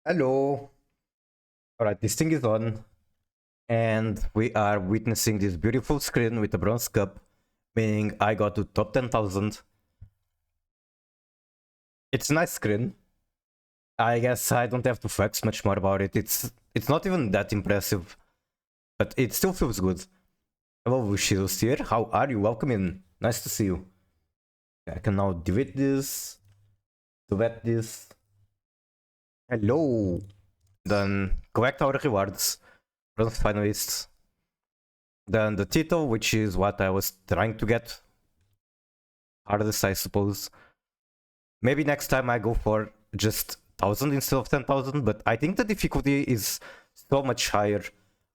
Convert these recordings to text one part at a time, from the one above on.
Hello. Alright, this thing is on, and we are witnessing this beautiful screen with a bronze cup, meaning I got to top 10,000. It's a nice screen. I guess I don't have to flex much more about it. It's not even that impressive, but it still feels good. Hello, Bushido's here. How are you? Welcome in. Nice to see you. I can now delete this, delete this. Hello. Then collect our rewards. Bronze finalists. Then the title, which is what I was trying to get. Hardest, I suppose. Maybe next time I go for just 1000 instead of 10,000, but I think the difficulty is so much higher.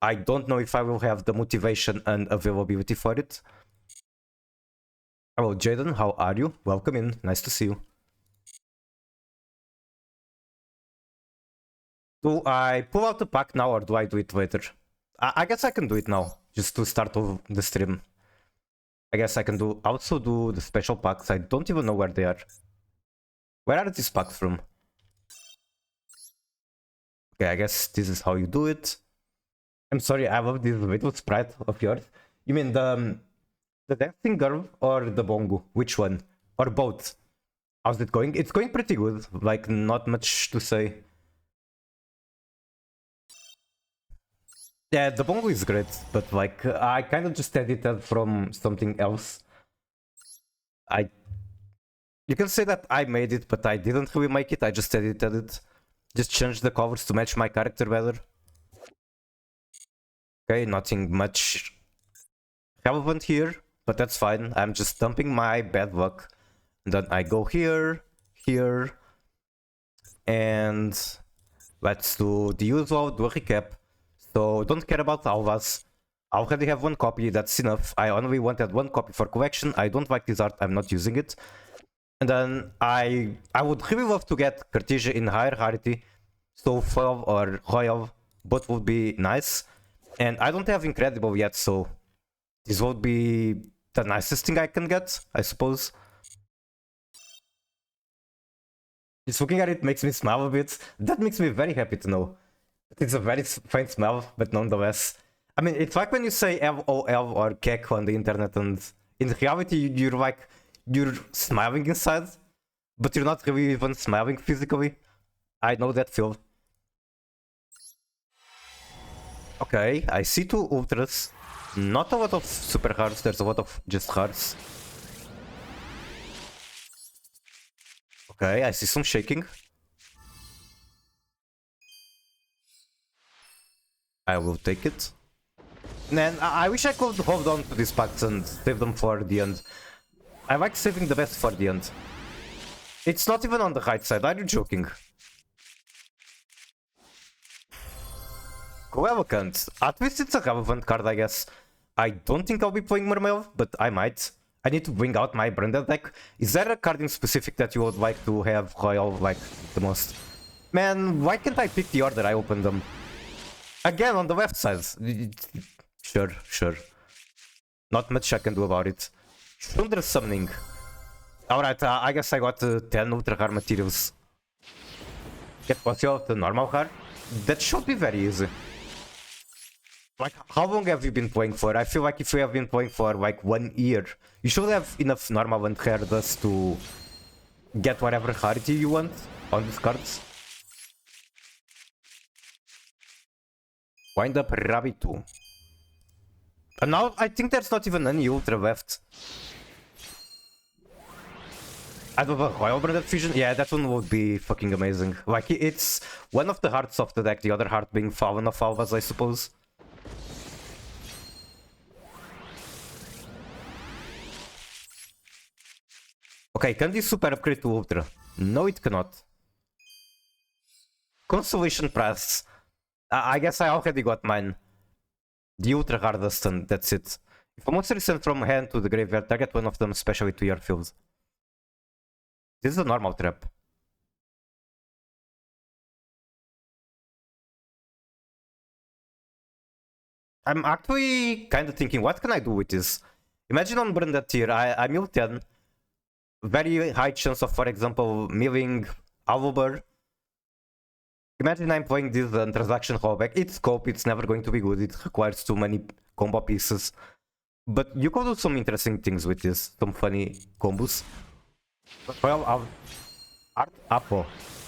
I don't know if I will have the motivation and availability for it. Hello, Jaden, how are you? Welcome in, nice to see you. Do I pull out the pack now or do I do it later? I guess I can do it now, just to start off the stream. I guess I can also do the special packs. I don't even know where they are. Where are these packs from? Okay, I guess this is how you do it. I'm sorry, I love this little sprite of yours. You mean the dancing girl or the bongo? Which one? Or both? How's it going? It's going pretty good. Like, not much to say. Yeah, the bongo is great, but like, I kind of just edited from something else. You can say that I made it, but I didn't really make it. I just edited it. Just changed the covers to match my character better. Okay, nothing much relevant here, but that's fine. I'm just dumping my bad luck. And then I go here, here, and let's do the usual, do a recap. So don't care about Alvas. I already have one copy, that's enough. I only wanted one copy for collection. I don't like this art, I'm not using it. And then I would really love to get Cartesia in higher rarity. So Foil or Royal, both would be nice. And I don't have Incredible yet, so this would be the nicest thing I can get, I suppose. Just looking at it makes me smile a bit. That makes me very happy to know. It's a very faint smell, but nonetheless. I mean, it's like when you say LOL or kek on the internet, and in reality, you're smiling inside, but you're not really even smiling physically. I know that feel. Okay, I see two ultras. Not a lot of super hearts, there's a lot of just hearts. Okay, I see some shaking. I will take it. Man, I wish I could hold on to these packs and save them for the end. I like saving the best for the end. It's not even on the right side, are you joking? Relevant. At least it's a relevant card, I guess. I don't think I'll be playing Mermail, but I might. I need to bring out my branded deck. Is there a card in specific that you would like to have Royal like the most? Man, why can't I pick the order I opened them? Again, on the left side. Sure, sure. Not much I can do about it. Thunder summoning. Alright, I guess I got 10 ultra rare materials. Get Potio, the normal rare. That should be very easy. Like, how long have you been playing for? I feel like if you have been playing for like 1 year, you should have enough normal and rare dust to get whatever rarity you want on these cards. Wind up Rabitu. And now I think there's not even any ultra left. I don't know, Royal Branded Fusion? Yeah, that one would be fucking amazing. Like, it's one of the hearts of the deck, the other heart being Fallen of Alvas, I suppose. Okay, can this super upgrade to Ultra? No, it cannot. Consolation Prize. I guess I already got mine. The Ultra hardest, and that's it. If a monster is sent from hand to the graveyard, target one of them, especially to your field. This is a normal trap. I'm actually kind of thinking, what can I do with this? Imagine on Branded tier, I mill 10. Very high chance of, for example, milling Owlbear. Imagine I'm playing this transaction rollback. It's scope, it's never going to be good. It requires too many combo pieces. But you can do some interesting things with this. Some funny combos. Well, Art Apple.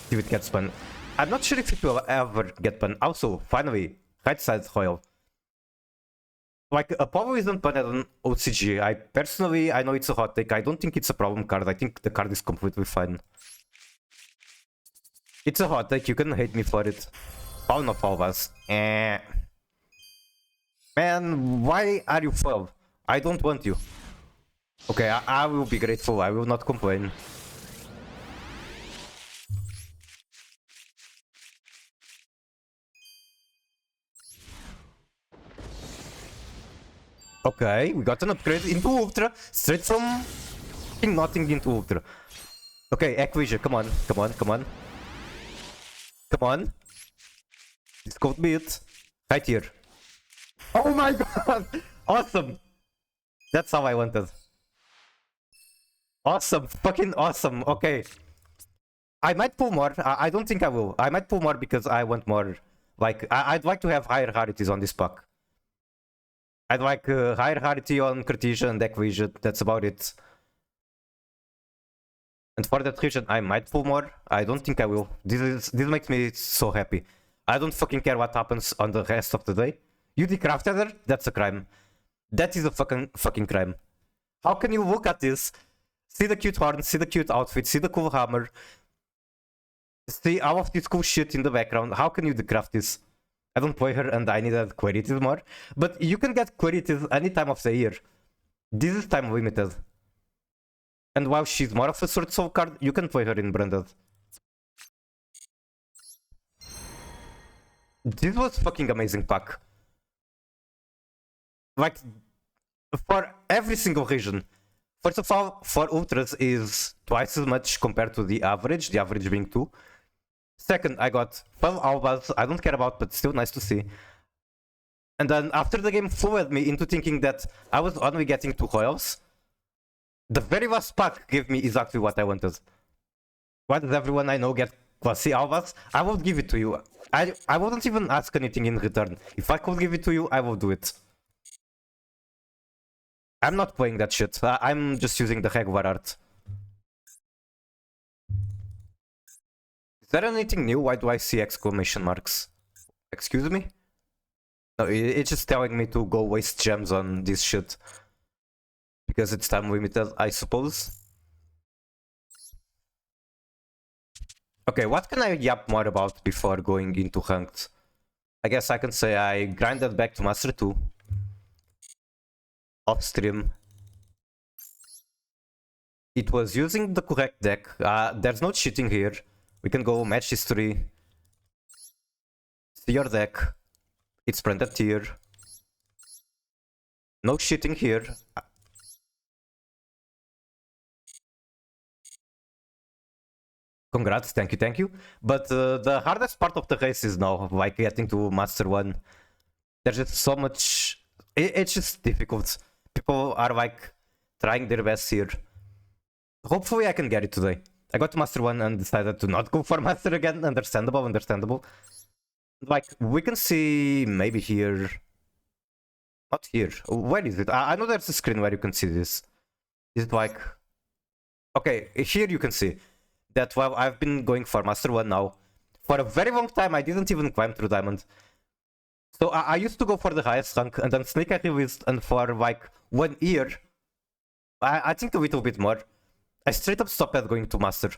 See if it gets banned. I'm not sure if it will ever get banned. Also, finally, right side Royal. Like, Apollo isn't banned on OCG. I know it's a hot take. I don't think it's a problem card. I think the card is completely fine. It's a hot take. You can hate me for it. Pawn of Alvas. Man, why are you 12? I don't want you. Okay, I will be grateful. I will not complain. Okay, we got an upgrade into Ultra. Straight from nothing into Ultra. Okay, Equation, come on, come on, come on. Come on. This could be it. Right here. Oh my god! Awesome! That's how I wanted. Awesome, fucking awesome. Okay. I might pull more. I don't think I will. I might pull more because I want more. Like, I'd like to have higher rarities on this pack. I'd like higher rarity on Cartesia and Equation. That's about it. And for that reason, I might pull more. I don't think I will. This makes me so happy. I don't fucking care what happens on the rest of the day. You decrafted her? That's a crime. That is a fucking crime. How can you look at this? See the cute horn, see the cute outfit, see the cool hammer. See all of this cool shit in the background. How can you decraft this? I don't play her and I needed qualities more. But you can get qualities any time of the year. This is time limited. And while she's more of a Sword Soul card, you can play her in Branded. This was fucking amazing pack. Like, for every single region. First of all, for Ultras is twice as much compared to the average being 2. Second, I got 12 Albas, I don't care about, but still nice to see. And then after the game fooled me into thinking that I was only getting 2 Royals. The very last pack gave me exactly what I wanted. Why does everyone I know get classy Albas? I will give it to you. I wouldn't even ask anything in return. If I could give it to you, I will do it. I'm not playing that shit. I'm just using the regular art. Is there anything new? Why do I see exclamation marks? Excuse me? No, it's just telling me to go waste gems on this shit. Because it's time limited, I suppose. Okay, what can I yap more about before going into ranked? I guess I can say I grinded back to Master 2. Off stream. It was using the correct deck. There's no cheating here. We can go match history. See your deck. It's branded tier. No cheating here. Congrats, thank you. But the hardest part of the race is now, like getting to Master 1. There's just so much... It's just difficult. People are like trying their best here. Hopefully I can get it today. I got to Master 1 and decided to not go for Master again. Understandable. Like, we can see maybe here... Not here. Where is it? I know there's a screen where you can see this. Is it like... Okay, here you can see that, well, I've been going for Master 1 now. For a very long time, I didn't even climb through Diamond. So I used to go for the highest rank, and then Snake I released, and for like 1 year, I think a little bit more, I straight up stopped at going to Master.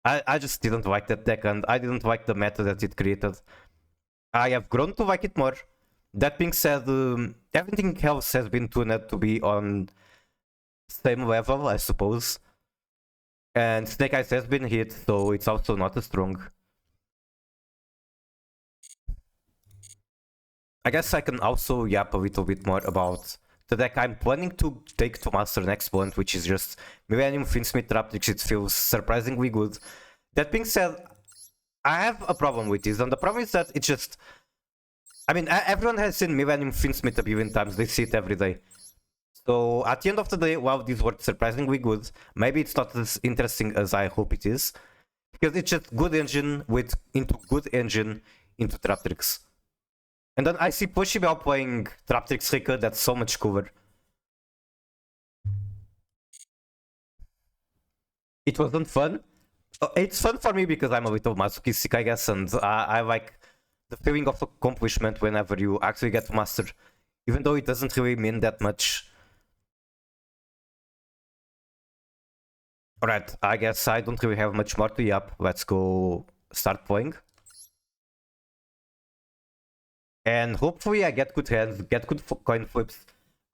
I just didn't like that deck, and I didn't like the meta that it created. I have grown to like it more. That being said, everything else has been tuned to be on same level, I suppose. And Snake Eyes has been hit, so it's also not as strong. I guess I can also yap a little bit more about the deck I'm planning to take to Master next month, which is just Millennium Finsmith Raptrix. It feels surprisingly good. That being said, I have a problem with this, and the problem is that it's just... I mean, everyone has seen Millennium Finsmith a billion times, they see it every day. So at the end of the day, while this worked surprisingly good, maybe it's not as interesting as I hope it is. Because it's just good engine into good engine into Trap Tricks. And then I see Pushibel playing Trap Tricks Rika, that's so much cooler. It wasn't fun. It's fun for me because I'm a little masochistic, I guess, and I like the feeling of accomplishment whenever you actually get to master, even though it doesn't really mean that much. Alright, I guess I don't really have much more to yap. Let's go start playing. And hopefully I get good hands, get good coin flips.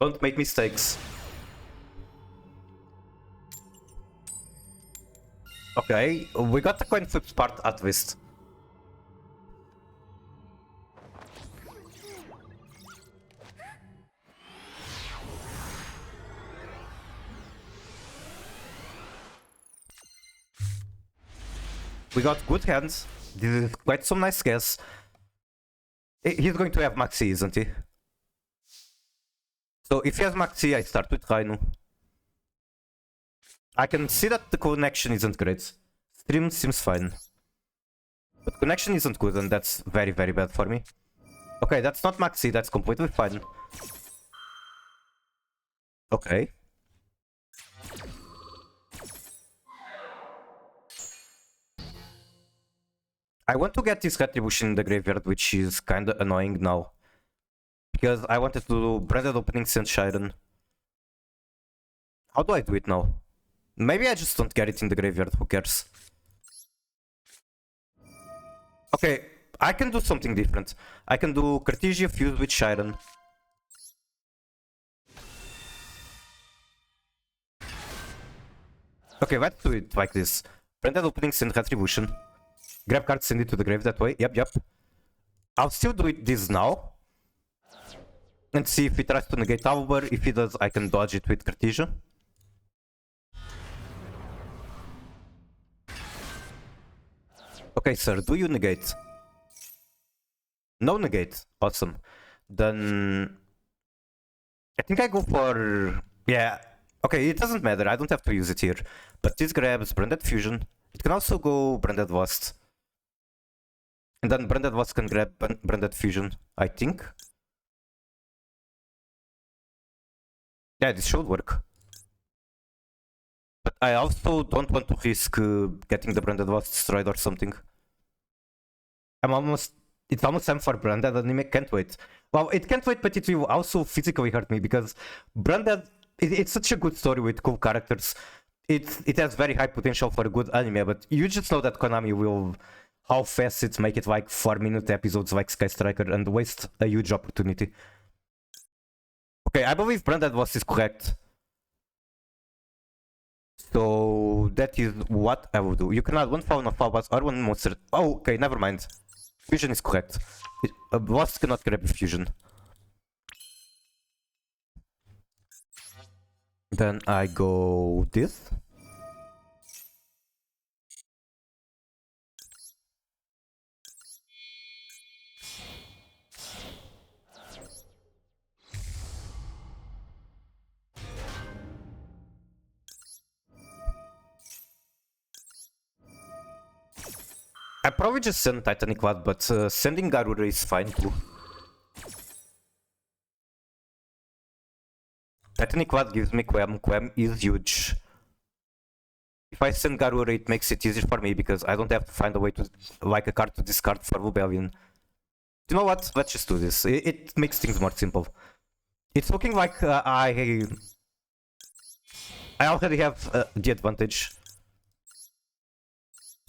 Don't make mistakes. Okay, we got the coin flips part at least. We got good hands. This is quite some nice guess. He's going to have Maxi, isn't he? So if he has Maxi, I start with Rhino. I can see that the connection isn't great. Stream seems fine. But connection isn't good, and that's very, very bad for me. Okay, that's not Maxi, that's completely fine. Okay. I want to get this Retribution in the graveyard, which is kinda annoying now. Because I wanted to do Branded Openings and Shiren. How do I do it now? Maybe I just don't get it in the graveyard, who cares? Okay, I can do something different. I can do Cartesia fused with Shiren. Okay, let's do it like this. Branded Openings and Retribution. Grab cards, send it to the grave that way. Yep. I'll still do it this now. And see if he tries to negate Albert. If he does, I can dodge it with Cartesia. Okay, sir, do you negate? No negate. Awesome. Then I think I go for... Yeah. Okay, it doesn't matter. I don't have to use it here. But this grabs Branded Fusion. It can also go Branded Lost. And then Branded Lost can grab Branded Fusion, I think. Yeah, this should work. But I also don't want to risk getting the Branded Lost destroyed or something. It's almost time for Branded and it can't wait. Well, it can't wait, but it will also physically hurt me because Branded, it's such a good story with cool characters. It has very high potential for a good anime, but you just know that Konami will how fast it make it like 4-minute episodes like Sky Striker and waste a huge opportunity. Okay, I believe Branded was is correct. So that is what I will do. You can add one fauna Falbas or one monster. Oh, okay, never mind. Fusion is correct. Lost cannot grab a fusion. Then I go this. I probably just send Titanic Lad, but sending Garura is fine too. Titanic Lad gives me Quem. Quem is huge. If I send Garura, it makes it easier for me because I don't have to find a way to like a card to discard for Rebellion. You know what? Let's just do this. It makes things more simple. It's looking like I already have the advantage.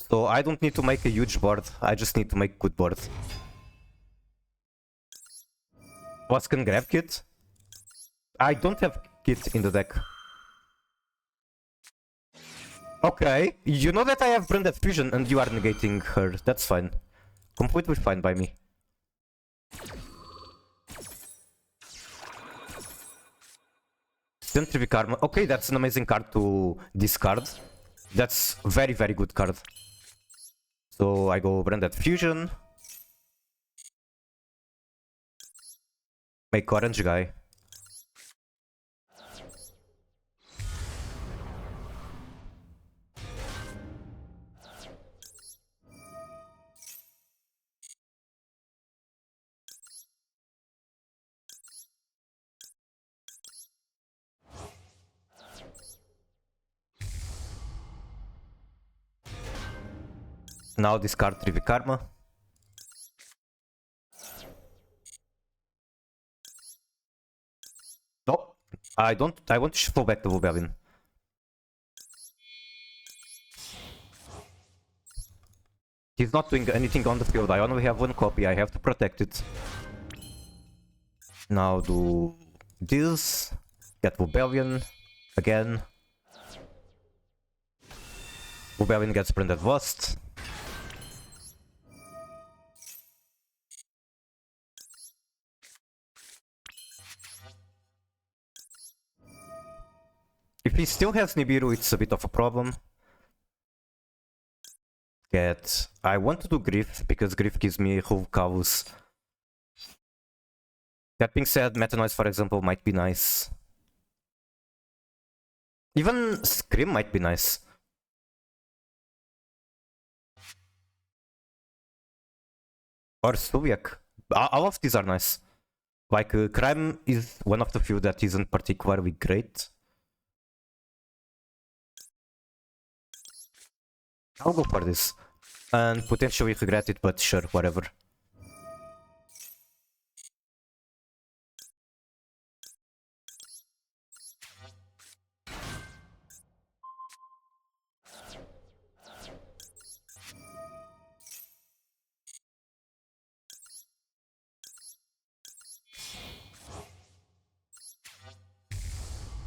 So I don't need to make a huge board, I just need to make good board. What can grab Kit? I don't have Kit in the deck. Okay, you know that I have Branded Fusion and you are negating her, that's fine. Completely fine by me. Centrifuge Karma, okay, that's an amazing card to discard. That's very, very good card. So I go Branded Fusion. Make orange guy. Now discard 3v Karma. No, I don't. I want to shuffle back the Bobelin. He's not doing anything on the field. I only have one copy. I have to protect it. Now do this. Get Bobelian again. Bobelin gets branded Lost. If he still has Nibiru, it's a bit of a problem. I want to do Griff, because Griff gives me Hulkavus. That being said, Meta Noise, for example, might be nice. Even Scream might be nice. Or Subiak. All of these are nice. Like, Crime is one of the few that isn't particularly great. I'll go for this. And potentially regret it, but sure, whatever.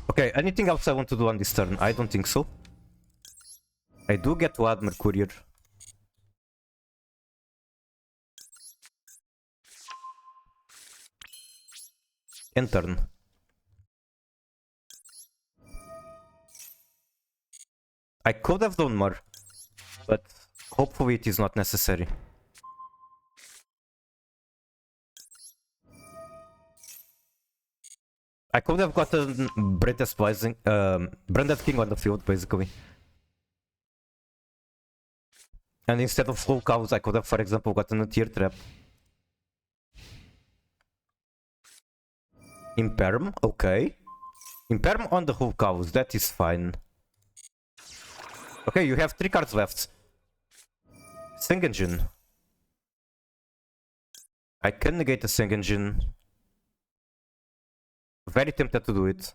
Okay, anything else I want to do on this turn? I don't think so. I do get to add Mercurier. End turn. I could have done more, but hopefully it is not necessary. I could have gotten Branded King on the field, basically. And instead of full cows, I could have, for example, gotten a Tear Trap. Imperm, okay. Imperm on the whole cows, that is fine. Okay, you have 3 cards left. Sing Engine. I can negate the Sing Engine. Very tempted to do it.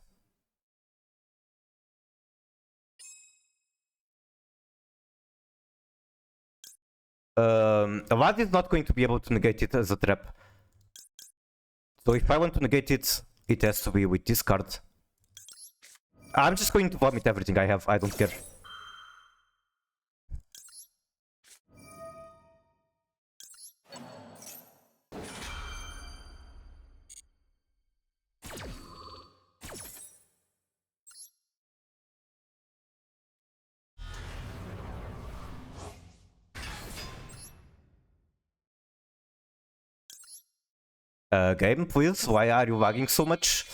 Vlad is not going to be able to negate it as a trap. So if I want to negate it, it has to be with this card. I'm just going to vomit everything I have, I don't care. Game, please. Why are you lagging so much?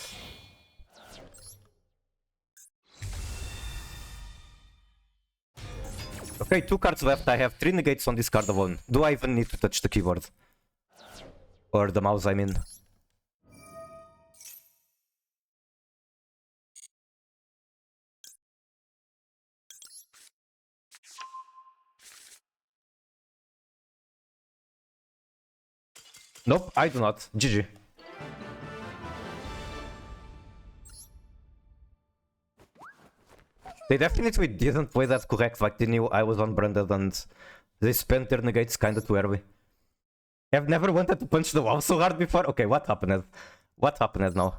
Okay, 2 cards left. I have 3 negates on this card alone. Do I even need to touch the keyboard? Or the mouse, I mean. Nope, I do not. GG. They definitely didn't play that correct, like they knew I was unbranded and they spent their negates kinda too early. I've never wanted to punch the wall so hard before. Okay, what happened? What happened now?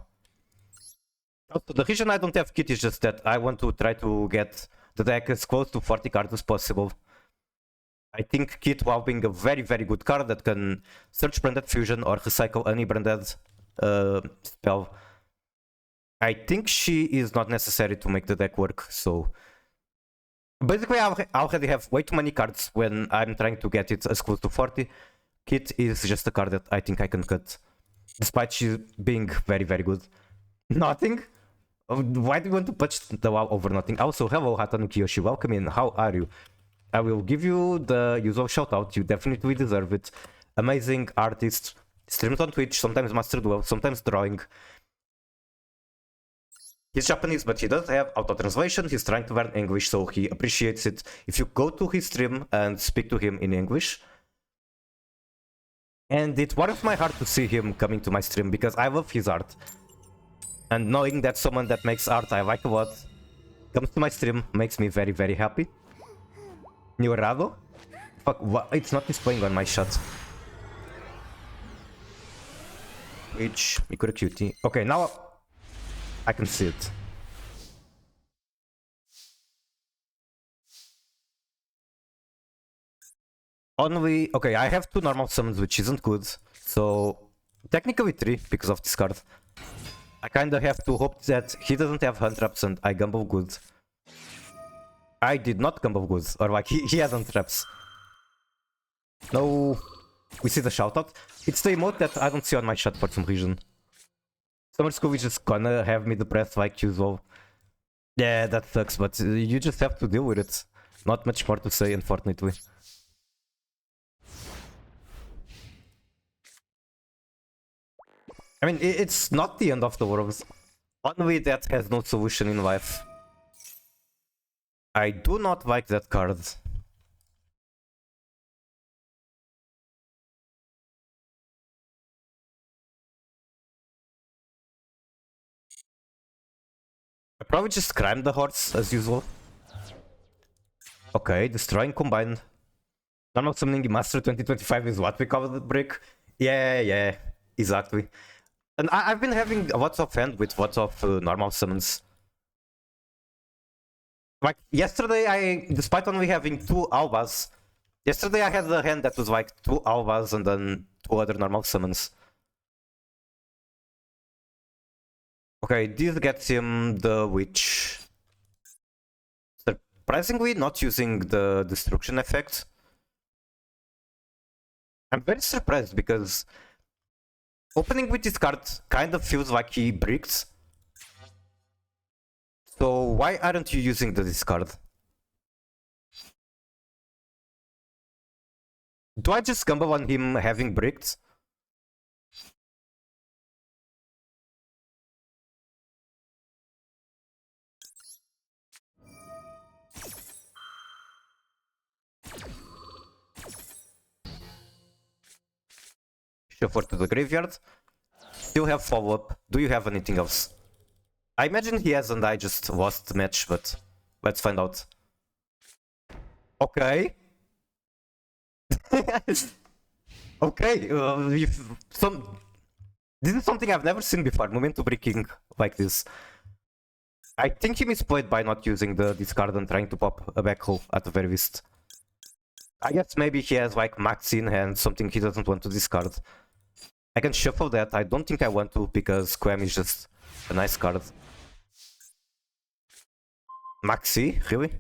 Also, the reason I don't have Kiddie is just that I want to try to get the deck as close to 40 cards as possible. I think Kit, while being a very, very good card that can search Branded Fusion or recycle any Branded spell, I think she is not necessary to make the deck work, so... Basically, I already have way too many cards when I'm trying to get it as close to 40. Kit is just a card that I think I can cut, despite she being very, very good. Nothing? Why do you want to punch the wall over nothing? Also, hello Hatanu Kiyoshi, welcome in, how are you? I will give you the usual shoutout, you definitely deserve it. Amazing artist, streams on Twitch, sometimes Master Duel, sometimes drawing. He's Japanese, but he doesn't have auto-translation. He's trying to learn English, so he appreciates it if you go to his stream and speak to him in English. And it warms my heart to see him coming to my stream because I love his art. And knowing that someone that makes art I like a lot comes to my stream makes me very, very happy. Niorado? Fuck, what? It's not displaying on my shot. Which Mikura Cutie. Okay, now I can see it. Only... Okay, I have 2 normal summons, which isn't good. So, technically 3, because of this card. I kinda have to hope that he doesn't have hand traps and I gamble good. I did not gamble good, or like, he has hand traps. No... We see the shoutout. It's the emote that I don't see on my chat for some reason. Summer School is just gonna have me depressed like usual. Yeah, that sucks, but you just have to deal with it. Not much more to say, unfortunately. I mean, it's not the end of the world. Only that has no solution in life. I do not like that card. I probably just crime the horse as usual. Okay, destroying combine. Normal summoning master 2025 is what we call the break. Yeah, exactly. And I've been having lots of fun with lots of normal summons. Like yesterday, despite only having 2 albas, yesterday I had a hand that was like 2 albas and then 2 other normal summons. Okay, this gets him the witch. Surprisingly, not using the destruction effect. I'm very surprised because opening with this card kind of feels like he bricked. So why aren't you using the discard? Do I just gamble on him having bricked? Shuffle to the graveyard. Still have follow-up. Do you have anything else? I imagine he has and I just lost the match, but let's find out. Okay. Okay, this is something I've never seen before, Momento breaking like this. I think he misplayed by not using the discard and trying to pop a back row at the very least. I guess maybe he has like max in hand, something he doesn't want to discard. I can shuffle that, I don't think I want to because Quam is just a nice card. Maxi, really?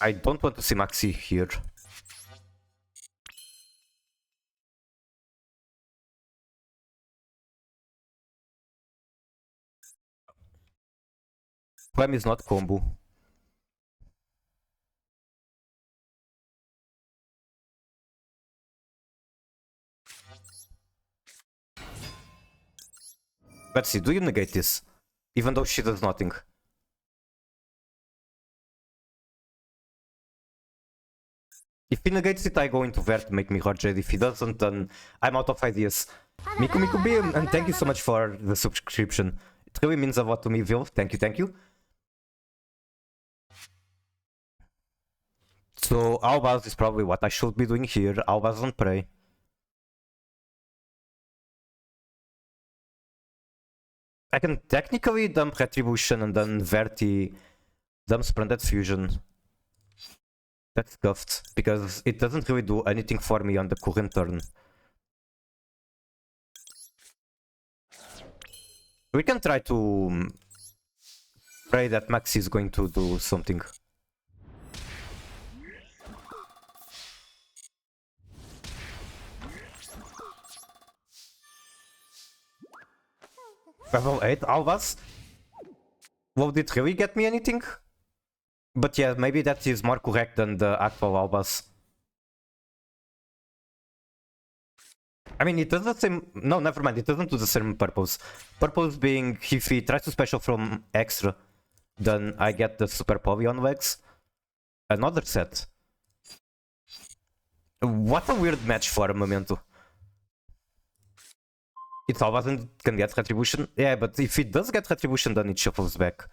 I don't want to see Maxi here. Quam is not combo. Let's see, do you negate this? Even though she does nothing. If he negates it, I go into Vert to make me hard trade. If he doesn't, then I'm out of ideas. Miku Beam, and thank you so much for the subscription. It really means a lot to me, Vil. Thank you, thank you. So, Albaz is probably what I should be doing here. Albaz on Prey. I can technically dump Retribution and then Verti dump Splendid Fusion. That's scuffed, because it doesn't really do anything for me on the current turn. We can try to pray that Maxi is going to do something. Level 8, Albas? Would it really get me anything? But yeah, maybe that is more correct than the actual Albas. I mean, it does the same. No, never mind. It doesn't do the same purpose. Purpose being, if he tries to special from extra, then I get the super Povi on legs. Another set. What a weird match for a Memento. It always can get retribution. Yeah, but if it does get retribution, then it shuffles back.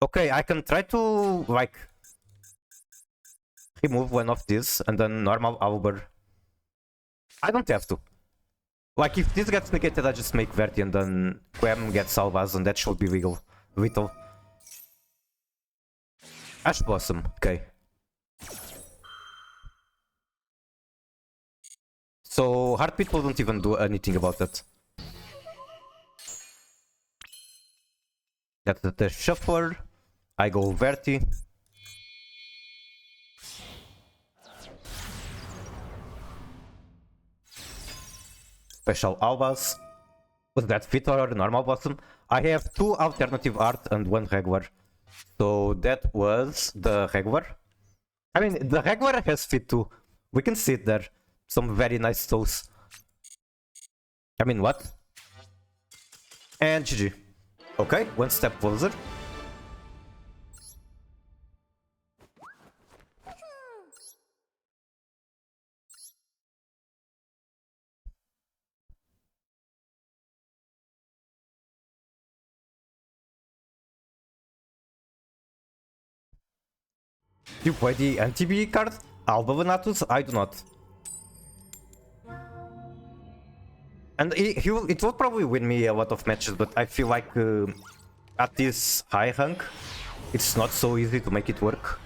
Okay, I can try to, like, remove one of these and then normal Auber. I don't have to. Like, if this gets negated, I just make Verti and then Quem gets Salvaz and that should be legal. Vital. Ash Blossom, okay. So, hard people don't even do anything about that. That's the Shuffler. I go Verti. Special Albas. Was that fit or normal blossom? I have 2 alternative art and 1 regular. So that was the regular. I mean, the regular has fit too. We can see it there. Some very nice toes. I mean, what? And GG. Okay, 1 step closer. You play the anti-B card? Alba Venatus? I do not. And it will probably win me a lot of matches, but I feel like at this high rank, it's not so easy to make it work.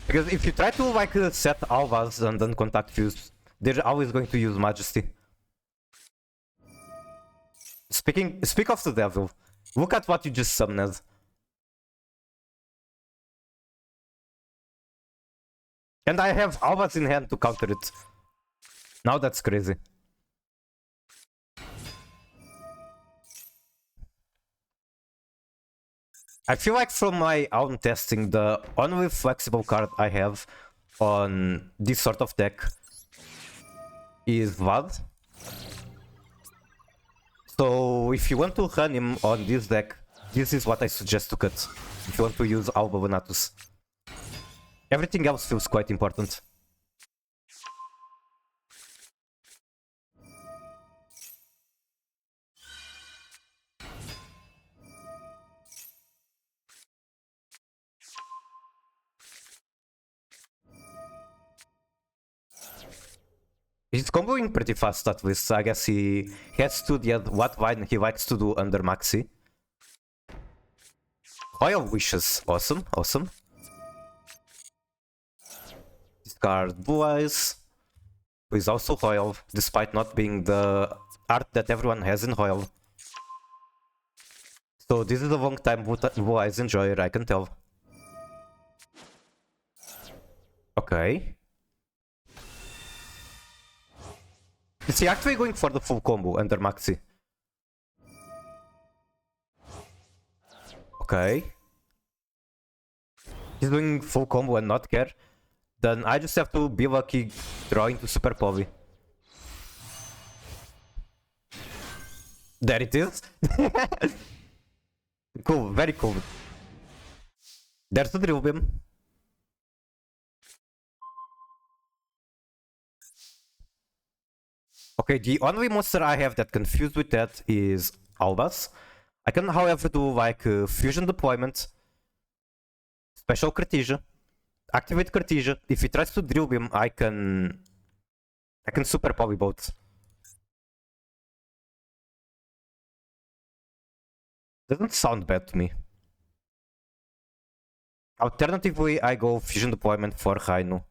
Because if you try to like set Alvas and then contact fuse, they're always going to use Majesty. Speak of the devil. Look at what you just summoned. And I have Alvas in hand to counter it. Now that's crazy. I feel like from my own testing, the only flexible card I have on this sort of deck is Vlad. So if you want to run him on this deck, this is what I suggest to cut. If you want to use Alba Venatus. Everything else feels quite important. He's comboing pretty fast at least. I guess he has studied what line he likes to do under Maxi. Oil Wishes. Awesome, awesome. Discard Blue Eyes, who is also Royal, despite not being the art that everyone has in Royal. So this is a long time Blue Eyes enjoyer, I can tell. Okay. Is he actually going for the full combo under Maxi? Okay. He's doing full combo and not care. Then I just have to be lucky, draw into Super Povi. There it is. Cool, very cool. There's the drill beam. Okay, the only monster I have that confused with that is Albas. I can, however, do like fusion deployment, special Cartesia, activate Cartesia. If he tries to drill beam, I can super poly both. Doesn't sound bad to me. Alternatively, I go fusion deployment for Rainu.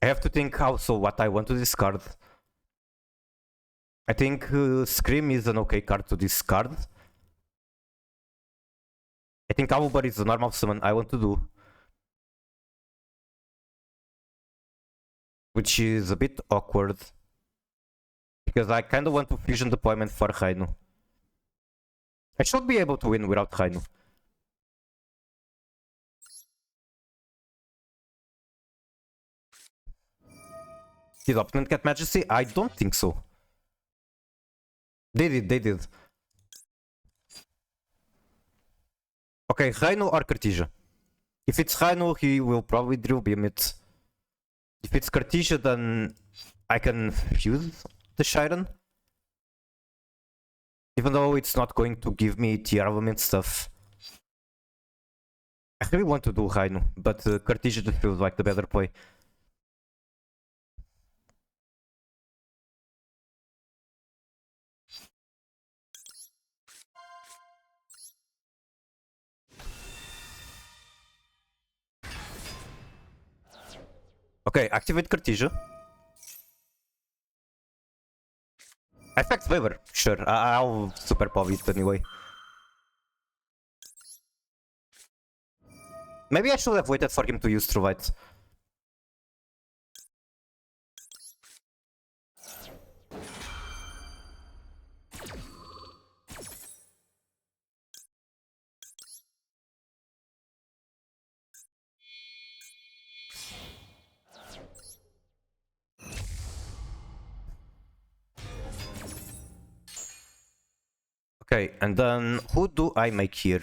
I have to think also what I want to discard. I think Scream is an okay card to discard. I think Owlbear is the normal summon I want to do. Which is a bit awkward. Because I kinda want to fusion deployment for Rainu. I should be able to win without Rainu. Did opponent get Majesty? I don't think so. They did. Okay, Rainu or Cartesia. If it's Rainu, he will probably drill beam it. If it's Cartesia, then I can fuse the Shiren. Even though it's not going to give me tier element stuff. I really want to do Rainu, but Cartesia just feels like the better play. Okay, activate Cartesia. Effect Favor, sure. I'll super pop it anyway. Maybe I should have waited for him to use True Light. Okay, and then who do I make here?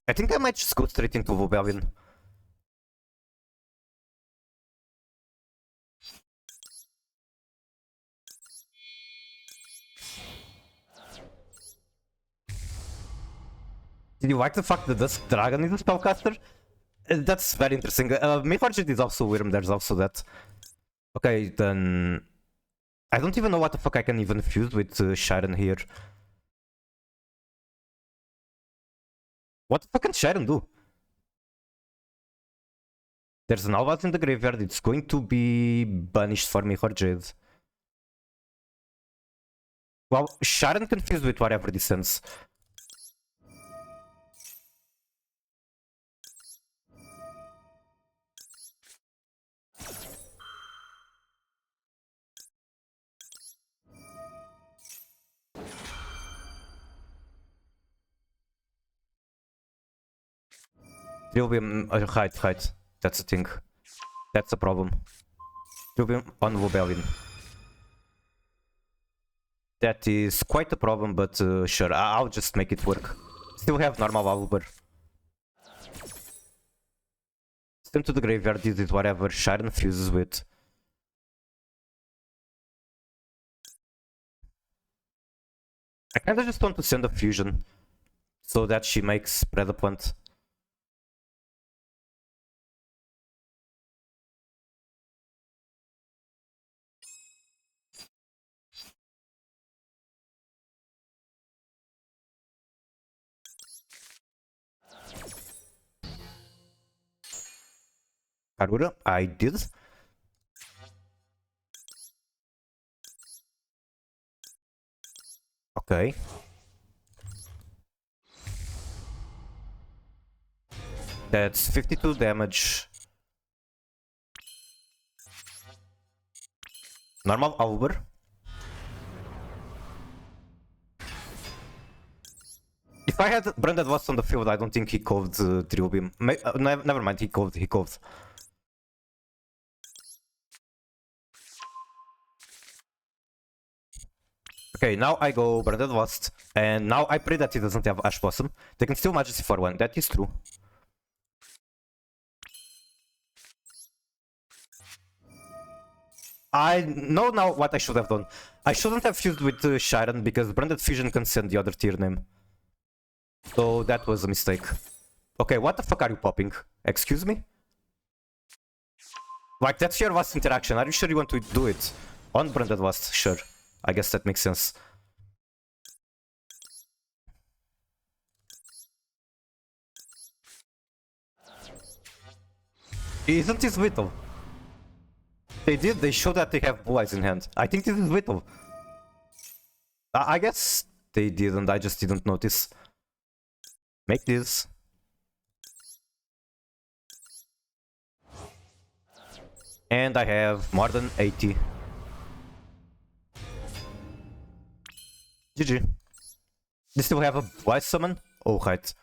I think I might just go straight into Vobelin. Did you like the fact that this dragon is a spellcaster? That's very interesting. Mayforged is also Wyrm, there's also that. Okay, then... I don't even know what the fuck I can even fuse with Shiren here. What the fuck can Shiren do? There's an Albat in the graveyard, it's going to be banished for Mayforged. Well, Shiren can fuse with whatever descends. Trilbium, right. That's the thing. That's the problem. Trilbium on Vobelin. That is quite a problem, but sure, I'll just make it work. Still have normal Alber. Send to the graveyard, this is whatever Shiren fuses with. I kinda just want to send a fusion so that she makes Predaplant. Karura, I did. Okay. That's 52 damage. Normal Alber. If I had Branded Wasp on the field, I don't think he called Drill Beam. Never mind, he called. Okay, now I go Branded Wasp, and now I pray that he doesn't have Ash Blossom. They can still Majesty for one, that is true. I know now what I should have done. I shouldn't have fused with Shiren because Branded Fusion can send the other tier name. So that was a mistake. Okay, what the fuck are you popping? Excuse me? Like, that's your Wasp interaction. Are you sure you want to do it? On Branded Wasp, sure. I guess that makes sense. Isn't this Whittle? They showed that they have Blue Eyes in hand. I think this is Whittle. I guess they didn't, I just didn't notice. Make this. And I have more than 80. GG. They still have a Wise Summon? Oh, right.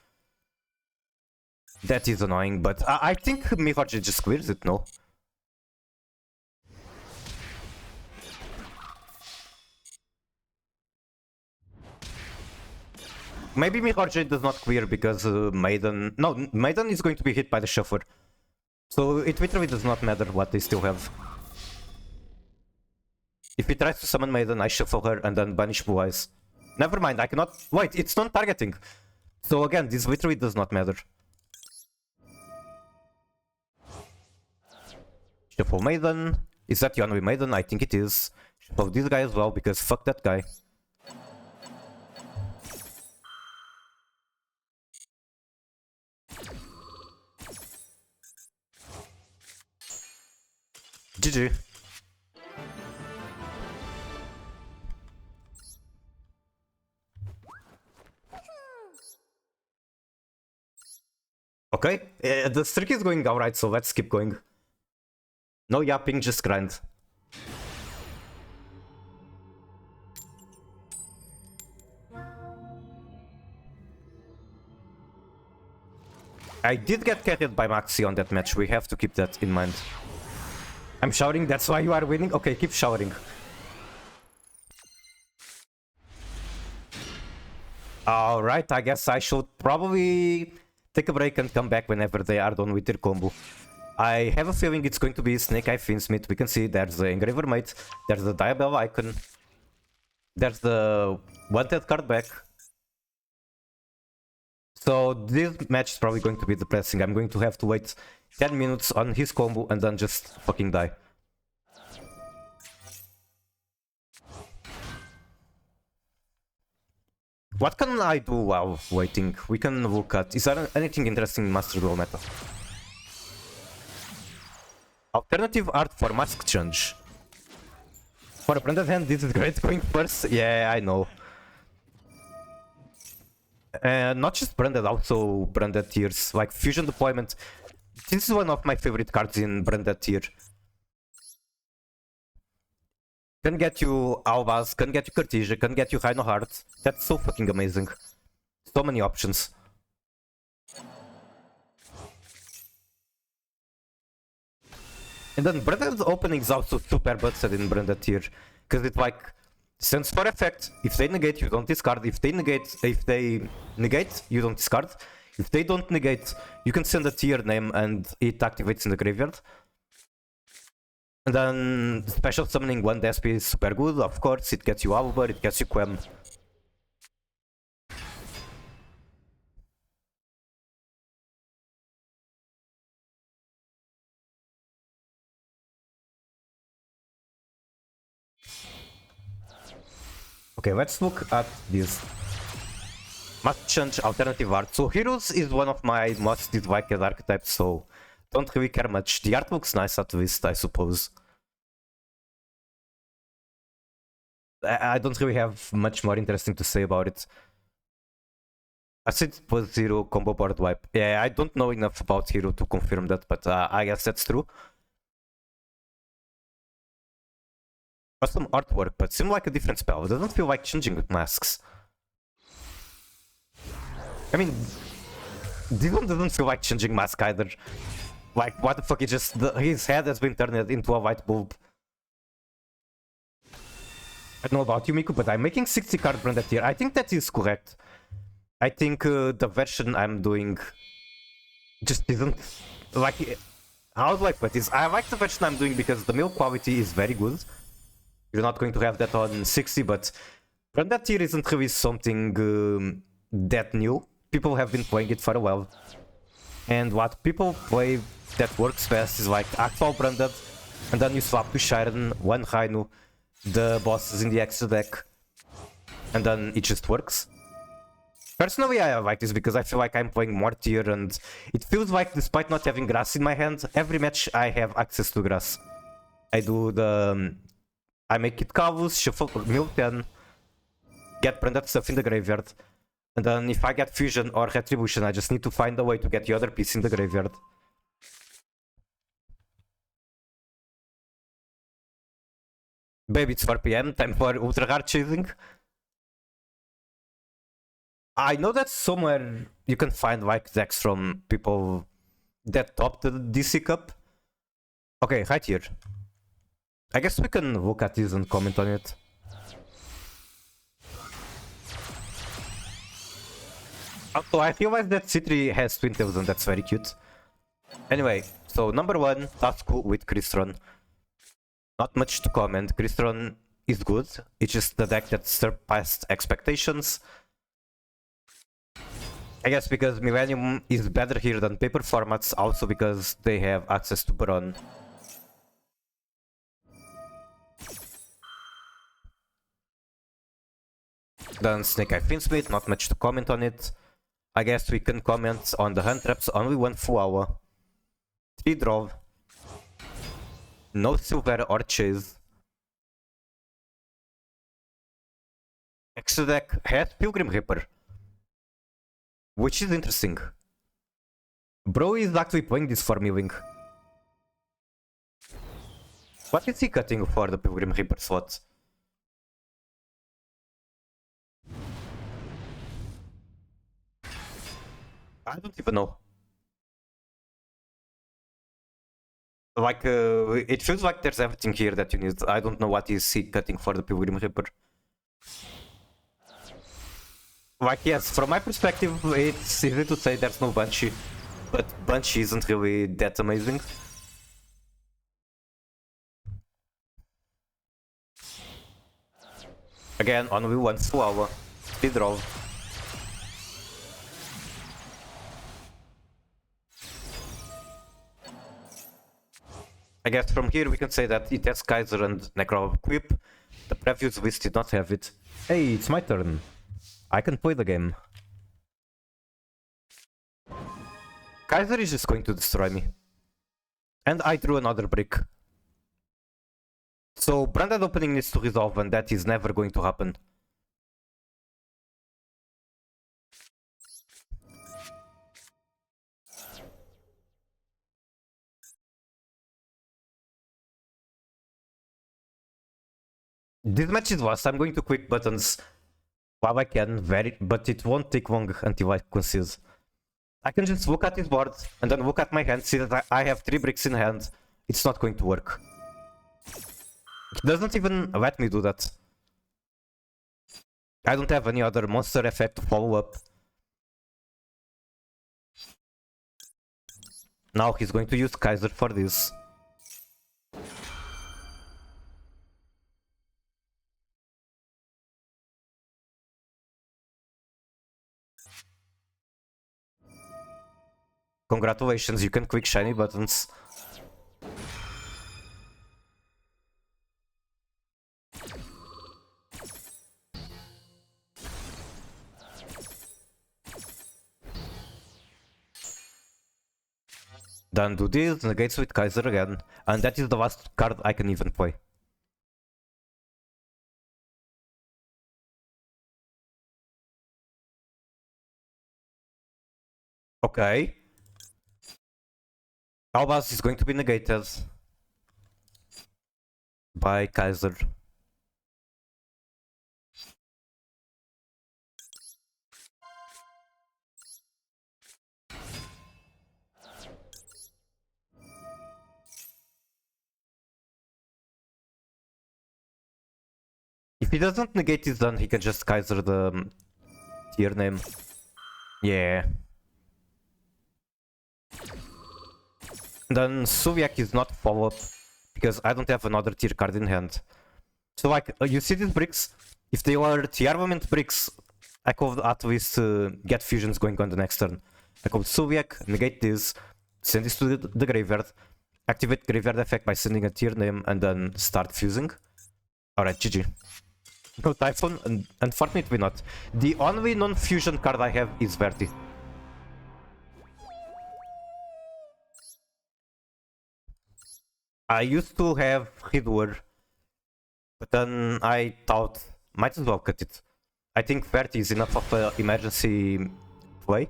That is annoying, but I think Mihoji just clears it, no? Maybe Mihoji does not clear because Maiden... No, Maiden is going to be hit by the Shuffler. So it literally does not matter what they still have. If he tries to summon Maiden, I shuffle her and then banish Blue Eyes. Never mind, I cannot... Wait, it's non-targeting. So again, this literally does not matter. Shuffle Maiden. Is that Yonwi Maiden? I think it is. Shuffle this guy as well, because fuck that guy. GG. Okay, the streak is going alright, so let's keep going. No yapping, just grind. I did get carried by Maxi on that match, we have to keep that in mind. I'm shouting, that's why you are winning? Okay, keep shouting. Alright, I guess I should probably take a break and come back whenever they are done with their combo. I have a feeling it's going to be Snake Eye Finsmith. We can see there's the Engraver Mate, there's the Diabell icon, there's the wanted card back. So this match is probably going to be depressing. I'm going to have to wait 10 minutes on his combo and then just fucking die. What can I do while waiting? We can look at... Is there anything interesting in Master Duel meta? Alternative art for mask change. For a branded hand, this is great going first. Yeah, I know. Not just branded, also branded tiers. Like Fusion Deployment. This is one of my favorite cards in branded tier. Can get you Albaz, can get you Cartesia, can get you Rhino Heart. That's so fucking amazing. So many options. And then branded opening is also super busted in branded tier. Because it's like, sense for effect. If they negate, you don't discard. If they negate, you don't discard. If they don't negate, you can send a tier name and it activates in the graveyard. And then special summoning 1 DSP is super good, of course. It gets you Albert, it gets you Quem. Okay, let's look at this. Must change alternative art. So Heroes is one of my most disliked archetypes, so don't really care much. The art looks nice at least, I suppose. I don't really have much more interesting to say about it. I said it was Hero combo board wipe. Yeah, I don't know enough about Hero to confirm that, but I guess that's true. Awesome artwork, but seemed like a different spell. It doesn't feel like changing with masks. I mean, this one doesn't feel like changing mask either. Like, what the fuck, his head has been turned into a white bulb. I don't know about you, Miku, but I'm making 60 card branded here. I think that is correct. I think the version I'm doing just isn't... Like, how do I put this? I like the version I'm doing because the mill quality is very good. You're not going to have that on 60, but branded tier isn't really something that new. People have been playing it for a while. And what people play that works best is like Actual branded, and then you swap to Shiren, 1 Rhino, the bosses in the extra deck, and then it just works. Personally, I like this because I feel like I'm playing more tier, and it feels like despite not having grass in my hand, every match I have access to grass. I do the... I make it Cavus, shuffle mill 10, get branded stuff in the graveyard, and then if I get Fusion or Retribution, I just need to find a way to get the other piece in the graveyard. Baby, it's 4 PM, time for ultra hard chasing. I know that somewhere you can find like decks from people that topped the DC Cup. Okay, right here. I guess we can look at this and comment on it. Also, I realized that C3 has twin tails and that's very cute. Anyway, so number 1, Tasku with Crystron. Not much to comment. Crystron is good. It's just the deck that surpassed expectations. I guess because Millennium is better here than paper formats, also because they have access to Baron. Then Snake Eye Finsmith, not much to comment on it. I guess we can comment on the hand traps, only 1 Fuawa. 3 draw. No Silver or Chase. Extra deck has Pilgrim Reaper, which is interesting. Bro is actually playing this for milling. What is he cutting for the Pilgrim Reaper slot? I don't even know. Like, it feels like there's everything here that you need. I don't know what is he cutting for the Pilgrim Reaper. Like, yes, from my perspective, it's easy to say there's no Banshee, but Banshee isn't really that amazing. Again, only 1 Fuawa. 3 draw. I guess from here we can say that it has Kaiser and Necro equip. The previous list did not have it. Hey, it's my turn. I can play the game. Kaiser is just going to destroy me. And I drew another brick. So branded opening needs to resolve, and that is never going to happen. This match is lost. I'm going to quick buttons while I can, but it won't take long until I concede. I can just look at his board and then look at my hand, see that I have 3 bricks in hand. It's not going to work. It doesn't even let me do that. I don't have any other monster effect to follow up. Now he's going to use Kaiser for this. Congratulations, you can click shiny buttons. Then do this, negates with Kaiser again, and that is the last card I can even play. Okay. Albaz is going to be negated by Kaiser. If he doesn't negate this, then he can just Kaiser the tier name. Yeah. Then Suviak is not follow-up, because I don't have another tier card in hand. So like, you see these bricks? If they were tier armament bricks, I could at least get fusions going on the next turn. I could Suviak, negate this, send this to the graveyard, activate graveyard effect by sending a tier name, and then start fusing. Alright, GG. No Typhon, and unfortunately not. The only non-fusion card I have is Verti. I used to have Hidwar, but then I thought, might as well cut it. I think 30 is enough of an emergency play.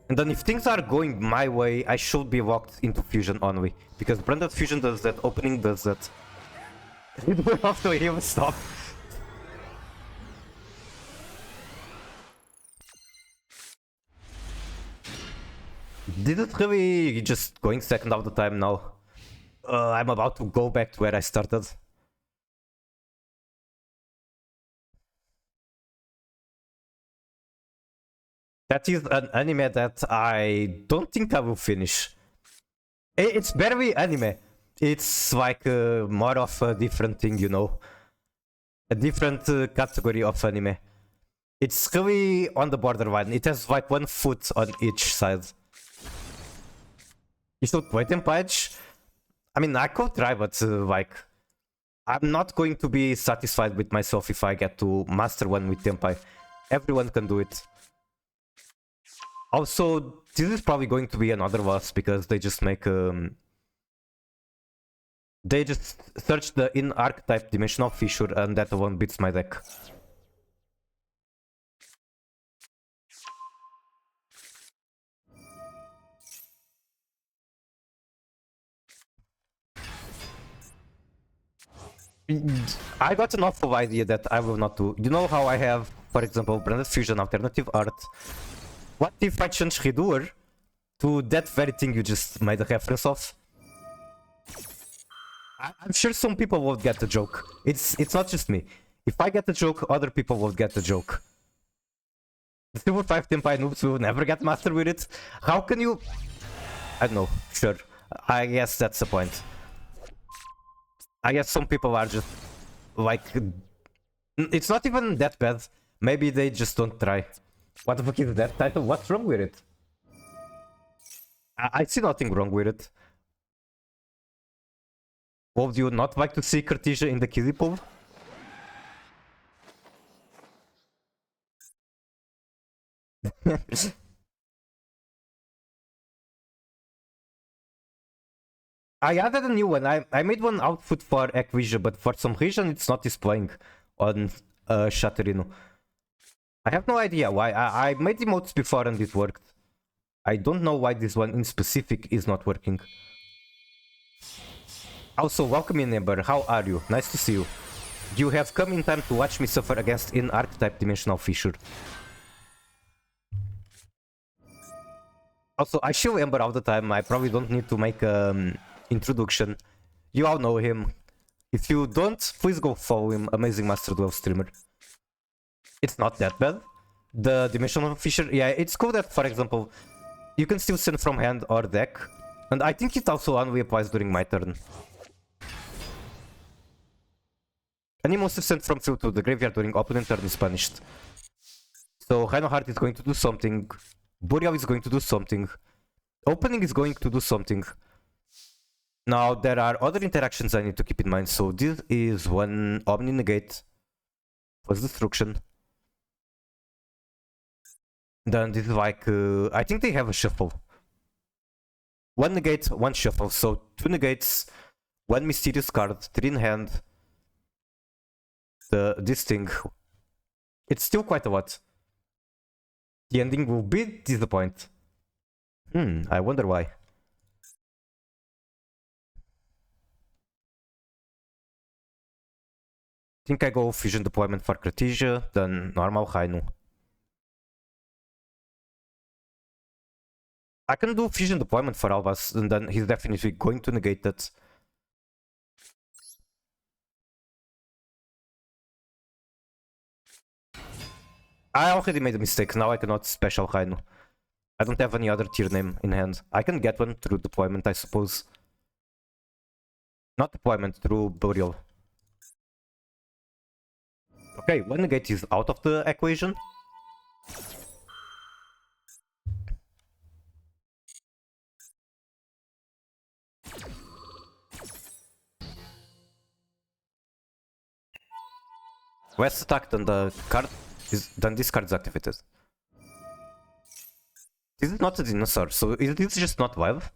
And then if things are going my way, I should be locked into Fusion only. Because Branded Fusion does that, Opening does that. It will have to even stop. Did it really just going second all the time now? I'm about to go back to where I started. That is an anime that I don't think I will finish. It's barely anime. It's like more of a different thing, you know. A different category of anime. It's really on the borderline. It has like one foot on each side. You should play Tempage. I mean, I could try, but like, I'm not going to be satisfied with myself if I get to master one with Tempai. Everyone can do it. Also, this is probably going to be another boss because they just make they just search the in archetype dimensional fissure and that one beats my deck. I got an awful idea that I will not do. You know how I have, for example, Branded Fusion, Alternative Art. What if I change Redoer to that very thing you just made a reference of? I'm sure some people won't get the joke. It's not just me. If I get the joke, other people won't get the joke. The Silver 5 Tempai noobs will never get master with it. How can you... I don't know. Sure. I guess that's the point. I guess some people are just... like... It's not even that bad. Maybe they just don't try. What the fuck is that title? What's wrong with it? I see nothing wrong with it. Would you not like to see Cartesia in the Kiddie pool? I added a new one. I made one output for Acquisition, but for some reason it's not displaying on Shatterino. I have no idea why. I made emotes before and it worked. I don't know why this one in specific is not working. Also, welcome in, Ember. How are you? Nice to see you. You have come in time to watch me suffer against in archetype dimensional fissure. Also, I show Ember all the time. I probably don't need to make introduction. You all know him. If you don't, please go follow him. Amazing Master Duel streamer. It's not that bad. The dimensional fissure, yeah, it's cool that, for example, you can still send from hand or deck. And I think it also only applies during my turn. Any monster sent from field to the graveyard during opponent turn is punished. So Rhinoheart is going to do something. Boreal is going to do something. Opening is going to do something. Now there are other interactions I need to keep in mind. So this is one Omni Negate plus Destruction. Then this is like I think they have a shuffle. One negate, one shuffle. So two negates, one mysterious card, three in hand. This thing. It's still quite a lot. The ending will be disappointing. I wonder why. I think I go Fusion Deployment for Cartesia, then normal Rainu. I can do Fusion Deployment for Albas, and then he's definitely going to negate that. I already made a mistake, now I cannot special Rainu. I don't have any other tier name in hand. I can get one through deployment, I suppose. Not deployment, through burial. Okay, one negate is out of the equation. West attack, then the card is then this card is activated. This is not a dinosaur, so it is just not live.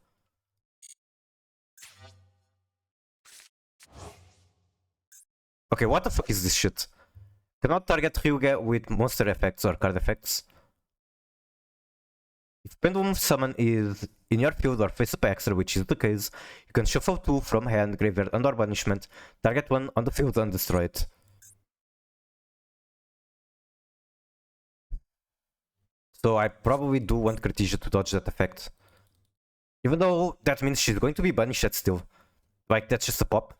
Okay, what the fuck is this shit? Cannot target Ryuga with monster effects or card effects. If Pendulum Summon is in your field or face up extra, which is the case, you can shuffle 2 from hand, graveyard, and or banishment, target one on the field and destroy it. So I probably do want Cartesia to dodge that effect. Even though that means she's going to be banished yet still. Like, that's just a pop.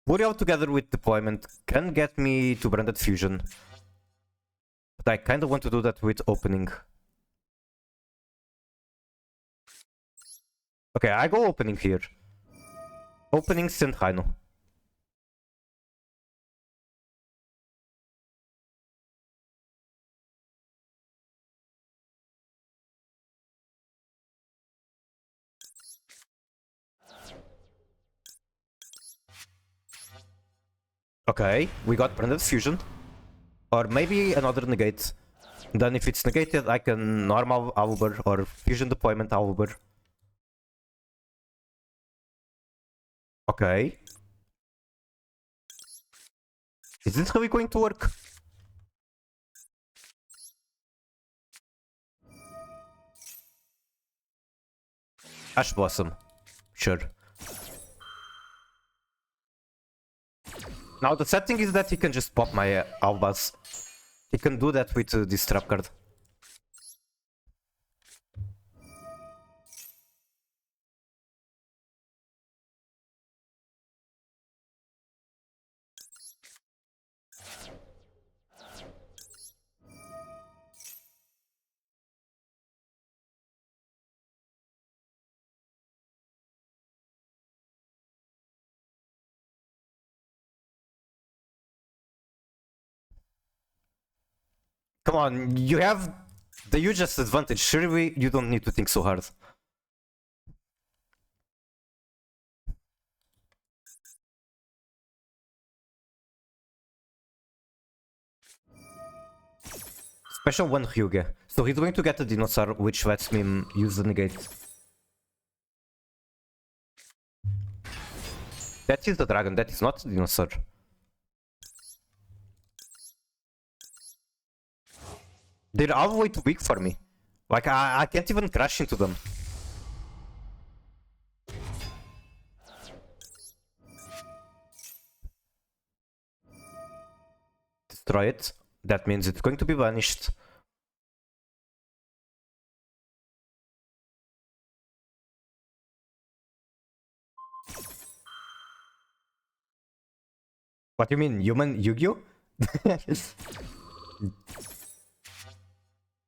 Burial together with deployment can get me to Branded Fusion. But I kinda want to do that with opening. Okay, I go opening here. Opening send Haino. Okay, we got Branded Fusion. Or maybe another negate. Then if it's negated, I can normal Owlbear or Fusion Deployment Owlbear. Okay. Is this really going to work? Ash Blossom. Sure. Now the sad thing is that he can just pop my Albaz. He can do that with this trap card. Come on, you have the hugest advantage. Surely you don't need to think so hard. Special one Hyuga. So he's going to get a dinosaur, which lets him use the negate. That is the dragon, that is not the dinosaur. They're all way too big for me. Like, I can't even crash into them. Destroy it. That means it's going to be banished. What do you mean? Human Yu-Gi-Oh?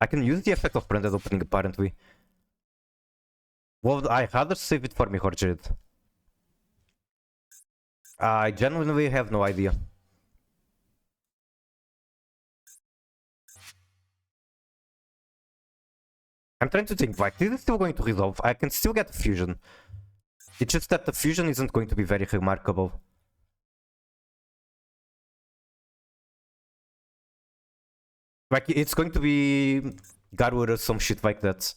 I can use the effect of Branded Opening apparently. Well, I rather save it for me, Horjed. I genuinely have no idea. I'm trying to think, like, this is still going to resolve. I can still get a fusion. It's just that the fusion isn't going to be very remarkable. Like, it's going to be Garura or some shit like that.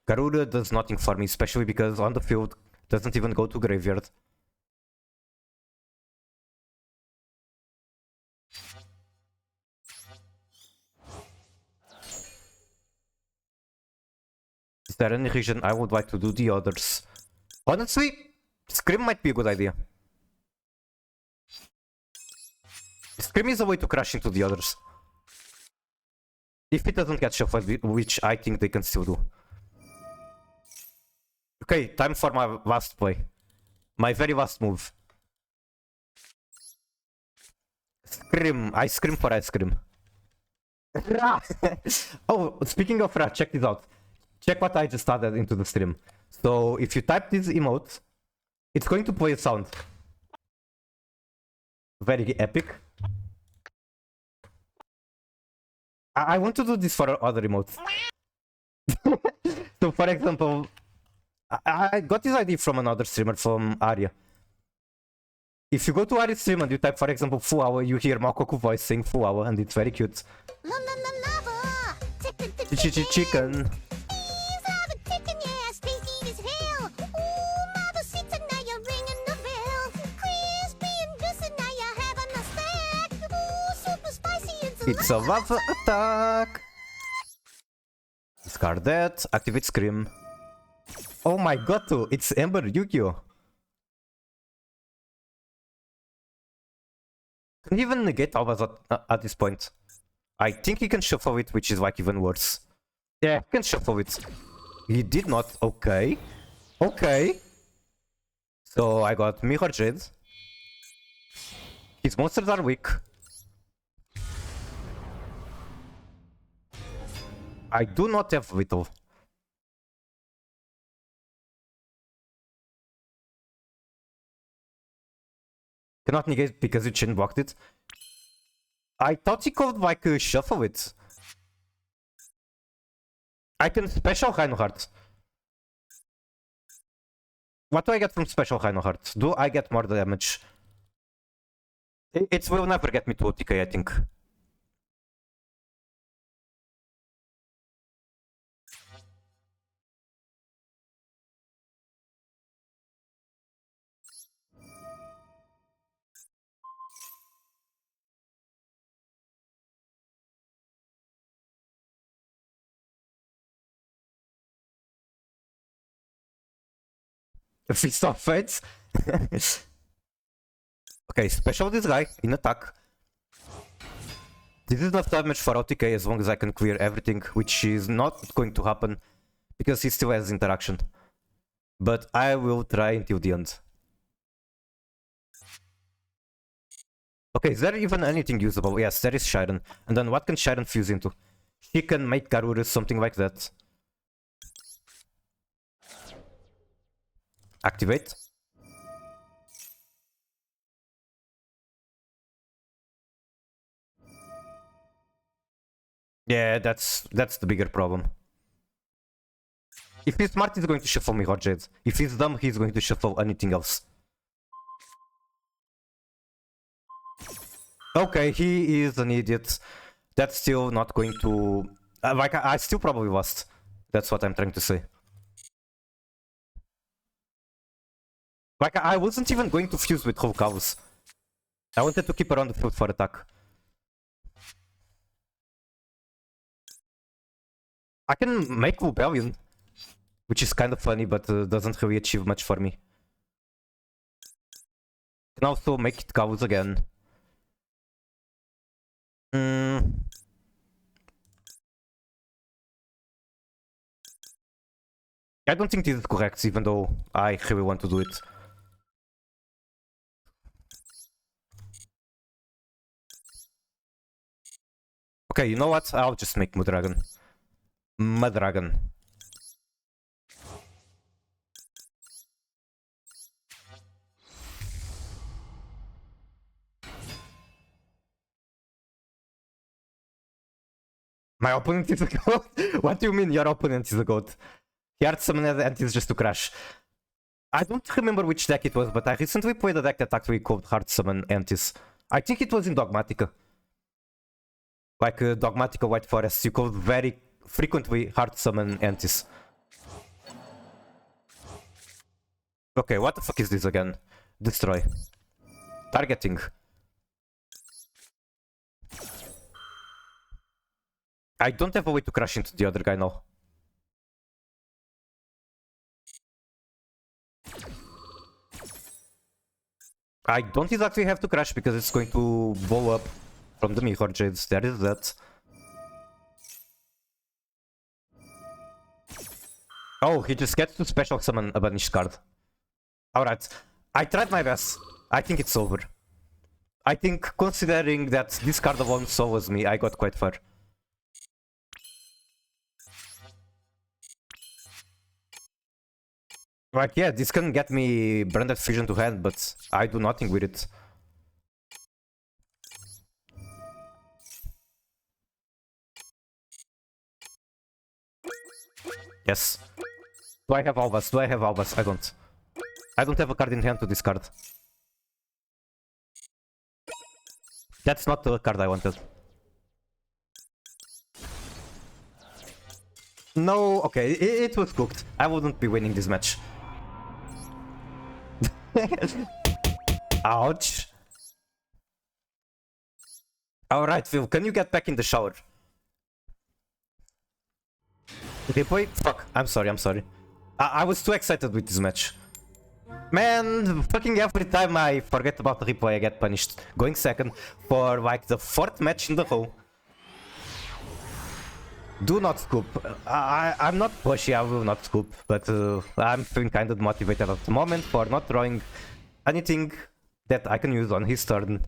Garura does nothing for me, especially because on the field doesn't even go to graveyard. Is there any reason I would like to do the others? Honestly, Scream might be a good idea. Scream is a way to crash into the others. If it doesn't get shuffled, which I think they can still do. Okay, time for my last play. My very last move. Scream. I scream for ice cream. Oh, speaking of Ra, check this out. Check what I just added into the stream. So if you type this emote, it's going to play a sound. Very epic. I want to do this for other emotes. So for example, I got this idea from another streamer, from Arya. If you go to Arya's stream and you type, for example, Fuawa, you hear Makoku voice saying Fuawa, and it's very cute. Chicken. It's a lava attack. Discard that. Activate Scream. Oh my god, it's Ember Yu-Gi-Oh! Can he even negate Albaz at this point? I think he can shuffle it, which is like even worse. Yeah, he can shuffle it. He did not. Okay. Okay. So I got Mirror Jade. His monsters are weak. I do not have Little. Cannot negate because you chain blocked it. I thought he could like shuffle it. I can special Reinhardt. What do I get from special Reinhardt? Do I get more damage? It will never get me to OTK, I think. Feast of Fates. Okay, special this guy in attack. This is enough damage for OTK as long as I can clear everything, which is not going to happen because he still has interaction. But I will try until the end. Okay, is there even anything usable? Yes, there is Shiren. And then what can Shiren fuse into? He can make Garurus, something like that. Activate. Yeah, that's the bigger problem. If he's smart, he's going to shuffle Mirror Jade. If he's dumb, he's going to shuffle anything else. Okay, he is an idiot. That's still not going to... like, I still probably lost. That's what I'm trying to say. Like, I wasn't even going to fuse with whole cows. I wanted to keep around the field for attack. I can make Rebellion, which is kind of funny, but doesn't really achieve much for me. Can also make it cows again. I don't think this is correct, even though I really want to do it. Okay, you know what? I'll just make Mudragon. Mudragon. My opponent is a goat? What do you mean your opponent is a goat? He hard summoned Antis just to crash. I don't remember which deck it was, but I recently played a deck that actually called Hard Summon Antis. I think it was in Dogmatica. Like Dogmatica White Forest, you could very frequently Hard Summon Antis. Okay, what the fuck is this again? Destroy. Targeting. I don't have a way to crash into the other guy now. I don't exactly have to crash because it's going to blow up from the Mirror Jades. There is that. Oh, he just gets to special summon a banished card. Alright, I tried my best. I think it's over. I think considering that this card alone solo's me, I got quite far. Like, yeah, this can get me Branded Fusion to hand, but I do nothing with it. Yes. Do I have Albas? Do I have Albas? I don't. I don't have a card in hand to discard. That's not the card I wanted. No, okay, it was cooked. I wouldn't be winning this match. Ouch. Alright, Phil, can you get back in the shower? Replay? Fuck, I'm sorry. I was too excited with this match. Man, fucking every time I forget about the replay, I get punished. Going second for like the 4th match in the row. Do not scoop. I'm not pushy, I will not scoop, but I'm feeling kind of motivated at the moment for not drawing anything that I can use on his turn.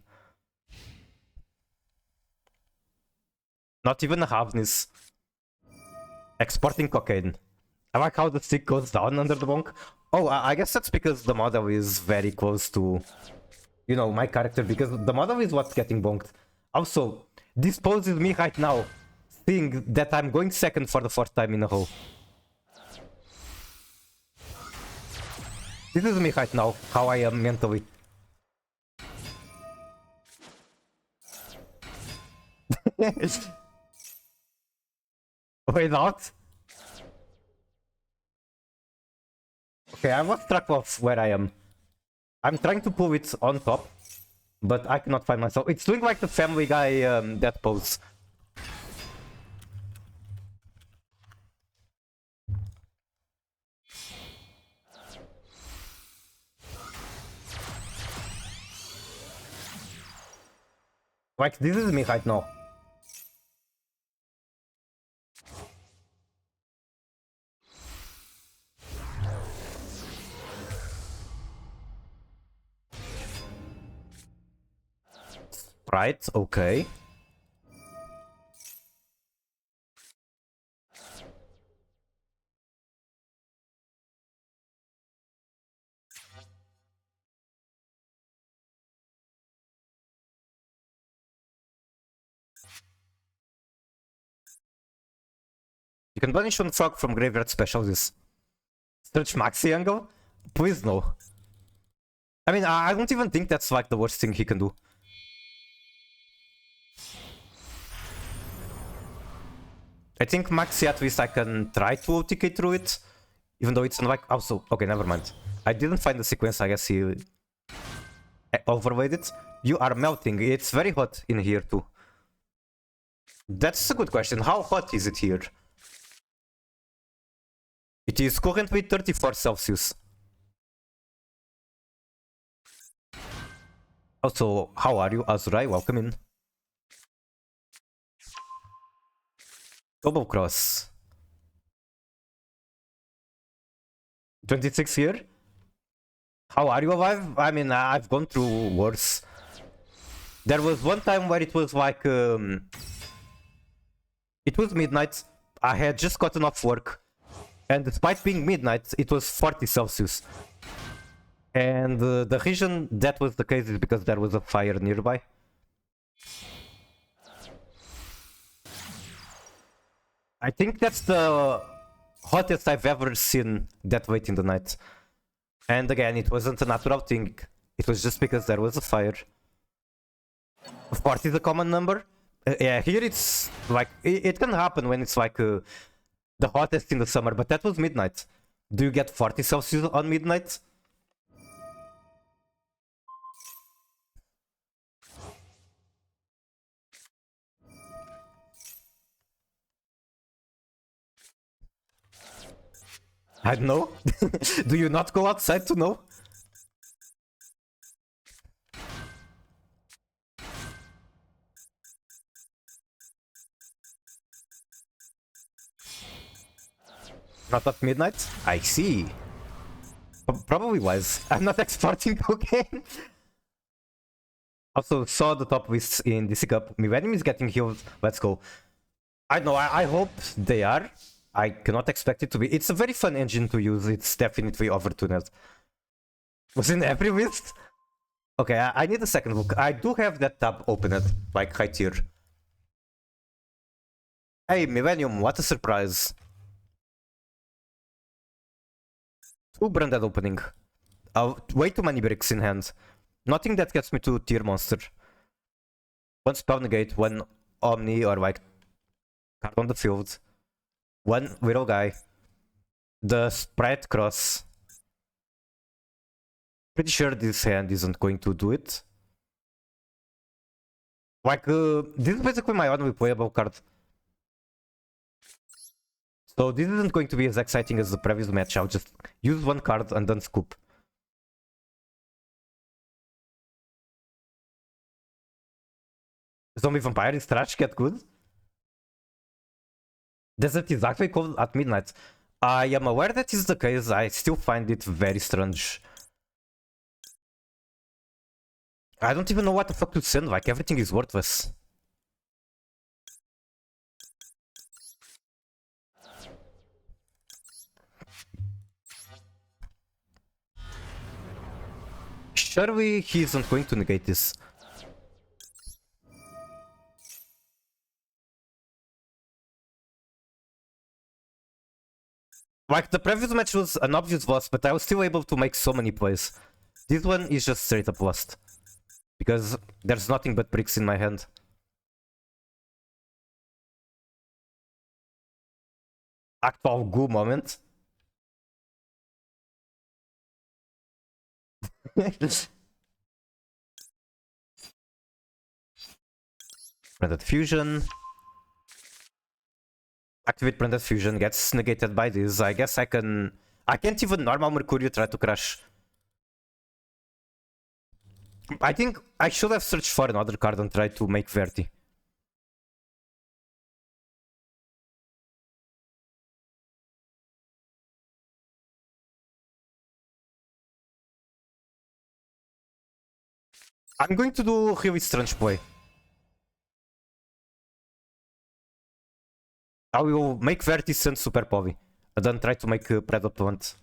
Not even a halfness. Exporting cocaine. I like how the stick goes down under the bonk. Oh, I guess that's because the model is very close to, you know, my character, because the model is what's getting bonked. Also, this poses me right now, seeing that I'm going second for the 4th time in a row. This is me right now, how I am mentally. Wait, not? Okay, I lost track of where I am. I'm trying to pull it on top, but I cannot find myself. It's doing like the Family Guy that pose. Like, this is me right now. Right, okay. You can banish one frog from graveyard specials. Search maxi angle? Please no. I mean, I don't even think that's like the worst thing he can do. I think maxi at least I can try to OTK through it. Even though it's not like... Also, okay, never mind. I didn't find the sequence, I guess he overlaid it. You are melting. It's very hot in here too. That's a good question. How hot is it here? It is currently 34 Celsius. Also, how are you, Azurai? Welcome in. Double cross. 26 here? How are you alive? I mean, I've gone through worse. There was one time where it was like... it was midnight. I had just gotten off work. And despite being midnight, it was 40 Celsius. And the reason that was the case is because there was a fire nearby. I think that's the hottest I've ever seen that late in the night. And again, it wasn't a natural thing. It was just because there was a fire. 40 is a common number. Yeah, here it's like... It can happen when it's like the hottest in the summer, but that was midnight. Do you get 40 Celsius on midnight? I don't know. Do you not go outside to know? Not at midnight? I see. Probably was. I'm not exporting cocaine. Also saw the top lists in DC Cup. Millennium is getting healed. Let's go. I know, I hope they are. I cannot expect it to be. It's a very fun engine to use. It's definitely overtuned. Was in every list? Okay, I need a second look. I do have that tab opened, like right here. Hey, Millennium, what a surprise. 2 branded opening. Way too many bricks in hand. Nothing that gets me to tier monster. 1 spell negate, 1 Omni or like card on the field. 1 Widow guy. The Sprite cross. Pretty sure this hand isn't going to do it. Like, this is basically my only playable card. So this isn't going to be as exciting as the previous match. I'll just use one card and then scoop. Zombie Vampire is trash, get good. Desert is actually cold at midnight. I am aware that is the case. I still find it very strange. I don't even know what the fuck to send. Like, everything is worthless. Surely he isn't going to negate this. Like, the previous match was an obvious loss, but I was still able to make so many plays. This one is just straight up lost. Because there's nothing but bricks in my hand. Actual goo moment. Branded Fusion. Activate Branded Fusion, gets negated by this. I guess I can... I can't even normal Mercurio try to crash. I think I should have searched for another card and tried to make Verti. I'm going to do really strange play. I will make Verti send Super Povi. And then try to make Predoplant.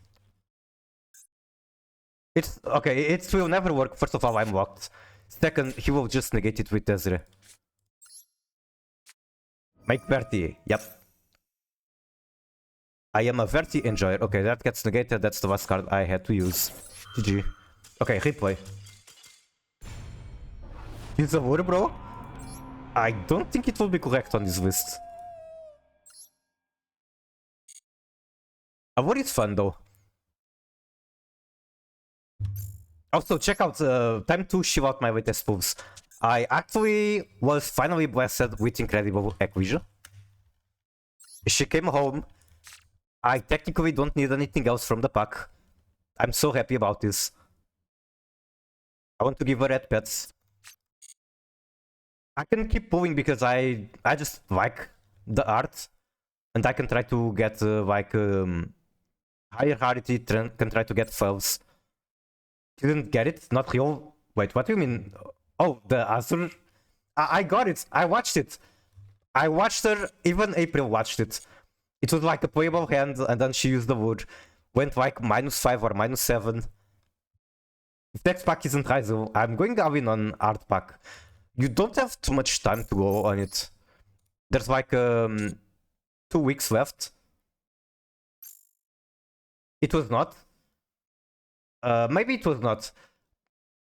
It's... okay, it will never work. First of all, I'm locked. Second, he will just negate it with Desiree. Make Verti, yep. I am a Verti enjoyer. Okay, that gets negated. That's the last card I had to use. GG. Okay, replay. Use a lure, bro? I don't think it will be correct on this list. A lure is fun, though. Also, check out time to shiv out my latest moves. I actually was finally blessed with incredible Equation. She came home. I technically don't need anything else from the pack. I'm so happy about this. I want to give her red pets. I can keep pulling because I just like the art. And I can try to get like higher rarity, can try to get fails. Didn't get it? Not real? Wait, what do you mean? Oh, the Azur? I got it. I watched it. I watched her. Even April watched it. It was like a playable hand, and then she used the wood. Went like -5 or -7. If that pack isn't Raizo, I'm going all in on art pack. You don't have too much time to go on it. There's like 2 weeks left. It was not. Maybe it was not.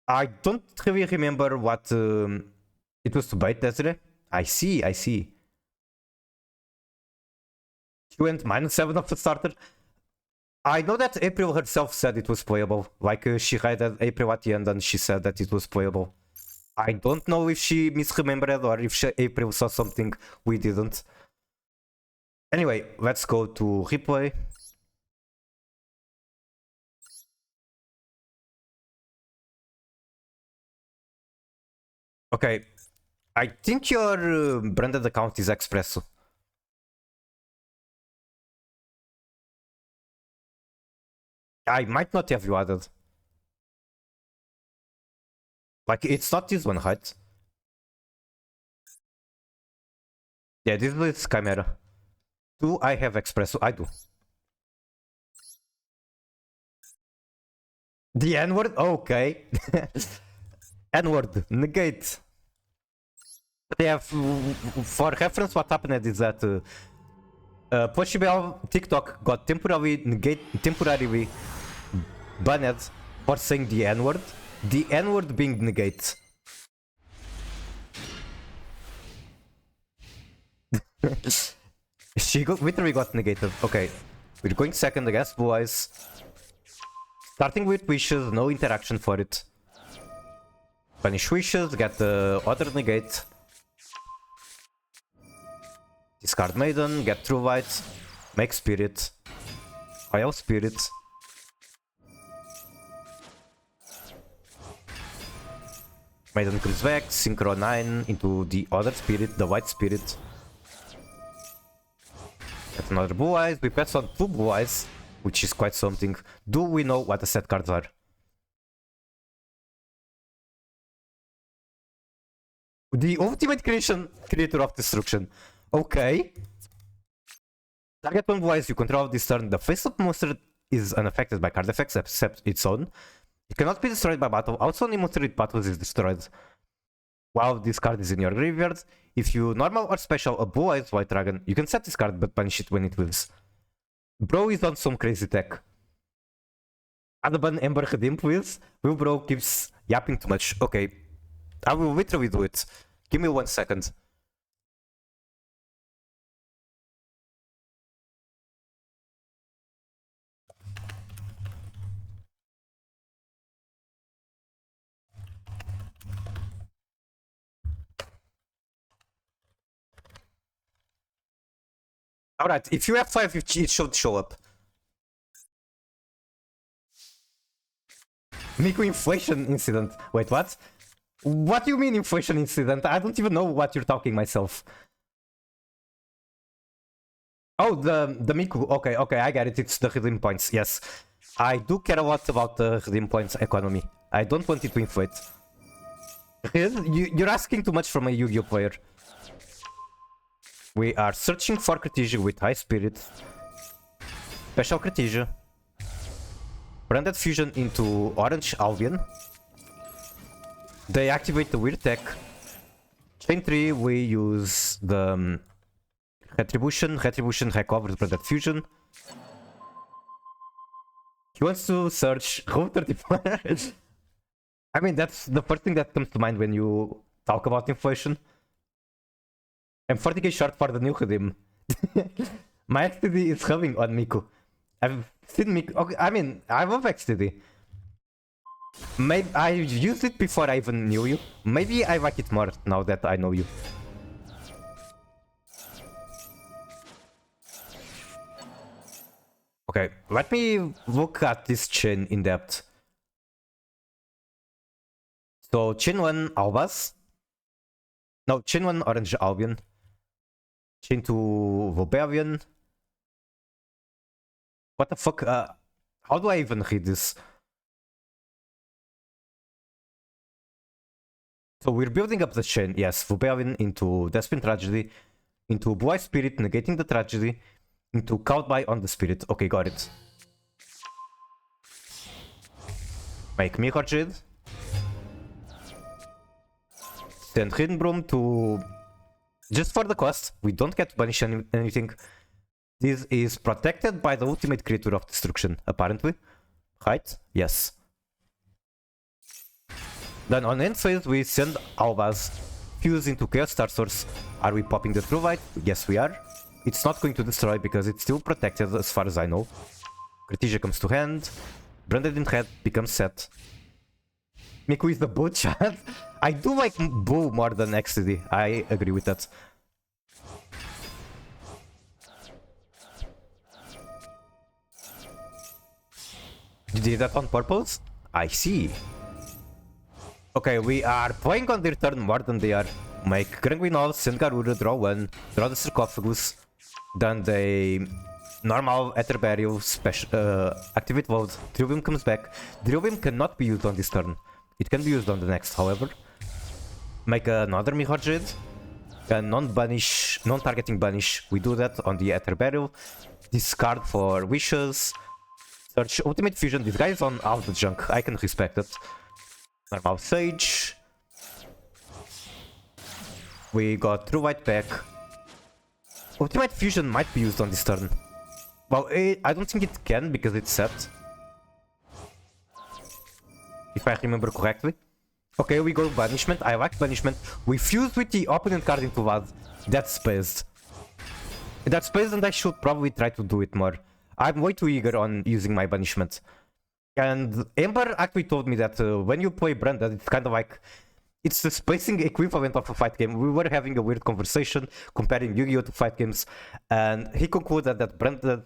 I don't really remember what it was to bait Desiree. I see, I see. She went -7 of the starter. I know that April herself said it was playable. Like she raided April at the end and she said that it was playable. I don't know if she misremembered or if April saw something we didn't. Anyway, let's go to replay. Okay, I think your branded account is Expresso. I might not have you added. Like, it's not this one, right? Yeah, this is Chimera. Do I have Expresso? I do. The N-word? Okay. N-word, negate. Yeah, for reference, what happened is that Poshibel TikTok got temporarily banned for saying the N-word. The N-word being negate. She literally got negated. Okay, we're going second against Blue Eyes. Starting with wishes, no interaction for it. Punish wishes, get the other negate. Discard Maiden, get True White, make Spirit, Royal Spirit. Maiden comes back, Synchro 9 into the other Spirit, the White Spirit. That's another Blue Eyes, we pass on 2 Blue Eyes, which is quite something. Do we know what the set cards are? The ultimate creator of destruction. Okay. Target 1 Blue Eyes you control this turn. The face-up monster is unaffected by card effects except its own. It cannot be destroyed by battle. Also, any monster with battles is destroyed while this card is in your graveyard. If you normal or special a Blue Eyes White Dragon, you can set this card but punish it when it wins. Bro is on some crazy tech. Adaban Ember Redeem, please. Will bro keeps yapping too much. Okay. I will literally do it. Give me 1 second. Alright, if you have 5, it should show up. Miku inflation incident. Wait, what? What do you mean inflation incident? I don't even know what you're talking myself. Oh, the Miku. Okay, I get it. It's the redeem points. Yes. I do care a lot about the redeem points economy. I don't want it to inflate. You're asking too much from a Yu-Gi-Oh player. We are searching for Cartesia with high spirit. Special Cartesia. Branded fusion into Orange Albion. They activate the weird tech. Chain 3, we use the Retribution. Retribution recovers Branded Fusion. He wants to search Room 34. I mean, that's the first thing that comes to mind when you talk about inflation. I'm 40k short for the new redeem. My XTD is coming on Miku. I've seen Miku. Okay, I mean, I love XTD. Maybe I used it before I even knew you. Maybe I like it more now that I know you. Okay, let me look at this chain in depth. So, chain 1 Albas. No, chain 1 Orange Albion. Chain 2 Volbevian. What the fuck? How do I even read this? So we're building up the chain. Yes, Volbevian into Despin Tragedy. Into Blue Spirit, negating the Tragedy. Into Cowbite on the Spirit. Okay, got it. Make Mirror Jade. Send Hidden Broom to... Just for the cost, we don't get to banish anything. This is protected by the ultimate creator of destruction, apparently. Right? Yes. Then on end phase, we send Albaz, fuse into Chaos Star Source. Are we popping the True Light? Yes, we are. It's not going to destroy because it's still protected as far as I know. Cartesia comes to hand. Branded in head becomes set. Miku is the Boo chat. I do like Boo more than XTD. I agree with that. You did that on purpose? I see. Okay, we are playing on their turn more than they are. Make Granguinol, send Garura, draw 1, draw the Sarcophagus. Then they normal Ether Burial, activate Vote, Drill comes back. Drill cannot be used on this turn. It can be used on the next, however. Make another Mirror Jade. A non-targeting banish. We do that on the Ether Burial. Discard for Wishes. Search Ultimate Fusion. This guy is on all the junk. I can respect it. Normal Sage. We got True White back. Ultimate Fusion might be used on this turn. Well, I don't think it can because it's set. If I remember correctly. Okay, we go Banishment. I like Banishment. We fuse with the opponent card into Vlad. That's spaced. That's spaced and I should probably try to do it more. I'm way too eager on using my Banishment. And Ember actually told me that when you play Branded, it's kind of like... It's the spacing equivalent of a fight game. We were having a weird conversation comparing Yu-Gi-Oh to fight games, and he concluded that Branded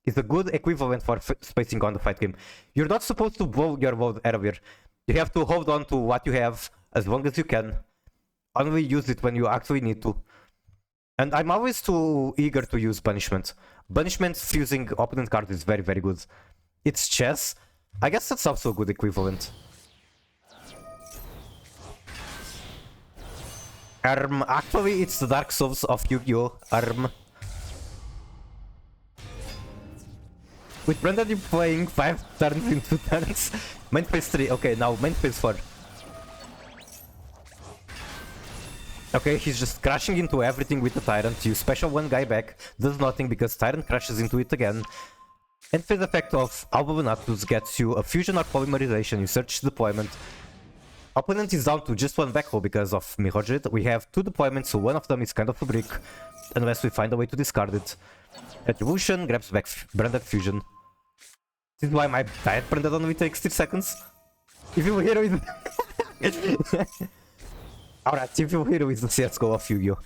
is a good equivalent for spacing on the fight game. You're not supposed to blow your load earlier. You have to hold on to what you have as long as you can. Only use it when you actually need to. And I'm always too eager to use Banishment. Banishment fusing opponent cards is very, very good. It's chess. I guess that's also a good equivalent. Actually, it's the Dark Souls of Yu-Gi-Oh! With Brendan, you're playing 5 turns in 2 turns. Main phase 3. Okay, now main phase 4. Okay, he's just crashing into everything with the Tyrant. You special one guy back, does nothing because Tyrant crashes into it again. And phase effect of Alba Venatus gets you a fusion or polymerization. You search deployment. Opponent is down to just one back row because of Mirojit. We have 2 deployments, so one of them is kind of a brick, unless we find a way to discard it. Retribution grabs back Branded Fusion. This is why my diet Branded only takes 3 seconds. Evil Hero is... Alright, Evil Hero is the CSGO of Yu-Gi-Oh!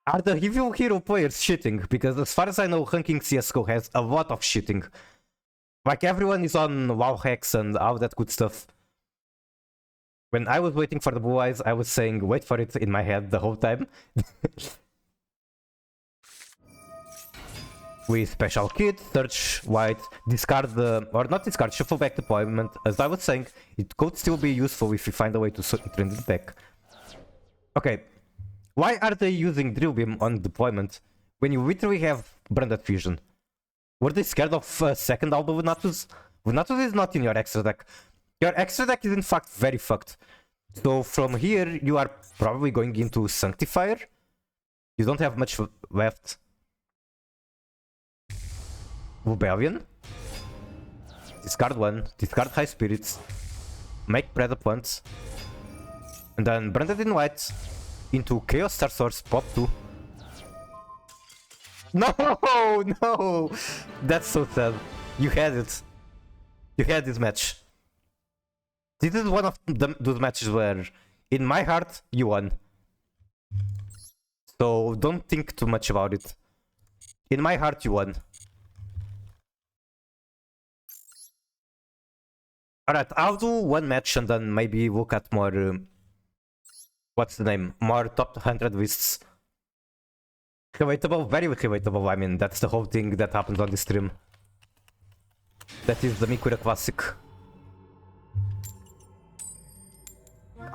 Are the Evil Hero players cheating? Because as far as I know, ranking CSGO has a lot of cheating. Like everyone is on WoW hacks and all that good stuff. When I was waiting for the blue eyes, I was saying wait for it in my head the whole time. With special kit, search white, discard the, or not discard, shuffle back deployment. As I was saying, it could still be useful if you find a way to trend it back. Okay, why are they using Drill Beam on deployment when you literally have Branded Fusion? Were they scared of second Alba Venatus? Venatus is not in your extra deck. Your extra deck is in fact very fucked. So from here, you are probably going into Sanctifier. You don't have much left. Rebellion. Discard 1. Discard High Spirits. Make Predator once. And then Branded in white. Into Chaos Star Source. Pop 2. No! No! That's so sad. You had it. You had this match. This is one of those matches where, in my heart, you won. So don't think too much about it. In my heart, you won. Alright, I'll do one match and then maybe look at more... what's the name? More top 100 lists. Relatable, very relatable. I mean, that's the whole thing that happens on the stream. That is the Mikura Classic.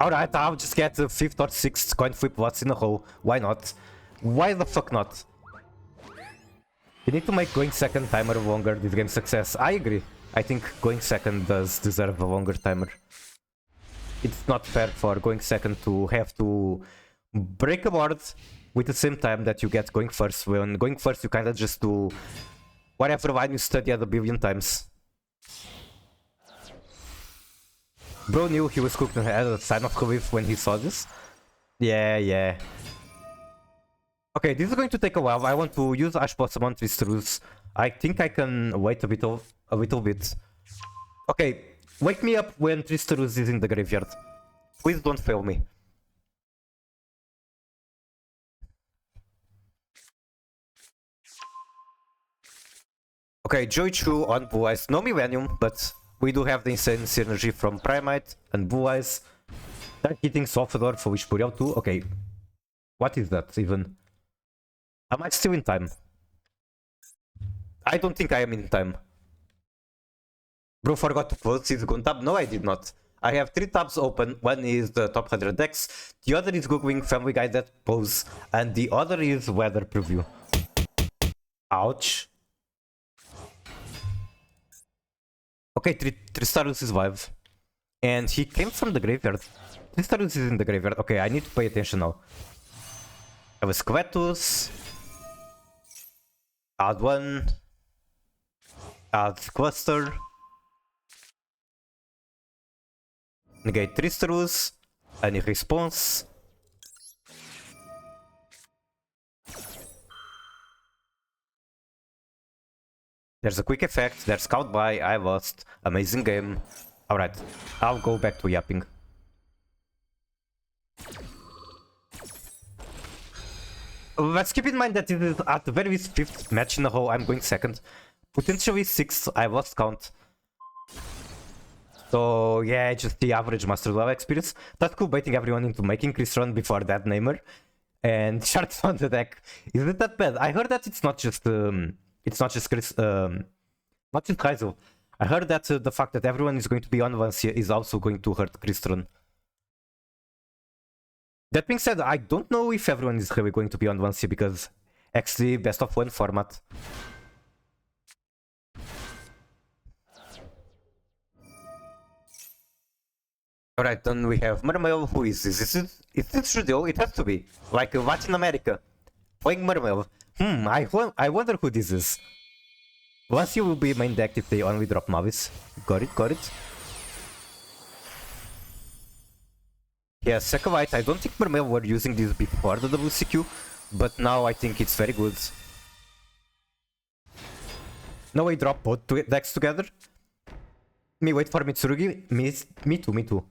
Alright, I'll just get the 5th or 6th coin flip lots in a row. Why not? Why the fuck not? You need to make going second timer longer this game's success. I agree. I think going second does deserve a longer timer. It's not fair for going second to have to break a board with the same time that you get going first. When going first you kinda just do whatever line you study a billion times. Bro knew he was cooked and had a sign of relief when he saw this. Yeah. Okay, this is going to take a while. I want to use Ash Blossom on Twisterus. I think I can wait a little bit. Okay, wake me up when Twisterus is in the graveyard. Please don't fail me. Okay, Joy Chu on Blue Eyes. No Millennium, but we do have the insane synergy from Primite and Blue Eyes. They're hitting Solfador for Wishburial too. Okay, what is that even? Am I still in time? I don't think I am in time. Bro forgot to close his gun tab? No, I did not. I have 3 tabs open. One is the top 100 decks, the other is Googling Family Guy that pose, and the other is Weather Preview. Ouch. Okay, Tristarus is live. And he came from the graveyard. Tristarus is in the graveyard. Okay, I need to pay attention now. I have a Squatus. Add 1. Add Cluster. Negate Tristarus. Any response. There's a quick effect, there's Scout by, I lost. Amazing game. Alright, I'll go back to yapping. Let's keep in mind that it is at the very least 5th match in a row I'm going second. Potentially 6th, I lost count. So yeah, just the average Master Level experience. That's cool, baiting everyone into making Chris run before that Neymar. And shards on the deck. Is it that bad? I heard that it's not just Chris, not just Kaizo. I heard that the fact that everyone is going to be on Vancia is also going to hurt Crystron. That being said, I don't know if everyone is really going to be on Vancia because actually best of 1 format. Alright, then we have Mermail. Who is this? Is this Judeau? It has to be. Like Latin America. Playing Mermail. I wonder who this is. Vancia will be main deck if they only drop Mavis. Got it. Yeah, Secavite. I don't think Mermail were using this before the WCQ, but now I think it's very good. Now I drop both decks together. Me wait for Mitsurugi. Me too.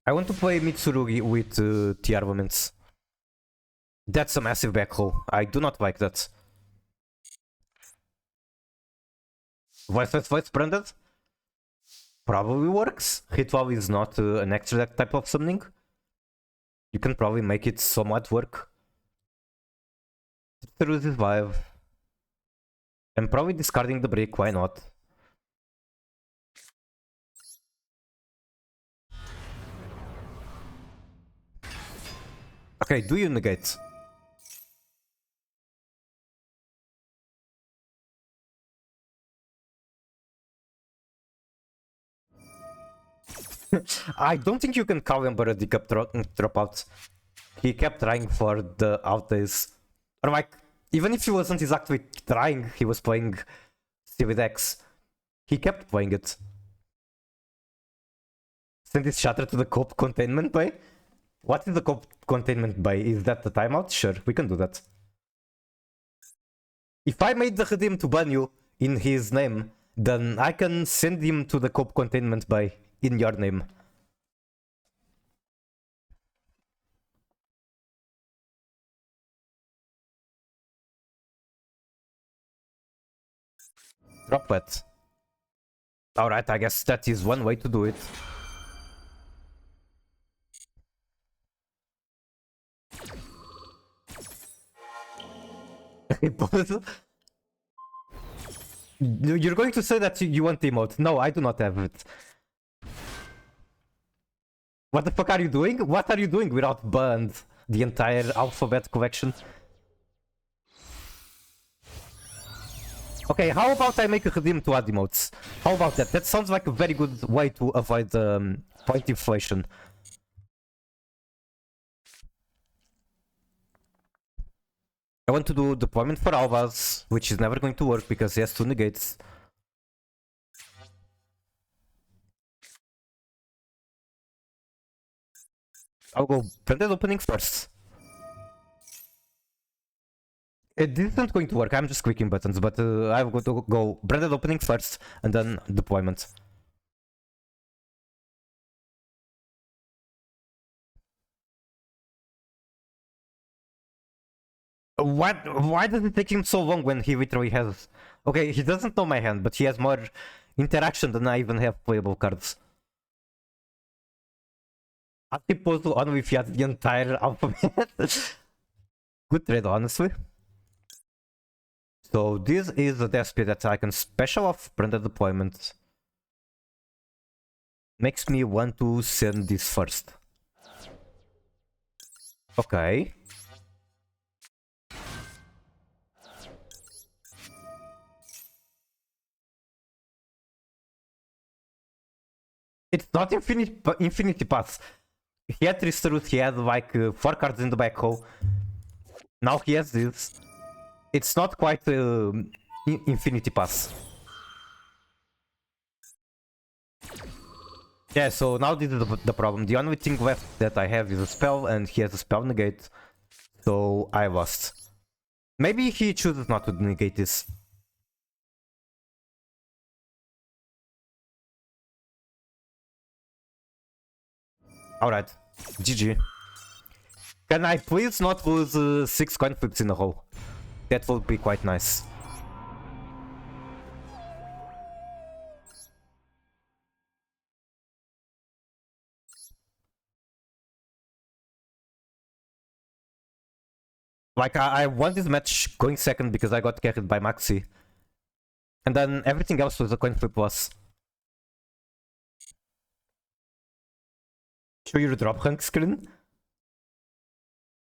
I want to play Mitsurugi with TR Women's. That's a massive backrow. I do not like that. Voice branded? Probably works. Ritual is not an extra deck type of summoning. You can probably make it somewhat work. Through this vibe. I'm probably discarding the break, why not? Okay, do you negate? I don't think you can call him but a decap drop out. He kept trying for the out days. Or like, even if he wasn't exactly trying, he was playing Civic X. He kept playing it. Send this shatter to the cope containment bay? What is the cope containment bay? Is that the timeout? Sure, we can do that. If I made the redeem to ban you in his name, then I can send him to the cope containment bay in your name. Drop it. Alright, I guess that is one way to do it. You're going to say that you want emote. No, I do not have it. What the fuck are you doing? What are you doing without banned the entire alphabet collection? Okay, how about I make a redeem to add emotes? How about that? That sounds like a very good way to avoid point inflation. I want to do deployment for Albaz, which is never going to work because he has 2 negates. I'll go branded opening first. This isn't going to work, I'm just clicking buttons, but I'm going to go branded opening first and then deployment. What? Why does it take him so long when he literally has... Okay, he doesn't know my hand, but he has more interaction than I even have playable cards. As opposed to only if he has the entire alphabet. Good trade, honestly. So this is the DSP that I can special off branded deployment. Makes me want to send this first. Okay. It's not Infinity Pass. He had Tristerus, he had like 4 cards in the back row. Now he has this. It's not quite Infinity Pass. Yeah, so now this is the problem. The only thing left that I have is a spell, and he has a spell negate. So I lost. Maybe he chooses not to negate this. Alright, GG. Can I please not lose 6 coin flips in a row? That would be quite nice. Like, I won this match going second because I got carried by Maxi. And then everything else was a coin flip loss. Show your drop rank screen.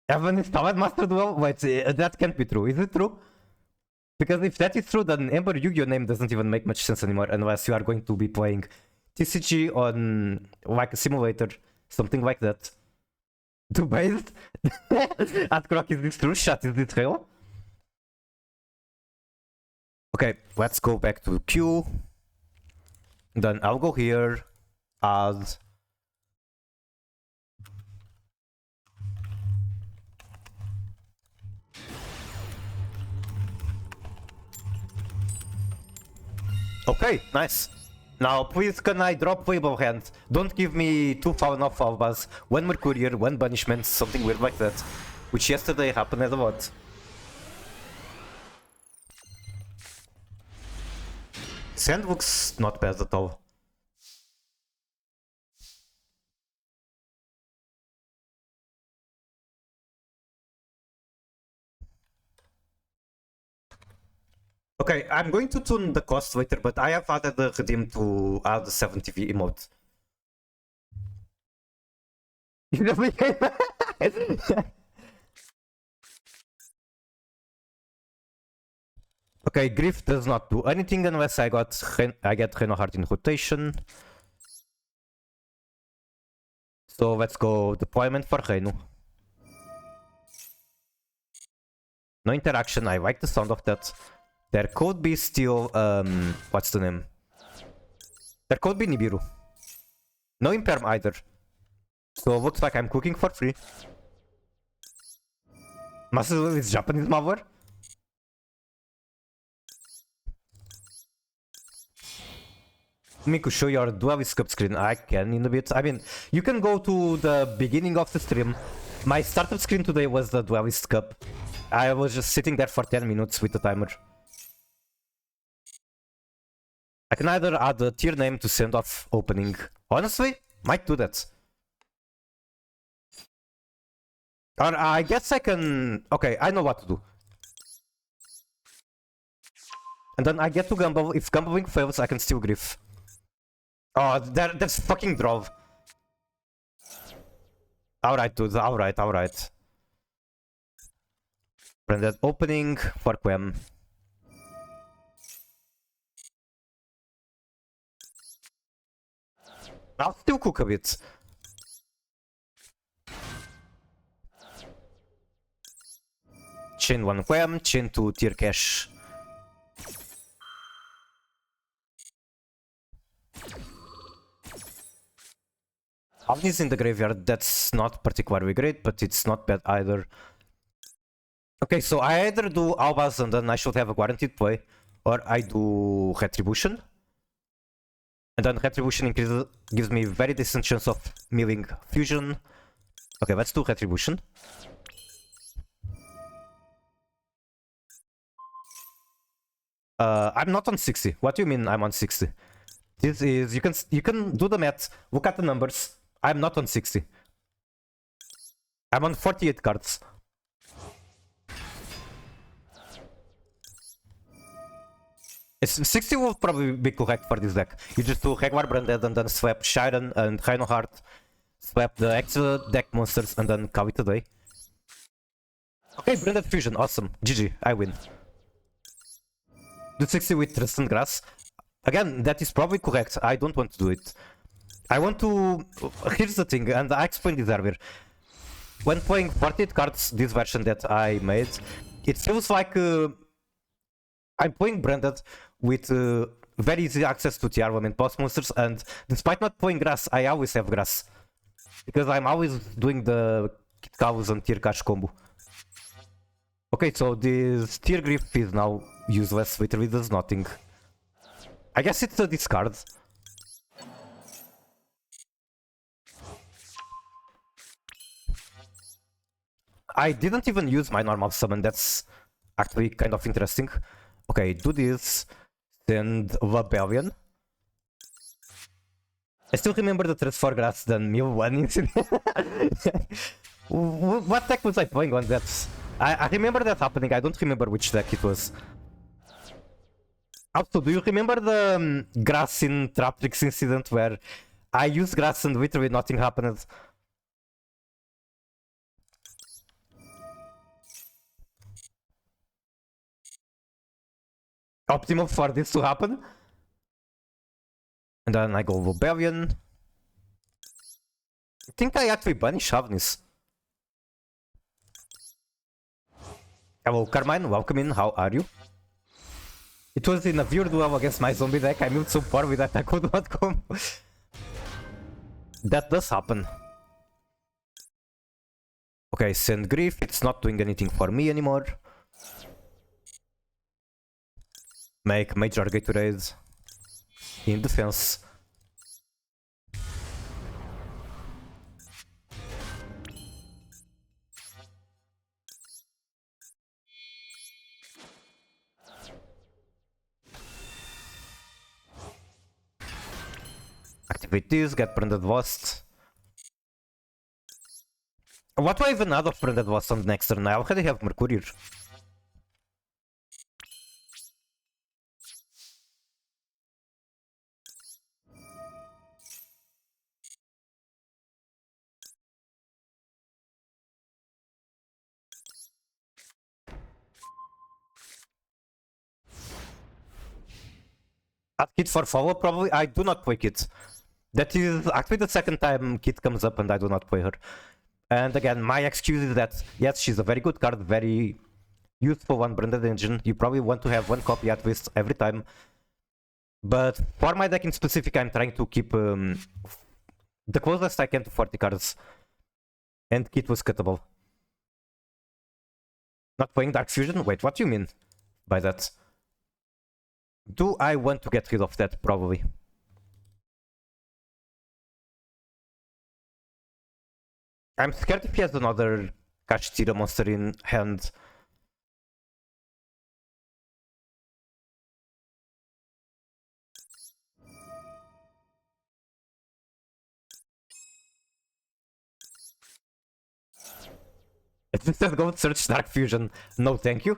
Evan is Talent Master Duel? Wait, that can't be true. Is it true? Because if that is true, then Ember Yu-Gi-Oh name doesn't even make much sense anymore unless you are going to be playing TCG on like a simulator, something like that. Too based? At Croc, is this true? Shut, is this real? Okay, let's go back to Q. Then I'll go here, add. Okay, nice. Now, please, can I drop Playable Hand? Don't give me 2 Fallen Off Albas, 1 Mercurier, 1 Banishment, something weird like that. Which yesterday happened a lot. Sand looks not bad at all. Okay, I'm going to tune the cost later, but I have added the redeem to add the 70V emote. Okay, Griff does not do anything unless I get Reinhardt in rotation. So let's go deployment for Reino. No interaction, I like the sound of that. There could be still, what's the name? There could be Nibiru. No Imperm either. So looks like I'm cooking for free. Master is Japanese malware? Miku, show your Duelist Cup screen. I can in a bit. I mean, you can go to the beginning of the stream. My startup screen today was the Duelist Cup. I was just sitting there for 10 minutes with the timer. I can either add a tier name to send off opening. Honestly, might do that. Or I guess I can... Okay, I know what to do. And then I get to gamble. If gambling fails, I can still Griff. Oh, that's fucking drove. Alright, dude. Alright. Branded opening for Quem. I'll still cook a bit. Chain 1 Quem, chain 2 tier cash. Avni's in the graveyard, that's not particularly great, but it's not bad either. Okay, so I either do Albaz and then I should have a guaranteed play, or I do Retribution. And then Retribution increases, gives me very decent chance of milling Fusion. Okay, let's do Retribution. I'm not on 60. What do you mean I'm on 60? This is, you can do the math, look at the numbers. I'm not on 60. I'm on 48 cards. It's 60 will probably be correct for this deck. You just do regular Branded and then swap Shiren and Reinhardt, swap the extra deck monsters and then call it a day. Okay, Branded Fusion, awesome. GG, I win. Do 60 with Tristan Grass. Again, that is probably correct. I don't want to do it. I want to... Here's the thing, and I explained this earlier. When playing 48 cards, this version that I made, it feels like I'm playing Branded with very easy access to tier 1 and boss monsters, and despite not playing grass, I always have grass. Because I'm always doing the Kit Cows and tier cash combo. Okay, so this tier grip is now useless, literally does nothing. I guess it's a discard. I didn't even use my normal summon. That's actually kind of interesting. Okay, do this. Send Rebellion. I still remember the transfer grass than Mil 1 incident. What deck was I playing on that? I remember that happening. I don't remember which deck it was. Also, do you remember the grass in Traptrix incident where I used grass and literally nothing happened? Optimal for this to happen. And then I go Rebellion. I think I actually banish Havnis. Hello Carmine, welcome in, how are you? It was in a weird duel against my zombie deck, I moved so far with that I could not come. That does happen. Okay, send Grief, it's not doing anything for me anymore. Make Major Gatorade in defense. Activate this, get Branded Lost. What do I even add of Branded Lost on the next turn? I already have Mercurier. Add Kit for follow probably? I do not play Kit. That is actually the second time Kit comes up and I do not play her. And again, my excuse is that, yes, she's a very good card, very useful on Branded Engine. You probably want to have one copy at least every time. But for my deck in specific, I'm trying to keep the closest I can to 40 cards. And Kit was cuttable. Not playing Dark Fusion? Wait, what do you mean by that? Do I want to get rid of that? Probably. I'm scared if he has another Cartesia monster in hand. It just go search Dark Fusion. No, thank you.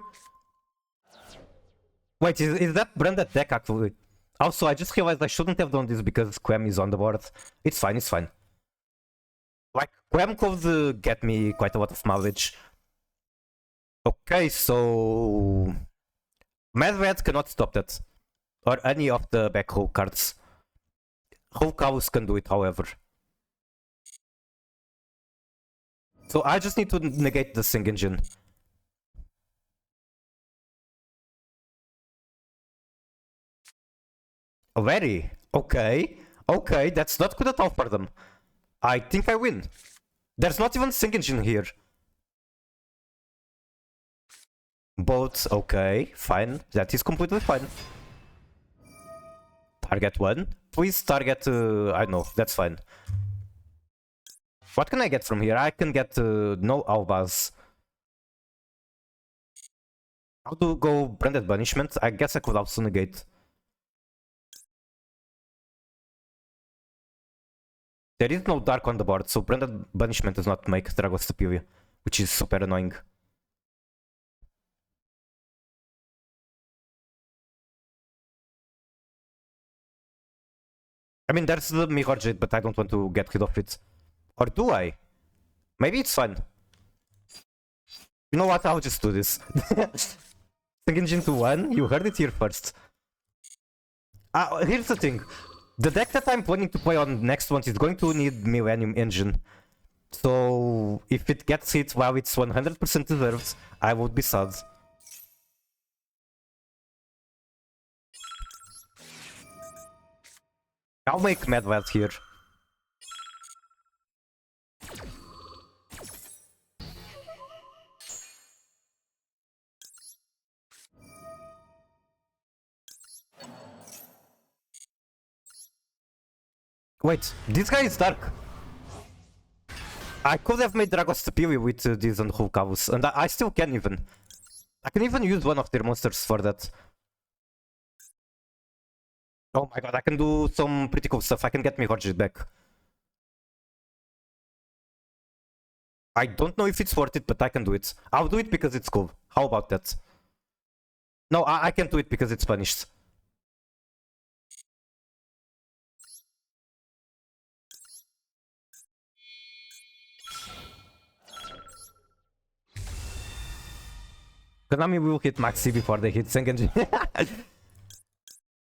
Wait, is that branded deck actually? Also, I just realized I shouldn't have done this because Quem is on the board. It's fine, it's fine. Like, Quem could get me quite a lot of mileage. Okay, so... Mad Red cannot stop that. Or any of the back row cards. Whole Cows can do it, however. So I just need to negate the Sing Engine. Very. Okay. Okay, that's not good at all for them. I think I win. There's not even Sing Engine here. Both, okay, fine. That is completely fine. Target 1. Please target, I don't know, that's fine. What can I get from here? I can get no Albaz. How to go Branded Banishment? I guess I could also negate. There is no Dark on the board, so Branded Banishment does not make Dragos superior, which is super annoying. I mean, there's the Mirror Jade, but I don't want to get rid of it. Or do I? Maybe it's fine. You know what? I'll just do this. Sing Engine to 1? You heard it here first. Here's the thing. The deck that I'm planning to play on next one is going to need Millennium Engine. So, if it gets hit while it's 100% deserved, I would be sad. I'll make Mad Rat here. Wait, this guy is dark. I could have made Dragos Stupili with these and Hulkavus, and I still can even. I can even use one of their monsters for that. Oh my god, I can do some pretty cool stuff. I can get me Horges back. I don't know if it's worth it, but I can do it. I'll do it because it's cool. How about that? No, I can't do it because it's punished. Konami will hit Maxi before they hit Sengenji.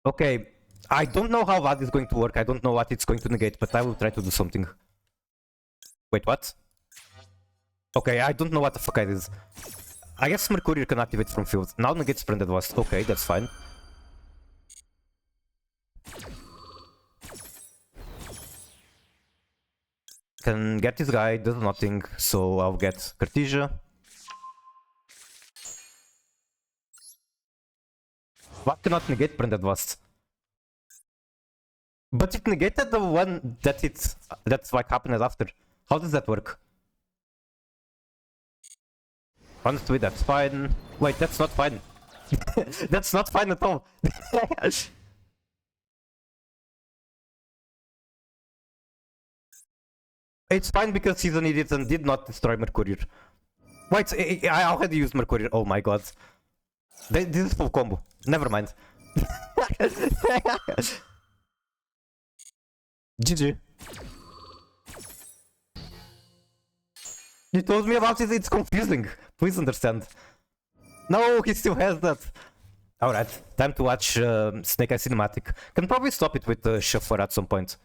Okay, I don't know how that is going to work. I don't know what it's going to negate, but I will try to do something. Wait, what? Okay, I don't know what the fuck it is. I guess Mercurial can activate from field. Now negates Branded West. Okay, that's fine. Can get this guy, does nothing, so I'll get Cartesia. What cannot negate Branded West? But it negated the one that's like happened after. How does that work? Honestly, that's fine. Wait, that's not fine. That's not fine at all. It's fine because he's an idiot and did not destroy Mercurial. Wait, I already used Mercurial. Oh my god. This is full combo. Never mind. GG. You told me about it, it's confusing. Please understand. No, he still has that. Alright, time to watch Snake Eye Cinematic. Can probably stop it with Shuffler at some point.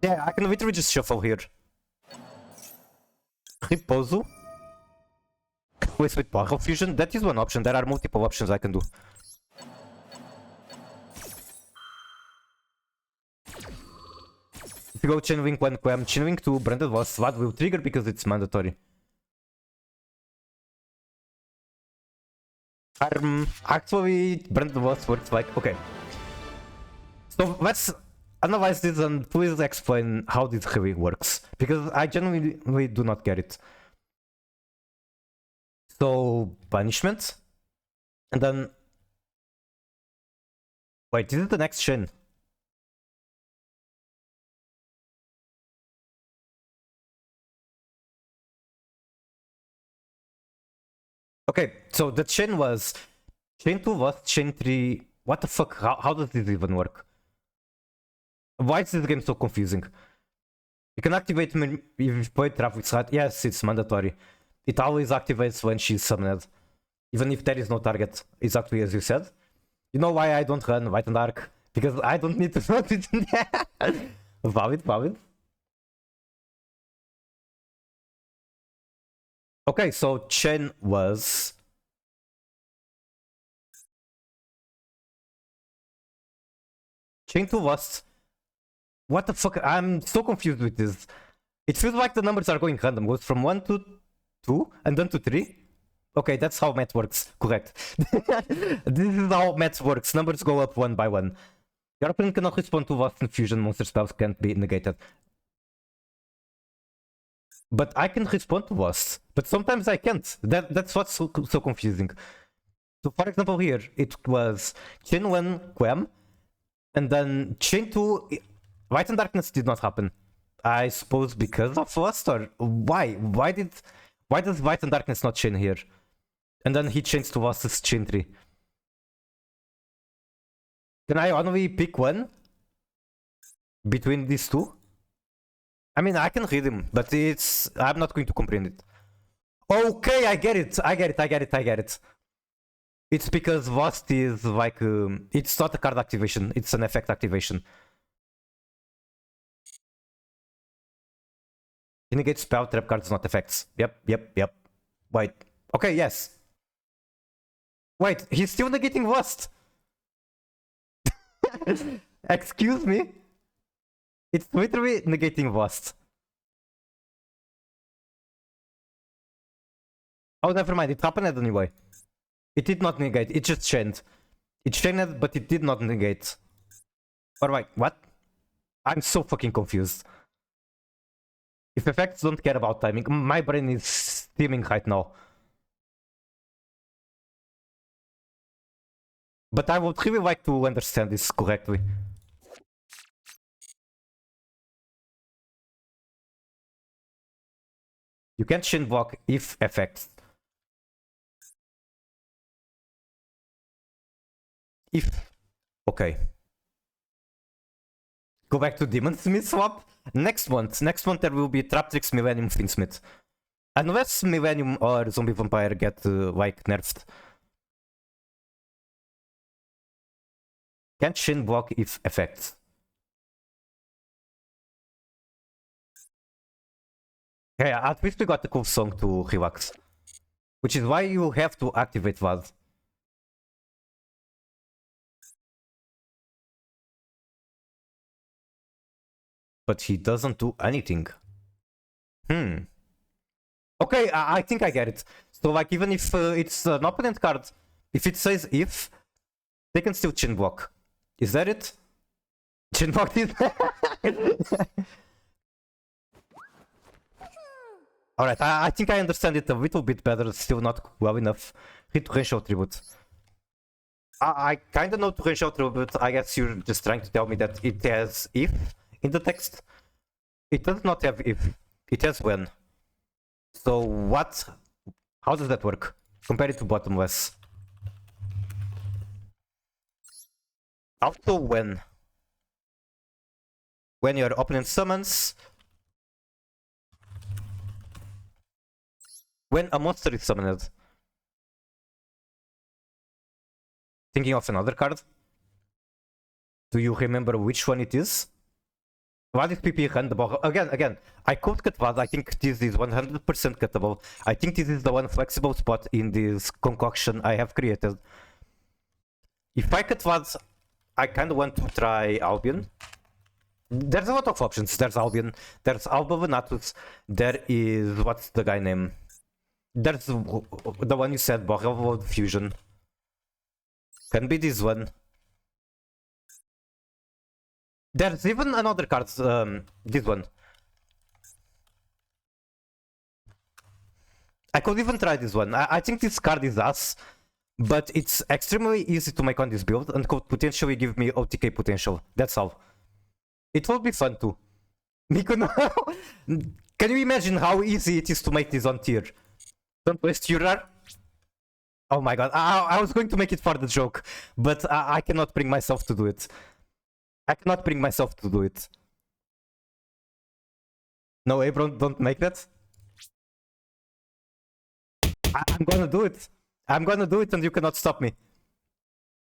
Yeah, I can literally just shuffle here. Riposo. With Power Fusion, that is one option. There are multiple options I can do. If you go Chainlink 1 Quam, Chainlink 2 Branded Wasp, what will trigger because it's mandatory. Actually, Branded Wasp works like... Okay. So let's analyze this and please explain how this really works. Because I genuinely do not get it. So, punishment. And then... Wait, is it the next chain? Okay, so the chain was... Chain 2 was chain 3... What the fuck? How does this even work? Why is this game so confusing? You can activate if you play Traffic Slide. Yes, it's mandatory. It always activates when she's summoned. Even if there is no target. Exactly as you said. You know why I don't run White and Dark? Because I don't need to run it. Valid, valid. Okay, so chain was... Chain 2 was... What the fuck? I'm so confused with this. It feels like the numbers are going random. Goes from 1 to 2 and then to 3. Okay, that's how math works. Correct. This is how math works. Numbers go up one by one. Your opponent cannot respond to Wasp and Fusion. Monster spells can't be negated. But I can respond to Wasp. But sometimes I can't. That's what's so confusing. So for example here, it was Chain 1 Quam. And then Chain 2... Light and Darkness did not happen. I suppose because of Wasp, or why? Why does Light and Darkness not chain here? And then he changed to Wasp's chain 3. Can I only pick one between these two? I mean, I can read him, but I'm not going to comprehend it. Okay, I get it. It's because Wasp is like... it's not a card activation, it's an effect activation. He negates spell, trap cards, not effects. Yep. Wait. Okay, yes. Wait, he's still negating Wasp. Excuse me? It's literally negating Wasp. Oh, never mind, it happened anyway. It did not negate, it just chained. It chained, but it did not negate. Alright, what? I'm so fucking confused. If effects don't care about timing, my brain is steaming right now. But I would really like to understand this correctly. You can't chain block if effects. If. Okay. Go back to Demon Smith swap. Next month there will be Traptrix, Millennium, Finsmith. Unless Millennium or Zombie Vampire get like nerfed. Can't chain block if effects. Yeah, at least we got a cool song to relax. Which is why you have to activate Vaz. But he doesn't do anything. Okay, I think I get it. So like even if it's an opponent card, if it says if, they can still chin block. Is that it? Chin block it? Alright, I think I understand it a little bit better, still not well enough. Hit Torrential Tribute. I kinda know Torrential Tribute, I guess you're just trying to tell me that it has if in the text. It does not have if, it has when. So what? How does that work? Compare it to Bottomless. Also when your opponent summons, when a monster is summoned. Thinking of another card? Do you remember which one it is? What is PP handable? Again, I could cut Vaz. I think this is 100% cuttable. I think this is the one flexible spot in this concoction I have created. If I cut Vaz, I kind of want to try Albion. There's a lot of options. There's Albion, there's Alba Venatus, there is, what's the guy name? There's the one you said, Borrel Fusion. Can be this one. There's even another card, this one. I could even try this one. I think this card is ass, but it's extremely easy to make on this build and could potentially give me OTK potential. That's all. It will be fun too. Miko, can you imagine how easy it is to make this on tier? Don't waste your. Oh my god, I was going to make it for the joke, but I cannot bring myself to do it. I cannot bring myself to do it. No, Abram, don't make that. I'm gonna do it. I'm gonna do it and you cannot stop me.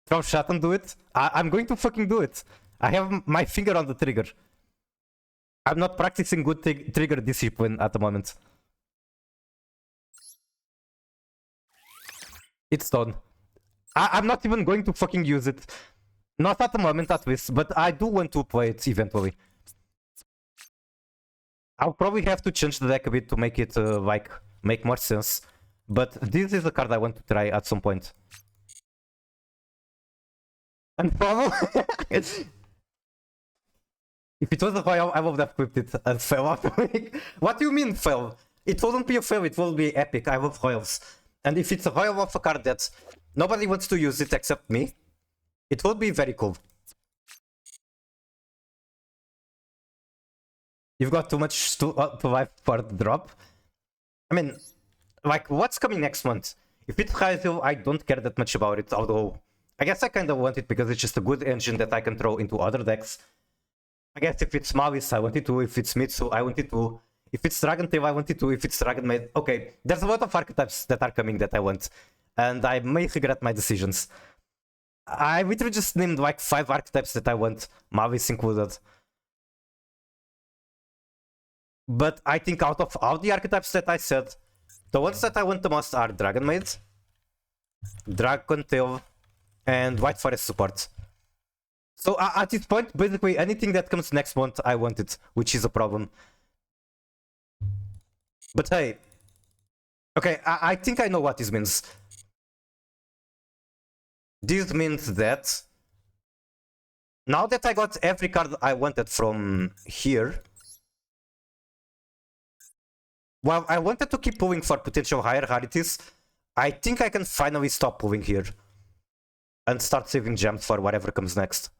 Throw shot and do it. I'm going to fucking do it. I have my finger on the trigger. I'm not practicing good trigger discipline at the moment. It's done. I'm not even going to fucking use it. Not at the moment at least, but I do want to play it eventually. I'll probably have to change the deck a bit to make it like make more sense. But this is a card I want to try at some point. And follow. If it was a fail, I would have equipped it and fail after. What do you mean fail? It wouldn't be a fail, it will be epic. I love foils. And if it's a foil of a card that nobody wants to use it except me, it would be very cool. You've got too much to life for the drop. I mean, like, what's coming next month? If it's Hyzil, I don't care that much about it, although I guess I kind of want it because it's just a good engine that I can throw into other decks. I guess if it's Mavis, I want it to. If it's Mitsu, I want it to. If it's Dragon Tail, I want it to. If it's Dragon Maid, okay. There's a lot of archetypes that are coming that I want, and I may regret my decisions. I literally just named like 5 archetypes that I want, Mavis included. But I think out of all the archetypes that I said, the ones that I want the most are Dragon Maid, Dragon Tail, and White Forest support. So at this point, basically anything that comes next month, I want it, which is a problem. But hey, okay, I think I know what this means. This means that now that I got every card I wanted from here, While I wanted to keep pulling for potential higher rarities, I think I can finally stop pulling here. And start saving gems for whatever comes next.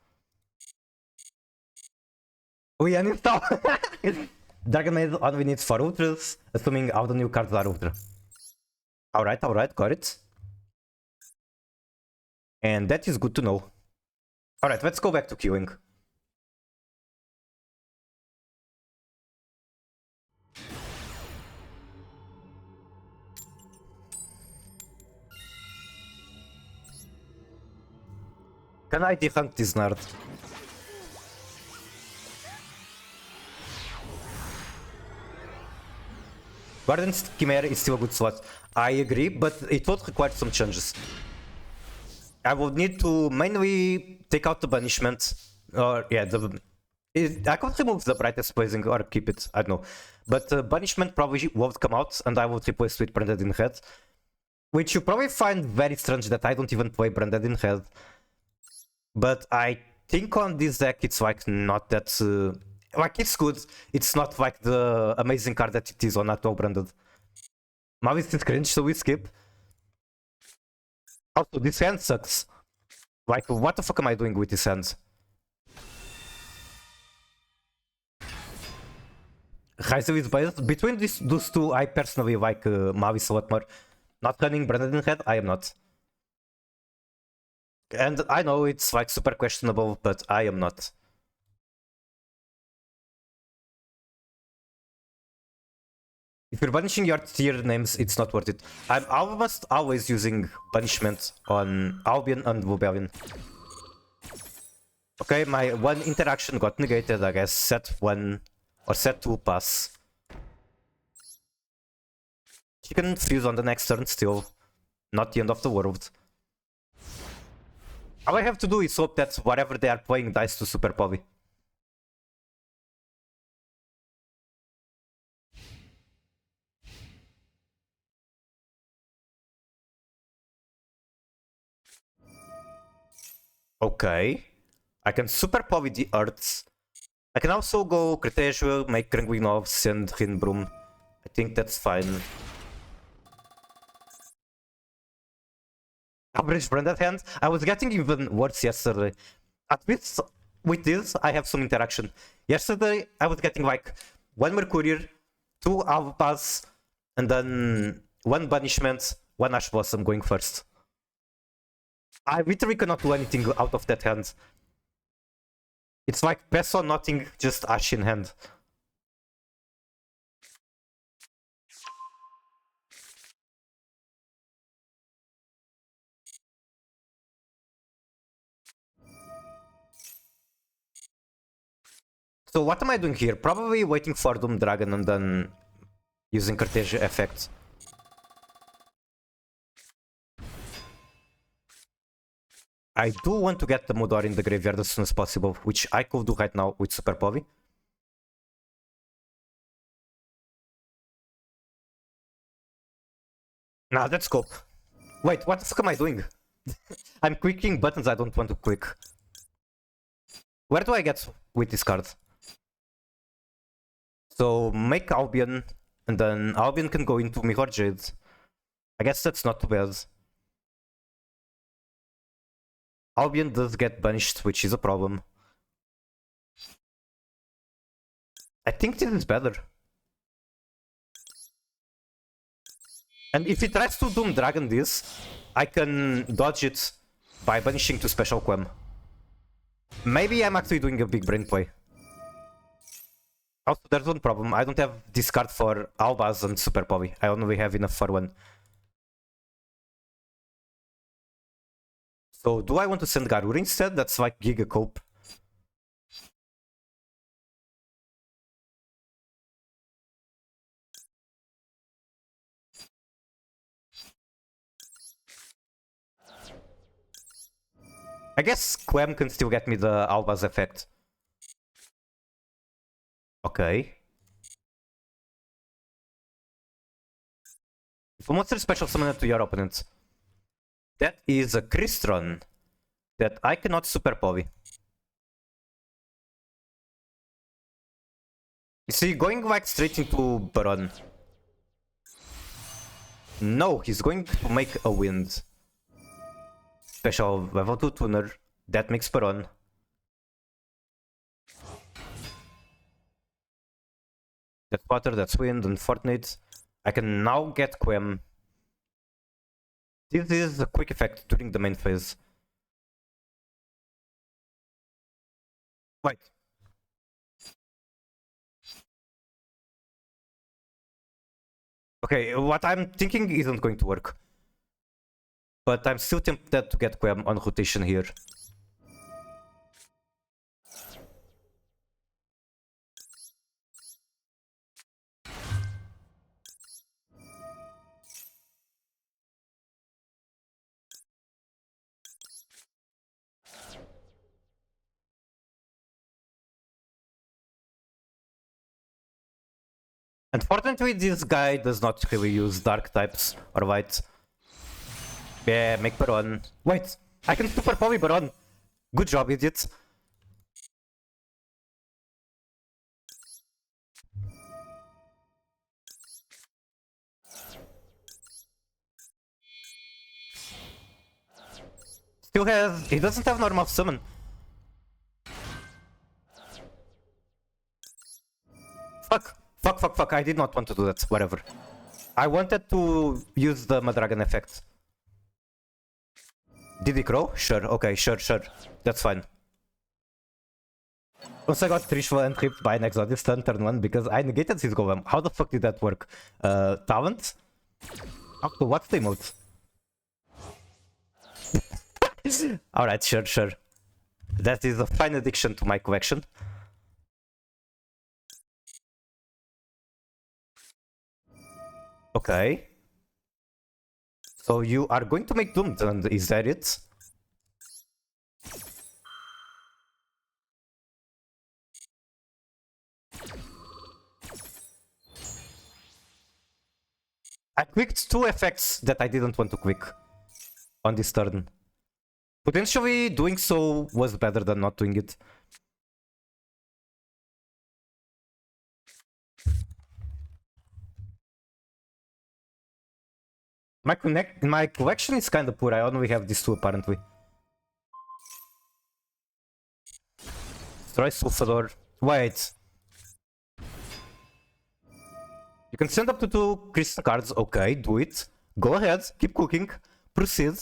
We uninstall! Dragon Maid only needs 4 ultras, assuming all the new cards are ultra. Alright, got it. And that is good to know. Alright, let's go back to queuing. Can I defunk this nerd? Guardian's Chimera is still a good slot. I agree, but it would require some changes. I would need to mainly take out the banishment. Or, yeah, I could remove the brightest blazing or keep it, I don't know. But banishment probably won't come out, and I will replace with Branded in Head. Which you probably find very strange that I don't even play Branded in Head. But I think on this deck it's like not that... like it's good, it's not like the amazing card that it is on Atwell Branded. Mavis is cringe, so we skip. Also, this hand sucks. Like, what the fuck am I doing with this hand? Raizo is biased. Between those two, I personally like Mavis a lot more. Not running Branded in Head, I am not. And I know it's like super questionable, but I am not. If you're banishing your tier names, it's not worth it. I'm almost always using banishment on Albion and Rebellion. Okay, my one interaction got negated, I guess. Set 1 or set 2 pass. She can fuse on the next turn still. Not the end of the world. All I have to do is hope that whatever they are playing dies to Super Povi. Okay. I can Super Povi the Earths. I can also go Cartesia, make Kranglinov, send Rinbroom. I think that's fine. Average Branded hand. I was getting even worse yesterday. At least with this, I have some interaction. Yesterday, I was getting like 1 Mercurier, 2 Alvapas, and then 1 Banishment, 1 Ash Blossom going first. I literally cannot do anything out of that hand. It's like Peso, nothing, just Ash in hand. So what am I doing here? Probably waiting for Doom Dragon and then using Cartesia effect. I do want to get the Modor in the graveyard as soon as possible, which I could do right now with Super Povi. Nah, that's cool. Wait, what the fuck am I doing? I'm clicking buttons I don't want to click. Where do I get with this card? So make Albion, and then Albion can go into Mirror Jade. I guess that's not too bad. Albion does get banished, which is a problem. I think this is better. And if he tries to Doom Dragon this, I can dodge it by banishing to Special Quem. Maybe I'm actually doing a big brain play. Also, there's one problem. I don't have this card for Albaz and Super Povi. I only have enough for 1. So, do I want to send Garura instead? That's like Giga Cope. I guess Quem can still get me the Albaz effect. Okay. If a monster special summon to your opponent, that is a Crystron that I cannot Super Povi. You see, going like straight into Baron No, he's going to make a wind. Special level 2 tuner. That makes Peron. That's water, that's wind, unfortunate. I can now get Quem. This is a quick effect during the main phase. Wait. Okay, what I'm thinking isn't going to work. But I'm still tempted to get Quem on rotation here. Unfortunately, this guy does not really use dark types or white. Yeah, make Baron. Wait, I can super poly Baron. Good job, idiot. Still has... He doesn't have normal summon. Fuck. I did not want to do that. Whatever. I wanted to use the Madragon effect. Did he crow? Sure. Okay, sure. That's fine. Also, I got Trishva and ripped by an Exodus turn 1 because I negated his golem. How the fuck did that work? Talent? Up to what's the emote? Alright, sure. That is a fine addition to my collection. Okay. So you are going to make Doomed, and is that it? I clicked 2 effects that I didn't want to click on this turn. Potentially doing so was better than not doing it. My collection is kinda poor, I only have these 2 apparently. Destroy Sulfador. Wait. You can send up to 2 crystal cards, okay, do it. Go ahead, keep cooking, proceed,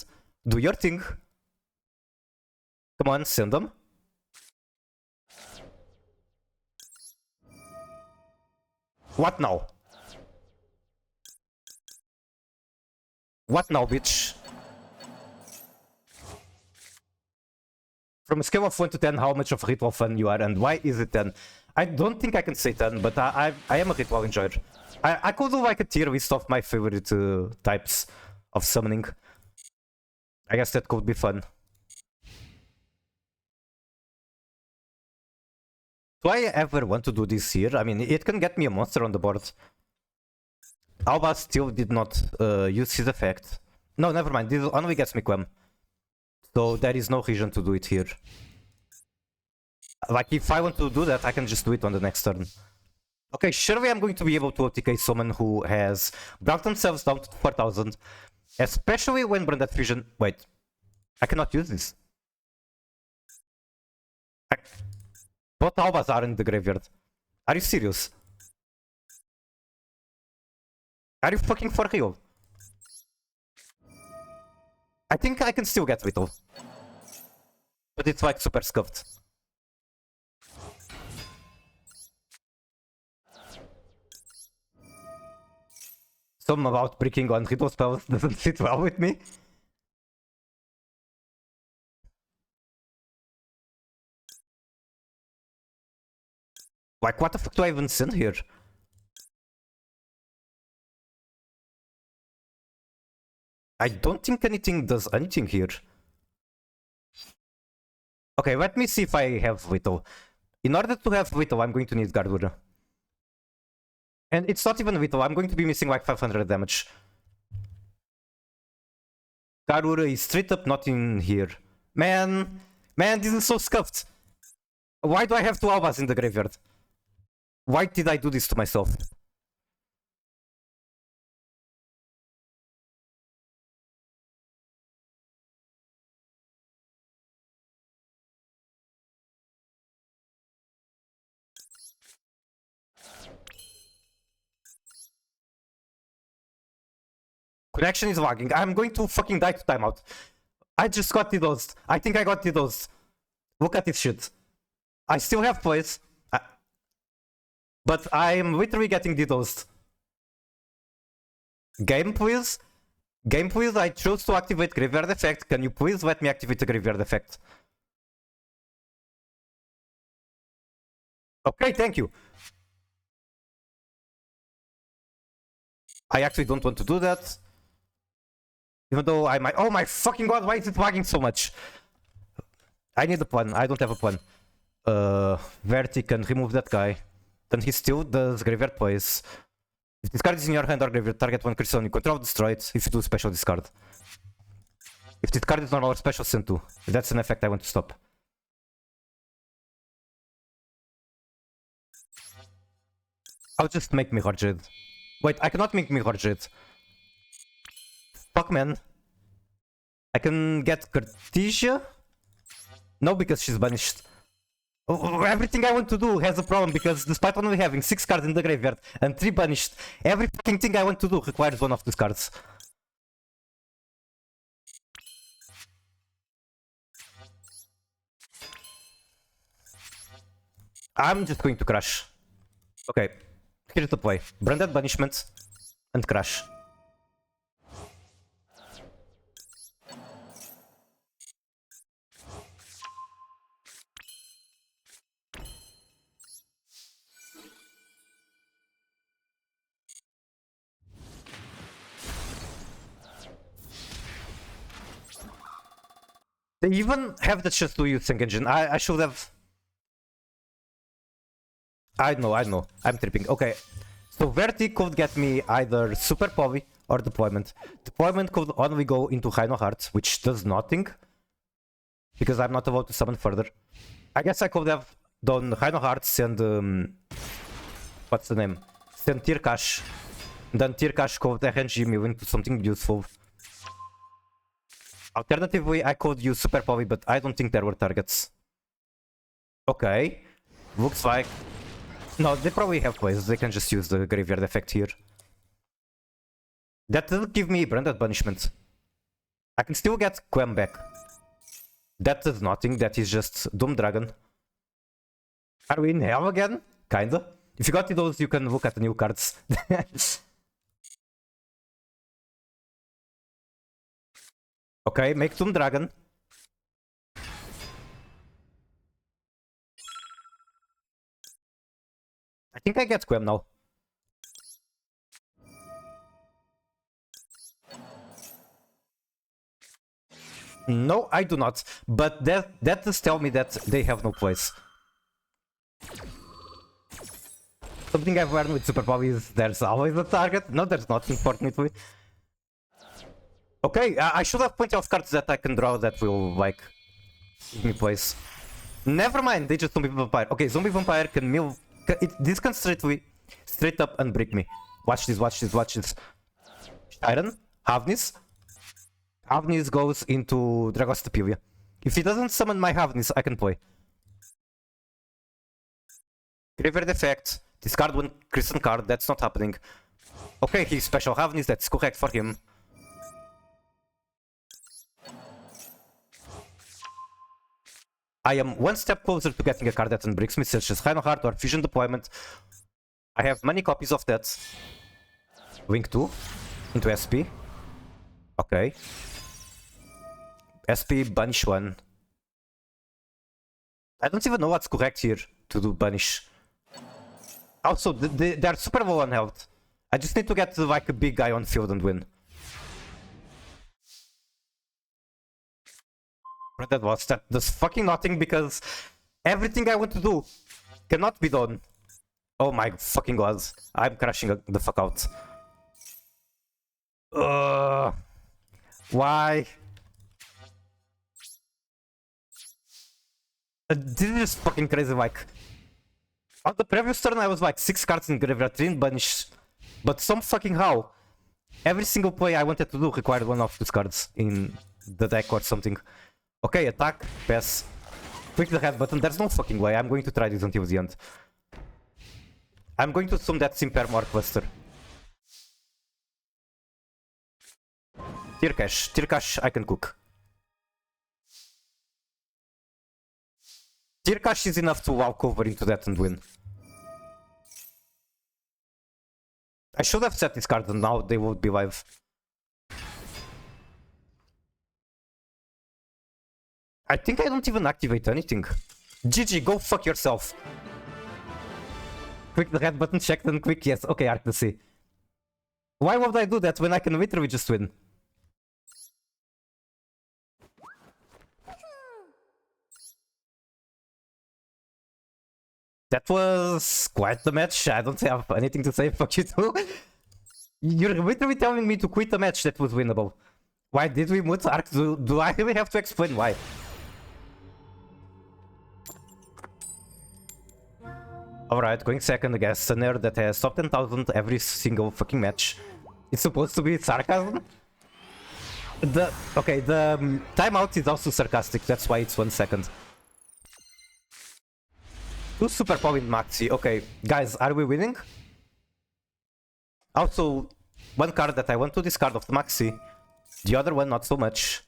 do your thing. Come on, send them. What now? What now, bitch? From a scale of 1 to 10, how much of a ritual fan you are, and why is it 10? I don't think I can say 10, but I am a ritual enjoyer. I could do like a tier list of my favorite types of summoning. I guess that could be fun. Do I ever want to do this here? I mean, it can get me a monster on the board. Alba still did not use his effect. No, never mind. This only gets me Quem. So there is no reason to do it here. Like, if I want to do that, I can just do it on the next turn. Okay, surely I'm going to be able to OTK someone who has brought themselves down to 4000. Especially when Branded Fusion... Wait. I cannot use this. Both Albas are in the graveyard. Are you serious? Are you fucking for real? I think I can still get Whittle. But it's like super scuffed. Something about breaking on ritual spells doesn't sit well with me. Like, what the fuck do I even send here? I don't think anything does anything here. Okay, let me see if I have Whittle. In order to have Whittle, I'm going to need Gardura. And it's not even Whittle, I'm going to be missing like 500 damage. Gardura is straight up not in here. Man, this is so scuffed. Why do I have 2 Albas in the graveyard? Why did I do this to myself? Connection is lagging. I'm going to fucking die to timeout. I just got DDoSed. I think I got DDoSed. Look at this shit. I still have plays. But I am literally getting DDoSed. Game, please? Game, please? I chose to activate Graveyard Effect. Can you please let me activate the Graveyard Effect? Okay, thank you. I actually don't want to do that. Even though I might... Oh my fucking god, why is it lagging so much? I need a plan. I don't have a plan. Verti can remove that guy. Then he still does graveyard plays. If this card is in your hand or graveyard, target one crystal on you. Control destroy it if you do special discard. If this card is normal or special, send 2. That's an effect I want to stop. I'll just make me Jade. Wait, I cannot make me Jade. Fuck, man. I can get Cartesia? No, because she's banished. Everything I want to do has a problem because despite only having 6 cards in the graveyard and 3 banished, every fucking thing I want to do requires one of these cards. I'm just going to crash. Okay, here's the play. Branded Banishment and crash. They even have the chance to use Sync Engine. I should have... I know. I'm tripping. Okay. So Verti could get me either Super Poly or Deployment. Deployment could only go into Rhino Heart, which does nothing. Because I'm not allowed to summon further. I guess I could have done Rhino Hearts and... what's the name? Send Tirkash. Then Tirkash could RNG me into something useful. Alternatively, I could use Super Poly, but I don't think there were targets. Okay. Looks like... No, they probably have plays. They can just use the Graveyard Effect here. That doesn't give me Branded Banishment. I can still get Quem back. That does nothing. That is just Doom Dragon. Are we in hell again? Kinda. If you got those, you can look at the new cards. Okay, make Doom Dragon. I think I get Quem now. No, I do not. But that does tell me that they have no place. Something I've learned with Super Poly is there's always a target. No, there's not, unfortunately. Okay, I should have plenty of cards that I can draw that will, like, give me place. Never mind, they just Zombie Vampire. Okay, Zombie Vampire can mill... This can straight up and break me. Watch this. Iron, Havnis. Havnis goes into Dragostapilia. If he doesn't summon my Havnis, I can play. Graveyard Effect. Discard one Crimson card, that's not happening. Okay, he's special Havnis, that's correct for him. I am one step closer to getting a card that unbricks me, such as Rhino Heart or Fusion Deployment. I have many copies of that. Link 2 into SP. Okay. SP, banish 1. I don't even know what's correct here to do banish. Also, they are super low on health. I just need to get like a big guy on field and win. That was that does fucking nothing because everything I want to do cannot be done. Oh my fucking god. I'm crashing the fuck out. Why? This is fucking crazy, like... On the previous turn I was like 6 cards in graveyard, 3 in banish. But some fucking how. Every single play I wanted to do required one of these cards in the deck or something. Okay, attack, pass. Click the red button, there's no fucking way. I'm going to try this until the end. I'm going to assume that Simper more cluster. Tier cash, I can cook. Tier cash is enough to walk over into that and win. I should have set this card and now they would be live. I think I don't even activate anything. GG, go fuck yourself. Click the red button, check, then click yes. Okay, Cartesia. Why would I do that when I can literally just win? That was quite the match. I don't have anything to say. Fuck you too. You're literally telling me to quit a match that was winnable. Why did we mute Ark? Do I really have to explain why? Alright, going second against a nerd that has top 10,000 every single fucking match. It's supposed to be sarcasm? The timeout is also sarcastic, that's why it's 1 second. 2 super point maxi. Okay, guys, are we winning? Also, one card that I want to discard of the maxi, the other one not so much.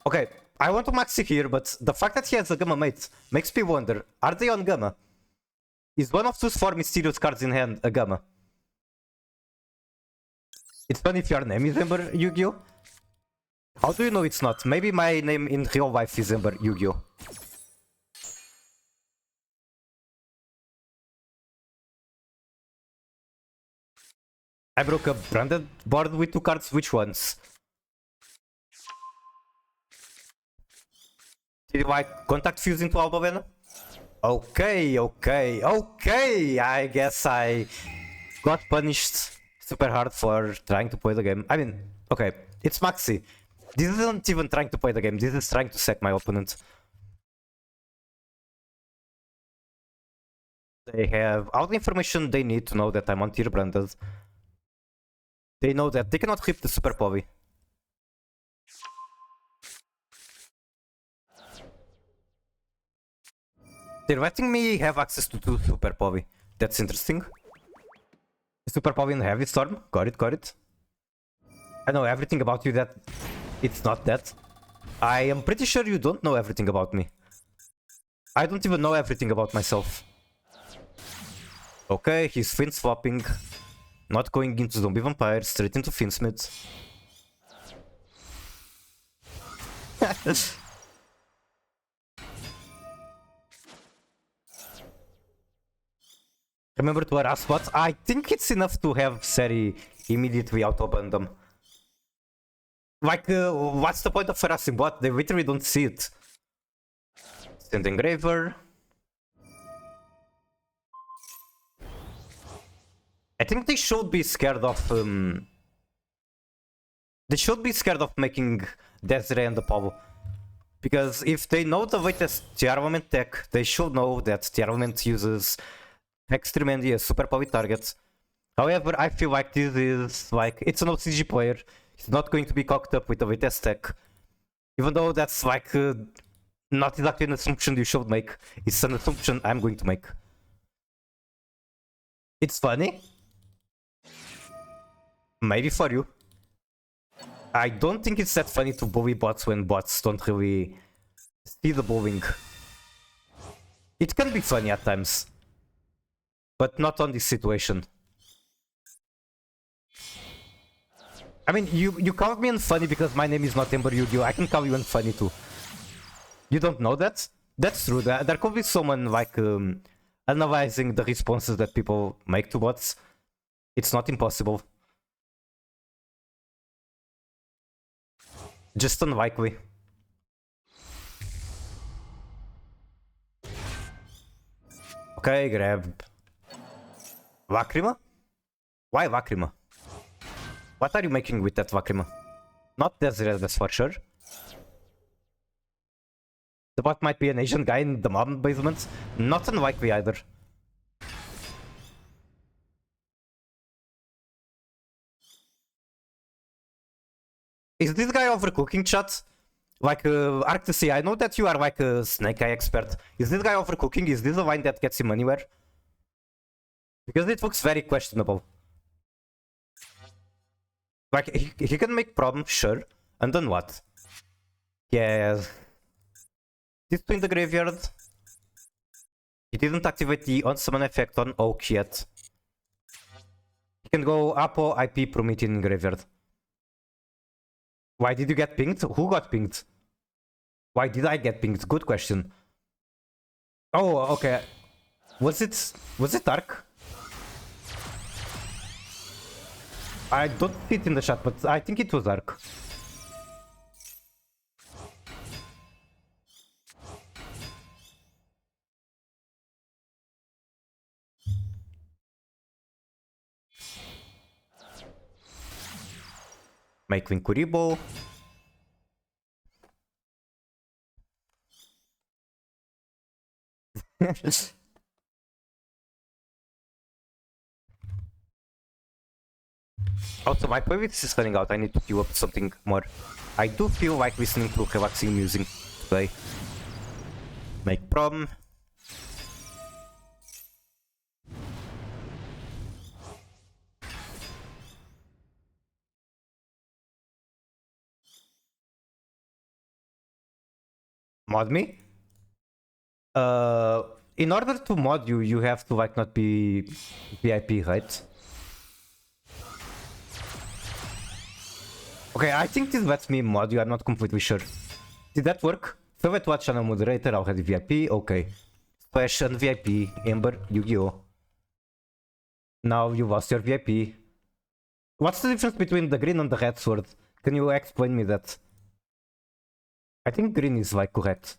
Okay, I want to maxi here, but the fact that he has a Gamma mate makes me wonder, are they on Gamma? Is one of those 4 mysterious cards in hand a Gamma? It's funny if your name is Ember Yu-Gi-Oh! How do you know it's not? Maybe my name in real life is Ember Yu-Gi-Oh! I broke a branded board with 2 cards, which ones? Did I contact fuse into Alba Venom? Okay, I guess I got punished super hard for trying to play the game. I mean, okay, it's Maxi. This isn't even trying to play the game, this is trying to sack my opponent. They have all the information they need to know that I'm on tier branded. They know that they cannot keep the super poly. They're letting me have access to 2 super poly. That's interesting. Super poly and heavy storm. Got it. I know everything about you that it's not that. I am pretty sure you don't know everything about me. I don't even know everything about myself. Okay, he's fin swapping. Not going into zombie vampire, straight into Finsmith. Remember to harass bots? I think it's enough to have Seri immediately auto-ban them. Like, what's the point of harassing bot? They literally don't see it. Send Engraver. I think they should be scared of... They should be scared of making Desiree and Apollo. Because if they know the latest T-Armament tech, they should know that T-Armament uses Extreme ND as super poly target. However, I feel like this is like, it's an OCG player. He's not going to be cocked up with the latest tech. Even though that's like not exactly an assumption you should make. It's an assumption I'm going to make. It's funny. Maybe for you. I don't think it's that funny to bully bots when bots don't really see the bullying. It can be funny at times. But not on this situation. I mean, you called me unfunny because my name is not Ember Yu-Gi-Oh! I can call you unfunny too. You don't know that? That's true. There could be someone like analyzing the responses that people make to bots. It's not impossible. Just unlikely. Okay, grab Lacrima? Why Lacrima? What are you making with that Lacrima? Not Desiree, that's for sure. The bot might be an Asian guy in the mom basement. Not unlikely either. Is this guy overcooking, chat? Like, Cartesia, I know that you are like a snake eye expert. Is this guy overcooking? Is this a line that gets him anywhere? Because it looks very questionable. Like, he can make problems, sure. And then what? Yeah. This two in the graveyard. He didn't activate the on-summon effect on Oak yet. He can go Apo, IP, Promethean in graveyard. Why did you get pinged? Who got pinged? Why did I get pinged? Good question. Oh, okay. Was it dark? I don't see it in the chat, but I think it was dark. Make Vincuribo. Also, my playlist is running out. I need to queue up something more. I do feel like listening to relaxing music today. Make prom. Mod me? In order to mod you, you have to like not be VIP, right? Okay, I think this lets me mod you, I'm not completely sure. Did that work? Favorite watch channel moderator, already VIP, okay. Splash and VIP, Ember, Yu-Gi-Oh! Now you lost your VIP. What's the difference between the green and the red sword? Can you explain me that? I think green is like correct.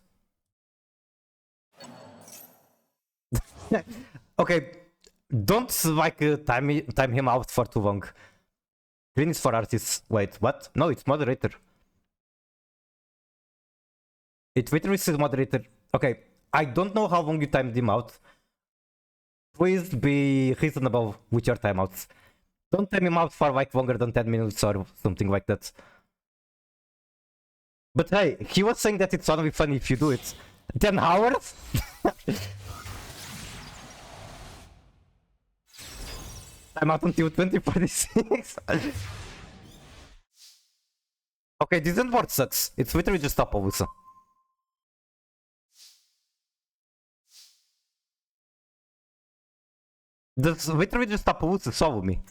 Okay, don't like time him out for too long. Green is for artists. Wait, what? No, it's moderator. It literally says moderator. Okay, I don't know how long you timed him out. Please be reasonable with your timeouts. Don't time him out for like longer than 10 minutes or something like that. But hey, he was saying that it's only funny if you do it. 10 hours? I'm out until 2046. Okay, this board sucks. It's literally just top also. This literally just top also solve me.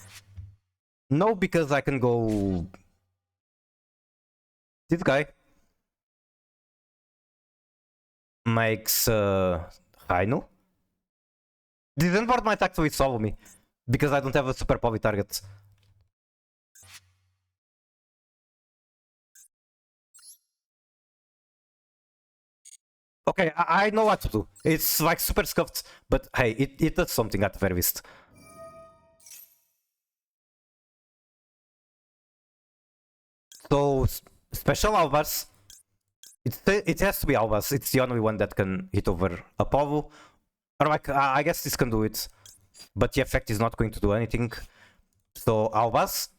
No, because I can go. This guy makes Rhino. This board might actually solve me. Because I don't have a super poly target. Okay, I know what to do. It's like super scuffed, but hey, it does something at the very least. So, special Albas. It has to be Albas. It's the only one that can hit over Apollo. Or like, I guess this can do it. But the effect is not going to do anything. So, Albas,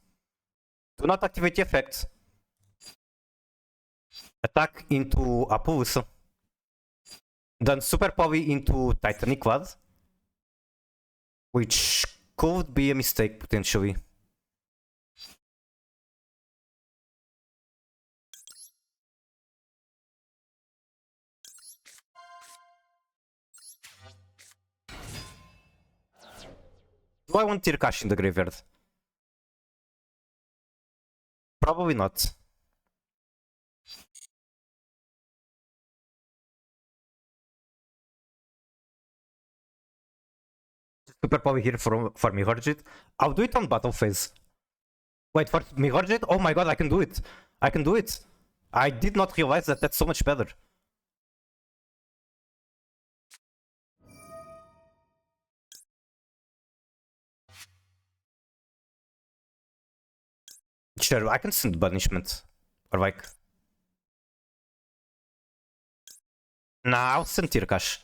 do not activate the effect. Attack into Apulus. Then Super Poly into Titanic Quad. Which could be a mistake, potentially. Do I want Tirkash in the graveyard? Probably not. Super Power here for Mihorjit. I'll do it on battle phase. Wait, for Mihorjit? Oh my god, I can do it. I can do it. I did not realize that that's so much better. Sure, I can send banishment. Or like... Nah, I'll send Tirkash.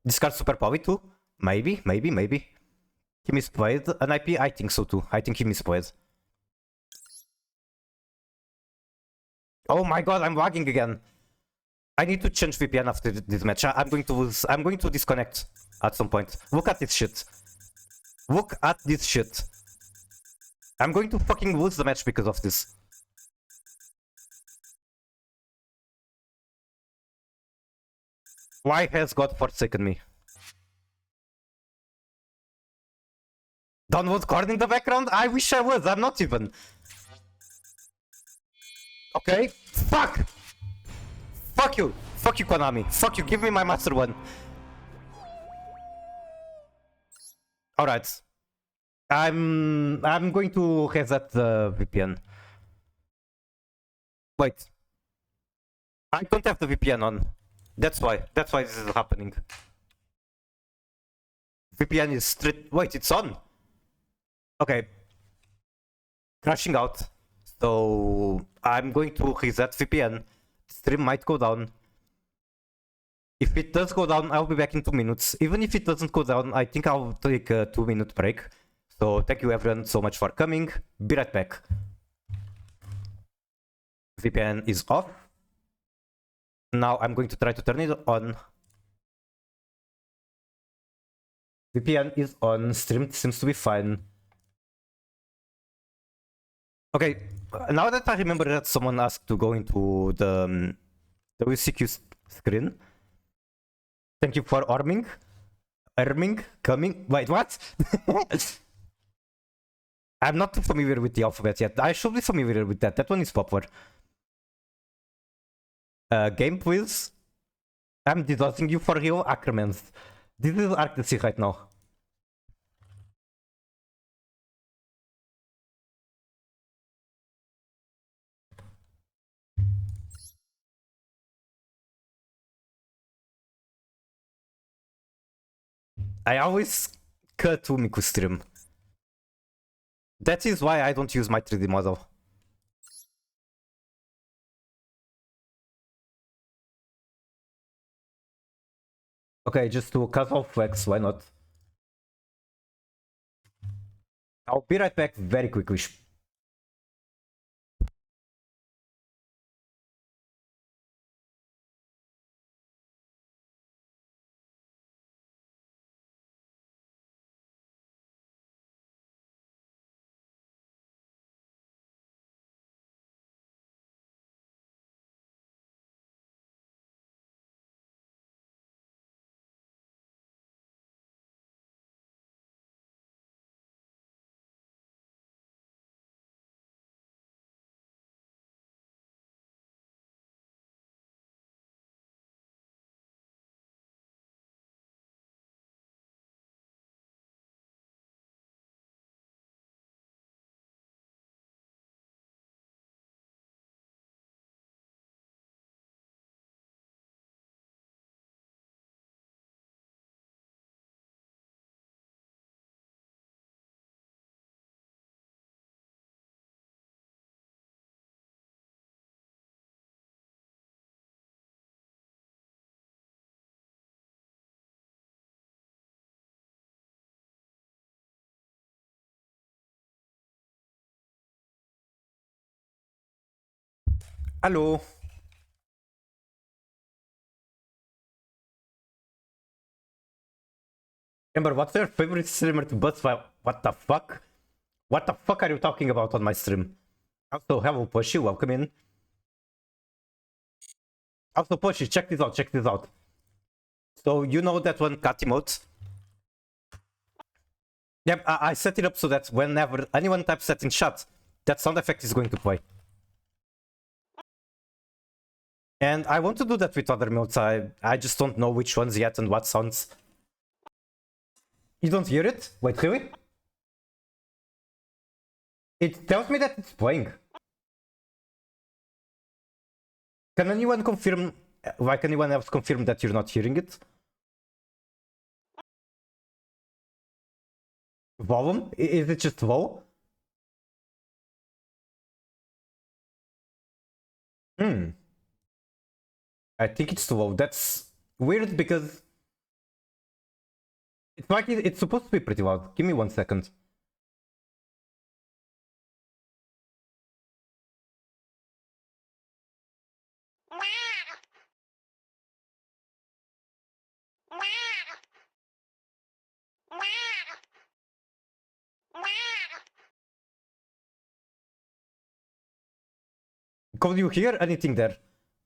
Discard Super Power too? Maybe. He misplayed an IP? I think so too. I think he misplayed. Oh my god, I'm lagging again. I need to change VPN after this match. I'm going to lose. I'm going to disconnect at some point. Look at this shit. Look at this shit. I'm going to fucking lose the match because of this. Why has God forsaken me? Download Cord in the background? I wish I was. I'm not even. Okay. Fuck! Fuck you! Fuck you, Konami. Fuck you. Give me my Master 1. Alright. I'm going to reset the VPN. Wait. I don't have the VPN on. That's why this is happening. VPN is straight. Wait, it's on. Okay. Crashing out. So I'm going to reset VPN. Stream might go down. If it does go down, I'll be back in 2 minutes. Even if it doesn't go down, I think I'll take a 2-minute break. So thank you everyone so much for coming. Be right back. VPN is off. Now I'm going to try to turn it on. VPN is on. Stream seems to be fine. Okay, now that I remember that someone asked to go into the WCQ screen. Thank you for arming. Coming. Wait, what? I'm not too familiar with the alphabet yet. I should be familiar with that. That one is popular. Game, please. I'm DDoSing you for real, Ackermans. This is Arctic right now. I always cut to Miku stream. That is why I don't use my 3D model. Okay, just to casual flex, why not? I'll be right back very quickly. Hello. Amber, what's your favorite streamer to bust? What the fuck? What the fuck are you talking about on my stream? Also, hello Pushy, welcome in. Also Pushy, check this out. So you know that one cat emote? Yep, I set it up so that whenever anyone types that in chat, that sound effect is going to play. And I want to do that with other modes. I just don't know which ones yet and what sounds. You don't hear it? Wait, really? It tells me that it's playing. Can anyone confirm, like anyone else confirm that you're not hearing it? Volume? Is it just low? I think it's too low. That's weird because it's like it's supposed to be pretty loud. Give me 1 second. Could you hear anything there?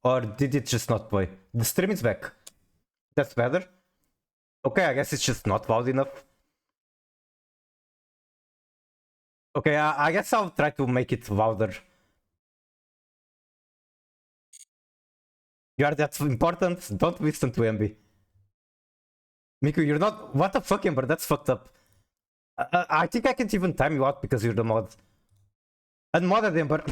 Or did it just not play? The stream is back. That's better. Okay, I guess it's just not loud enough. Okay, I guess I'll try to make it louder. You are that important? Don't listen to MB. Miku, you're not... What the fuck, Ember? That's fucked up. I think I can't even time you out because you're the mod. Unmodded, Ember.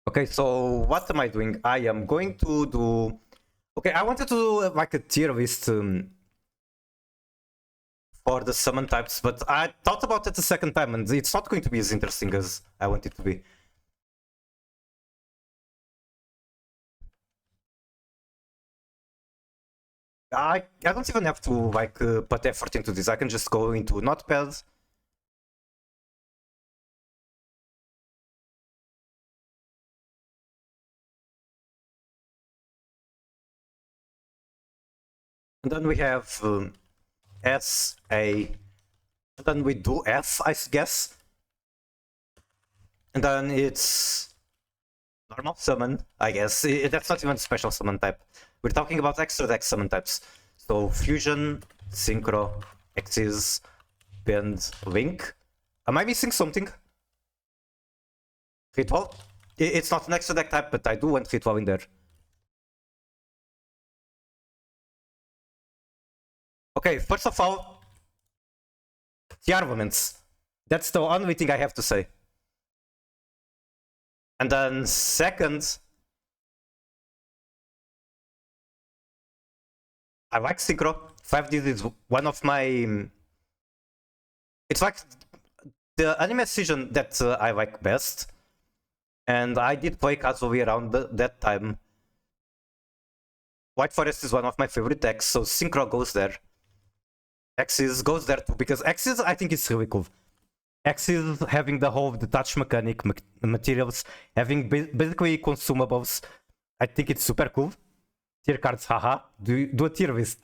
Okay, so what am I doing? I am going to do... Okay, I wanted to do like a tier list for the summon types, but I thought about it a second time and it's not going to be as interesting as I want it to be. I don't even have to like put effort into this. I can just go into Notepad. And then we have S, A, and then we do F, I guess. And then it's normal summon, I guess. That's not even a special summon type. We're talking about extra deck summon types. So Fusion, Synchro, Xyz, Bend, Link. Am I missing something? Ritual? It's not an extra deck type, but I do want Ritual in there. Okay, first of all, the armaments. That's the only thing I have to say. And then second, I like Synchro. 5D is one of my... It's like the anime season that I like best. And I did play casually around that time. White Forest is one of my favorite decks, so Synchro goes there. Xyz goes there too, because Xyz I think is really cool. Xyz having the whole detach mechanic, materials, having basically consumables. I think it's super cool. Tier cards, haha. Do a tier list.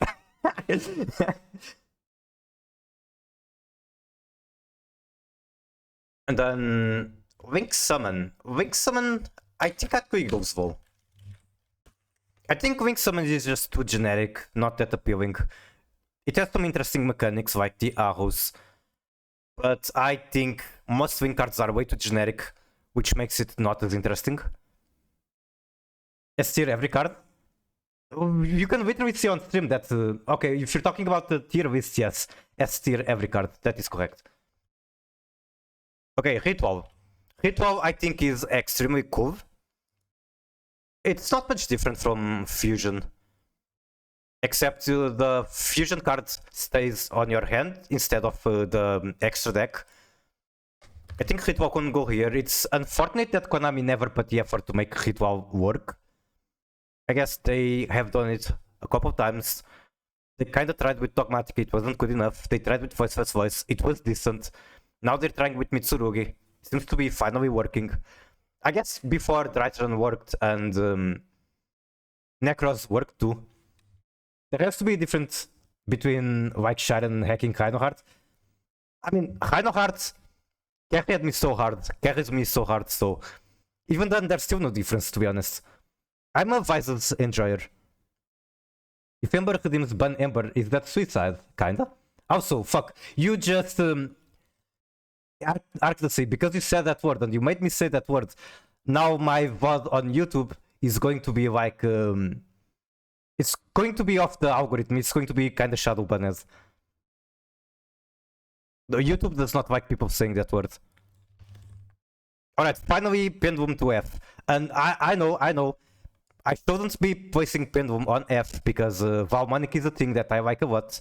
And then Link Summon. Link Summon, I think actually goes well. I think Link Summon is just too generic, not that appealing. It has some interesting mechanics like the arrows, but I think most Link cards are way too generic, which makes it not as interesting. S tier every card. You can literally see on stream that, okay, if you're talking about the tier list, yes, S tier every card, that is correct. Okay, Ritual. Ritual I think is extremely cool. It's not much different from Fusion. Except the Fusion card stays on your hand instead of the extra deck. I think Ritual can go here. It's unfortunate that Konami never put the effort to make Ritual work. I guess they have done it a couple times. They kind of tried with Dogmatic, it wasn't good enough. They tried with Voice vs. Voice, it was decent. Now they're trying with Mitsurugi. Seems to be finally working. I guess before Drytron worked and Necros worked too. There has to be a difference between White Sharon and hacking Rhinoheart. I mean, Rhinoheart carried me so hard, carries me so hard, so even then there's still no difference, to be honest. I'm a Visal's enjoyer. If Ember redeems ban Ember, is that suicide? Kinda. Also, fuck, you just Arctasy, because you said that word and you made me say that word. Now my VOD on YouTube is going to be like it's going to be off the algorithm. It's going to be kind of shadow banned. The YouTube does not like people saying that word. Alright, finally Pendulum to F. And I know. I shouldn't be placing Pendulum on F because Valmanic is a thing that I like a lot.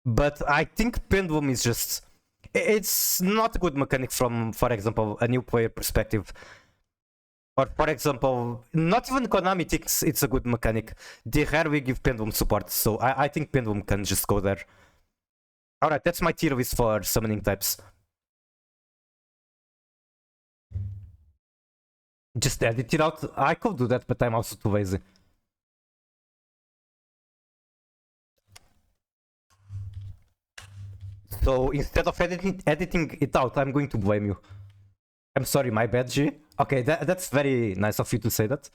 But I think Pendulum is just... It's not a good mechanic from, for example, a new player perspective. Or, for example, not even Konami thinks it's a good mechanic. They rarely give Pendulum support, so I think Pendulum can just go there. Alright, that's my tier list for summoning types. Just edit it out. I could do that, but I'm also too lazy. So instead of editing it out, I'm going to blame you. I'm sorry, my bad, G. Okay, that's very nice of you to say that.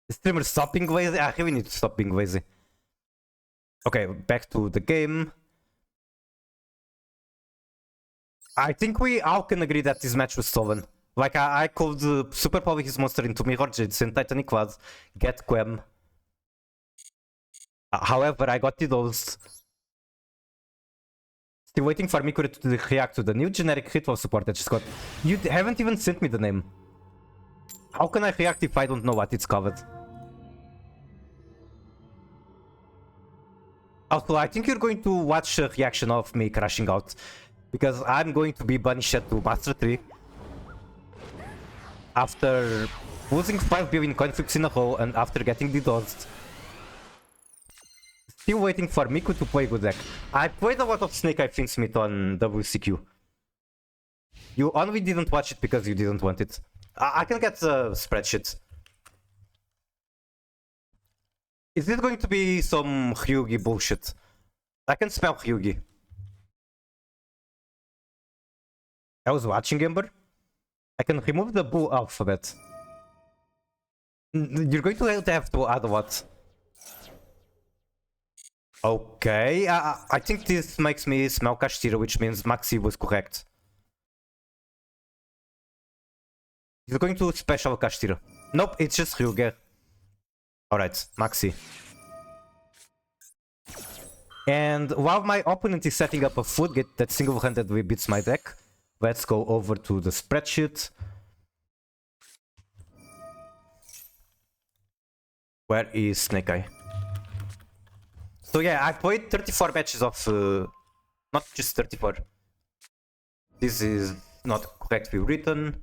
Streamer, stop being lazy. I really need to stop being lazy. Okay, back to the game. I think we all can agree that this match was stolen. Like, I could super power his monster into Mirror Jades and Titanic Quad, get Quem. However, I got those. Still waiting for Mikuri to react to the new generic Hitwall support that just got. You haven't even sent me the name. How can I react if I don't know what it's covered? Also, I think you're going to watch a reaction of me crashing out. Because I'm going to be banished to Master 3. After losing 5 billion conflicts in a row and after getting DDoSed. Still waiting for Miku to play good deck. I played a lot of Snake Eye Finsmith on WCQ. You only didn't watch it because you didn't want it. I can get the spreadsheet. Is this going to be some Hyugi bullshit? I can smell Hyugi. I was watching Ember. I can remove the Boo alphabet. You're going to have to add what? Okay, I think this makes me smell Kashtira, which means Maxi was correct. He's going to special Kashtira. Nope, it's just Ryuger. Alright, Maxi. And while my opponent is setting up a Floodgate that single-handedly beats my deck, let's go over to the spreadsheet. Where is Snake Eye? So yeah, I played 34 matches of... not just 34. This is not correctly written.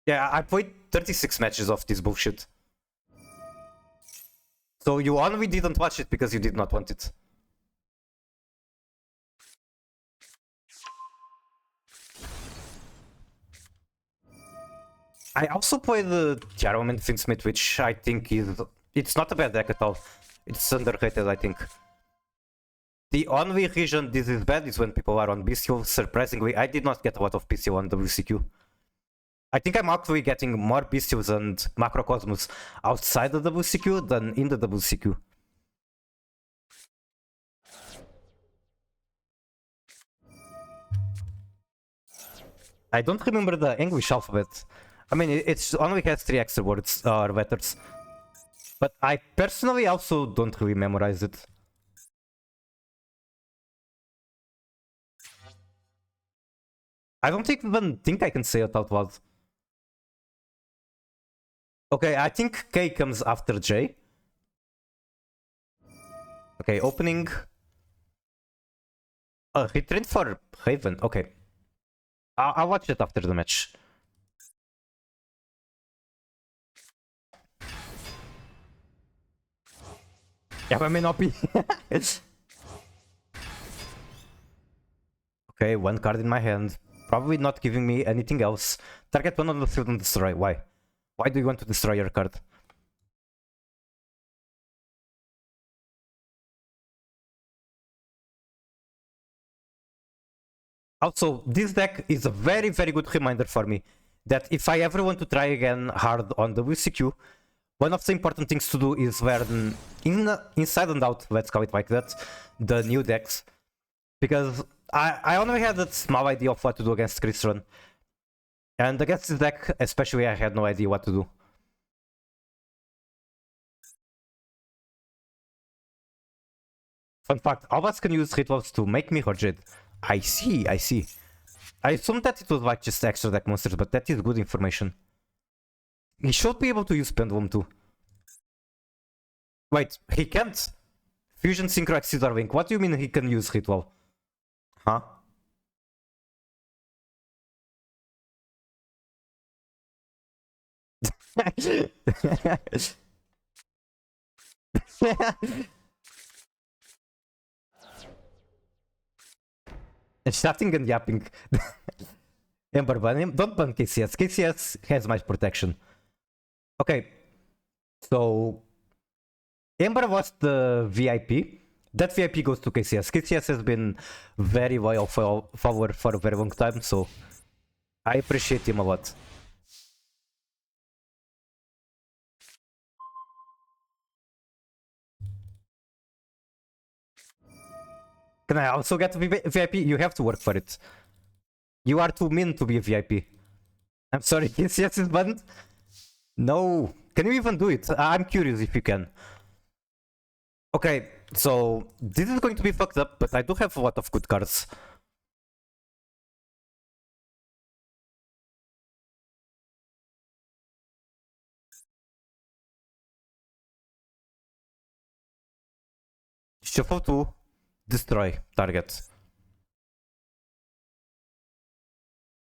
Yeah, I played 36 matches of this bullshit. So you only didn't watch it because you did not want it. I also played the Jarrow Finsmith, which I think is... It's not a bad deck at all. It's underrated, I think. The only reason this is bad is when people are on Bestial. Surprisingly, I did not get a lot of Bestial on WCQ. I think I'm actually getting more Bestials and Macrocosmos outside the WCQ than in the WCQ. I don't remember the English alphabet. I mean, it only has 3 extra words or letters. But I personally also don't really memorize it. I don't even think I can say it out loud. Okay, I think K comes after J. Okay, opening. He trained for Raven. Okay. I'll watch it after the match. Yeah, I may not be. Okay, 1 card in my hand. Probably not giving me anything else. Target 1 on the field and destroy. Why? Why do you want to destroy your card? Also, this deck is a very, very good reminder for me that if I ever want to try again hard on the WCQ, one of the important things to do is learn inside and out, let's call it like that, the new decks. Because I only had a small idea of what to do against Crystron. And against this deck, especially, I had no idea what to do. Fun fact, Albas can use Rituals to make me Jade. I see, I see. I assumed that it was like just extra deck monsters, but that is good information. He should be able to use Pendulum too. Wait, he can't? Fusion Synchro Exceedar Wing. What do you mean he can use Ritual? Huh? Shouting and yapping. Ember ban him. Don't ban KCS. KCS has my protection. Okay. So Ember was the VIP That VIP goes to KCS. KCS has been very loyal for a very long time, so I appreciate him a lot. Can I also get VIP? You have to work for it. You are too mean to be a VIP. I'm sorry, KCS is banned? No. Can you even do it? I'm curious if you can. Okay, so this is going to be fucked up, but I do have a lot of good cards. Shuffle 2, destroy target.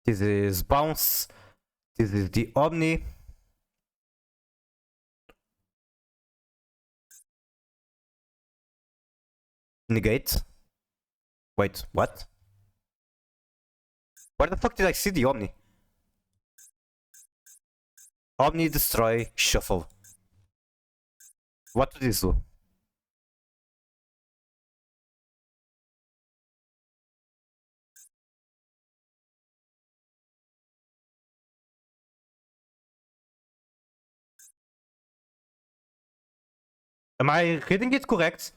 This is bounce. This is the Omni. Negate. Wait, what? Where the fuck did I see the Omni? Omni, destroy, shuffle. What did this do? Am I reading it correct?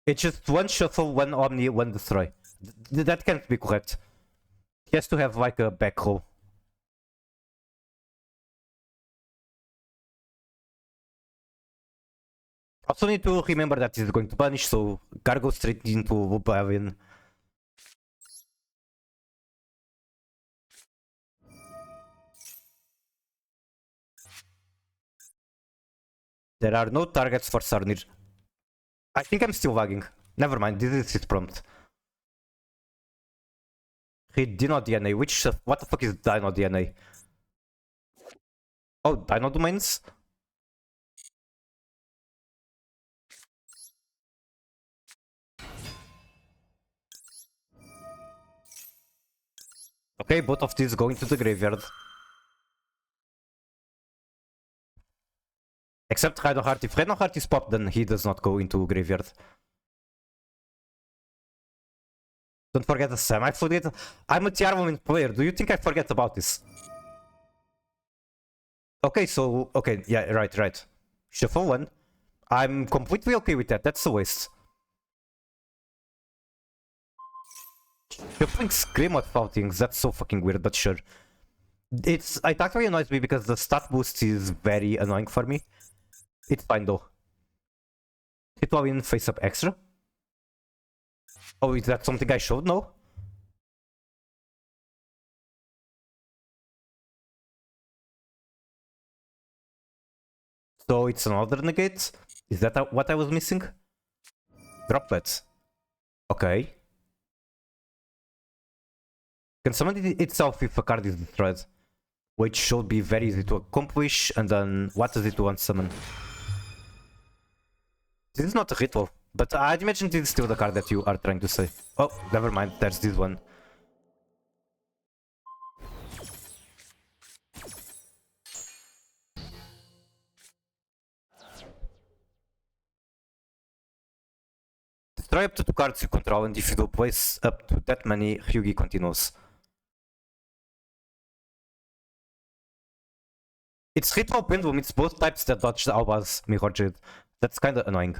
It's just one shuffle, one Omni, one destroy. That can't be correct. He has to have like a back row. Also need to remember that he's going to punish, so gotta go straight into Oblivion. There are no targets for Sarnir. I think I'm still lagging. Never mind, this is his prompt. He Dino DNA. What the fuck is Dino DNA? Oh, Dino domains? Okay, both of these going to the graveyard. Except Reinhardt. If Reinhardt is popped, then he does not go into graveyard. Don't forget the Sam. I forget. I'm a tier 1 player. Do you think I forget about this? Okay, so... Okay, yeah, right. Shuffle 1. I'm completely okay with that. That's a waste. Shuffling Scream at things. That's so fucking weird, but sure. It actually annoys me because the stat boost is very annoying for me. It's fine though. Hit while in face up extra? Oh, is that something I showed? No? So it's another negate? Is that what I was missing? Droplets. Okay. Can summon it itself if a card is destroyed, which should be very easy to accomplish. And then what does it do on summon? This is not a ritual, but I'd imagine this is still the card that you are trying to say. Oh, never mind, there's this one. Destroy up to 2 cards you control, and if you do place up to that many, Hyugi continues. It's Ritual Pendulum, it's both types that dodge the Alba's Mirror Jade. That's kinda annoying.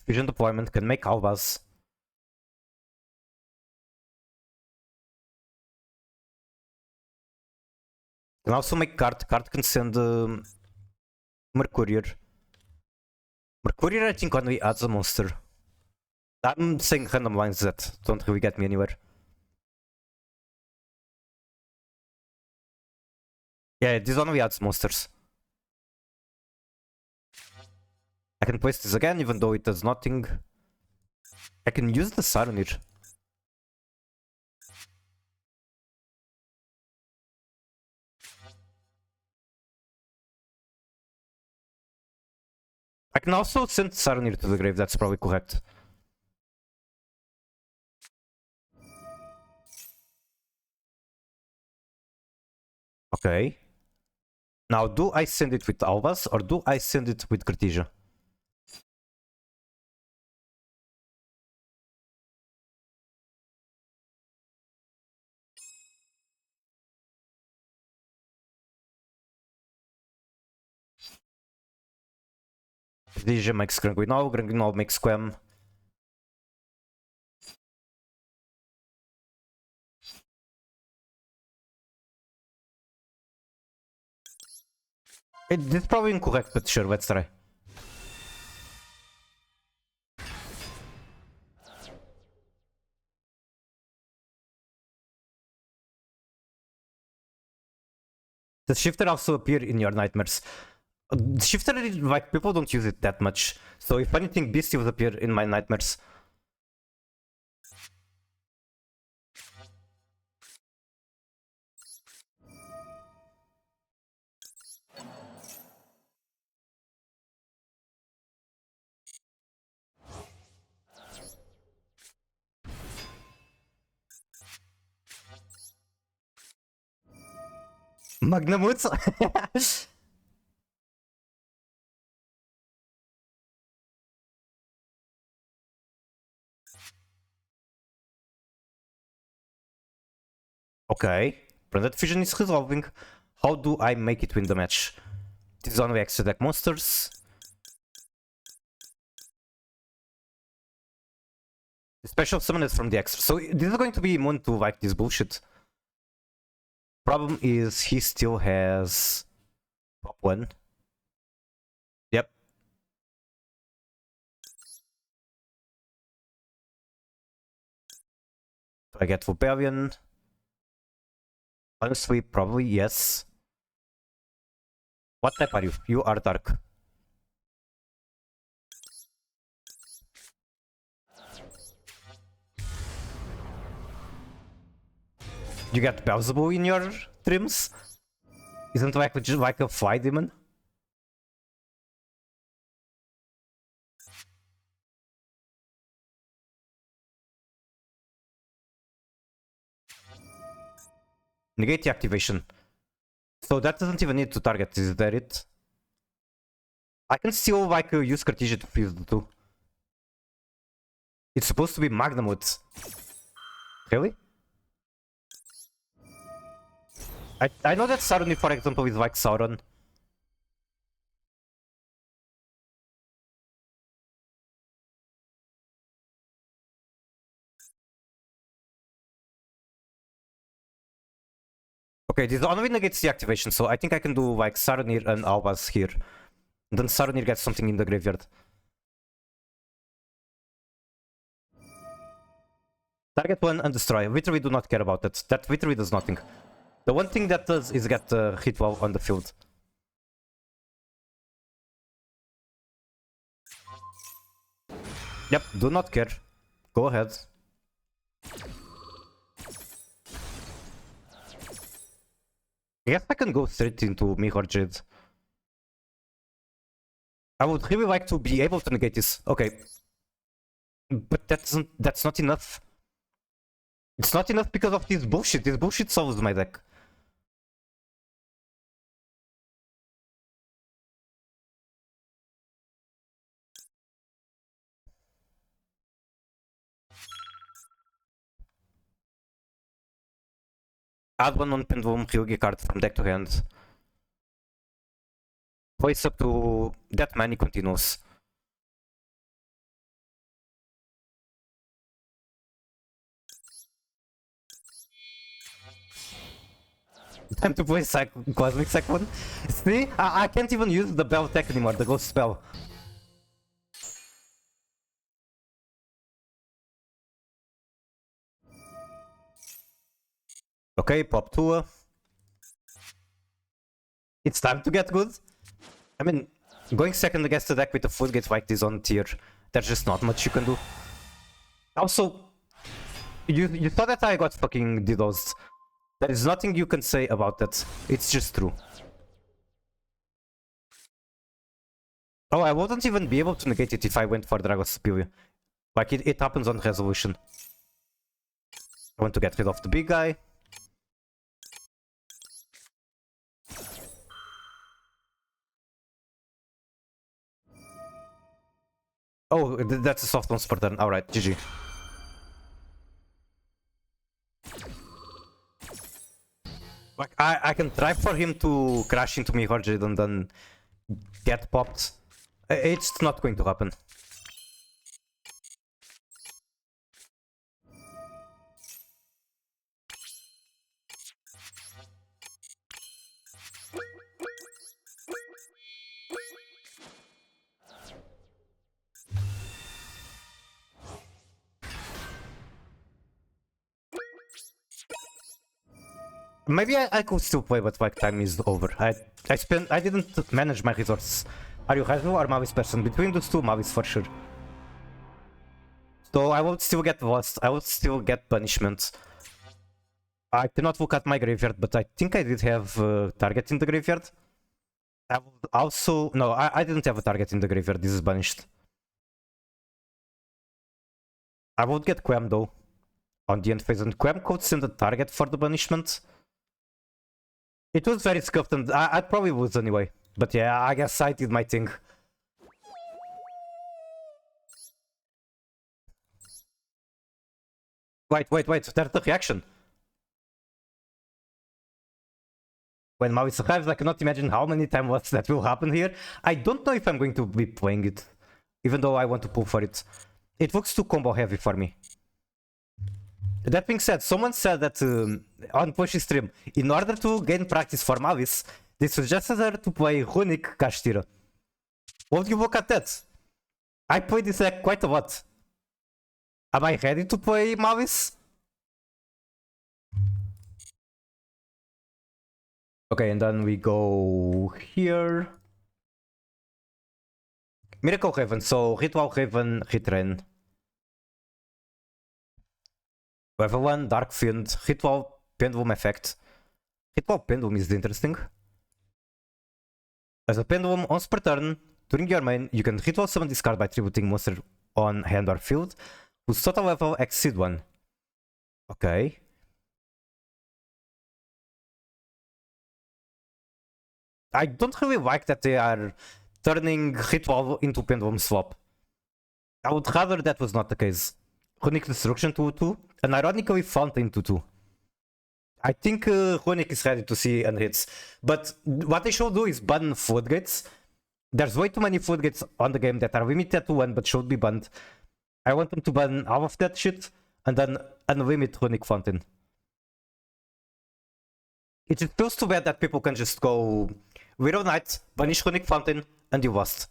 Fusion deployment can make Albas. Can also make Card. Card can send Mercurier. Mercurier I think only adds a monster. I'm saying random lines that don't really get me anywhere. Yeah, this only adds monsters. I can place this again even though it does nothing. I can use the Saronir. I can also send Saronir to the grave, that's probably correct. Okay. Now, do I send it with Albas or do I send it with Cartesia? Cartesia makes Granguinol makes Quem. It's probably incorrect, but sure, let's try. Does Shifter also appear in your nightmares? Shifter, like, people don't use it that much. So if anything, Beastie would appear in my nightmares. Magnamut? Okay, Branded Fusion is resolving. How do I make it win the match? This is only extra deck monsters. The special summon is from the extra. So this is going to be immune to like this bullshit. Problem is he still has top 1. Yep. So I get Vulperian. Honestly, probably yes. What type are you? You are dark. You get Beelzebub in your dreams? Isn't like just like a fly demon? Negate the activation. So that doesn't even need to target, is that it? I can still like use Cartesia to fuse the two. It's supposed to be Magnamut. Really? I know that Saruni, for example, is like Sauron. Okay, this only negates the activation, so I think I can do like Saronir and Albas here. And then Saronir gets something in the graveyard. Target 1 and destroy. Literally do not care about that. That literally does nothing. The one thing that does is get hit well on the field. Yep, do not care. Go ahead. I guess I can go straight into Mirror Jade. I would really like to be able to negate this. Okay. But that's not enough. It's not enough because of this bullshit. This bullshit solves my deck. Add one on Pendulum Hyugi card from deck to hand. Place up to that many continues. Time to play Cosmic Cyclone. See? I can't even use the Bell tech anymore, the Ghost spell. Okay, pop 2. It's time to get good. I mean, going second against the deck with a Floodgate like this on tier, there's just not much you can do. Also, you thought that I got fucking DDoSed. There is nothing you can say about that. It's just true. Oh, I wouldn't even be able to negate it if I went for Dragon Superior. Like, it happens on resolution. I want to get rid of the big guy. Oh, that's a soft once per turn. Alright, GG. Like, I can try for him to crash into me, Horjade, and then get popped. It's not going to happen. Maybe I could still play, but like time is over. I didn't manage my resources. Are you Hazel or Mavis person? Between those two, Mavis for sure. So I will still get lost. I will still get punishment. I cannot look at my graveyard, but I think I did have a target in the graveyard. I will also... No, I didn't have a target in the graveyard. This is banished. I would get Quam though on the end phase, and Quam could send a target for the banishment. It was very scuffed, and I'd probably lose anyway. But yeah, I guess I did my thing. Wait, there's the reaction. When Mavis arrives, I cannot imagine how many times that will happen here. I don't know if I'm going to be playing it, even though I want to pull for it. It looks too combo heavy for me. That being said, someone said that on Push's stream, in order to gain practice for Mavis, they suggested her to play Runic Kashtira. What do you look at that? I play this deck quite a lot. Am I ready to play Mavis? Okay, and then we go here. Miracle Raven, so Ritual Raven, Retrain. Level 1, Dark Fiend, Ritual Pendulum effect. Ritual Pendulum is interesting. As a Pendulum, once per turn, during your main, you can Ritual Summon this card by tributing monster on hand or field, whose total level exceed 1. Okay. I don't really like that they are turning Ritual into Pendulum swap. I would rather that was not the case. Runic Destruction 2/2, and ironically Fountain 2/2. I think Runic is ready to see unhits, but what they should do is ban Floodgates. There's way too many Floodgates on the game that are limited to 1 but should be banned. I want them to ban all of that shit, and then unlimit Runic Fountain. It feels too bad that people can just go Widow Knight, banish Runic Fountain, and you lost.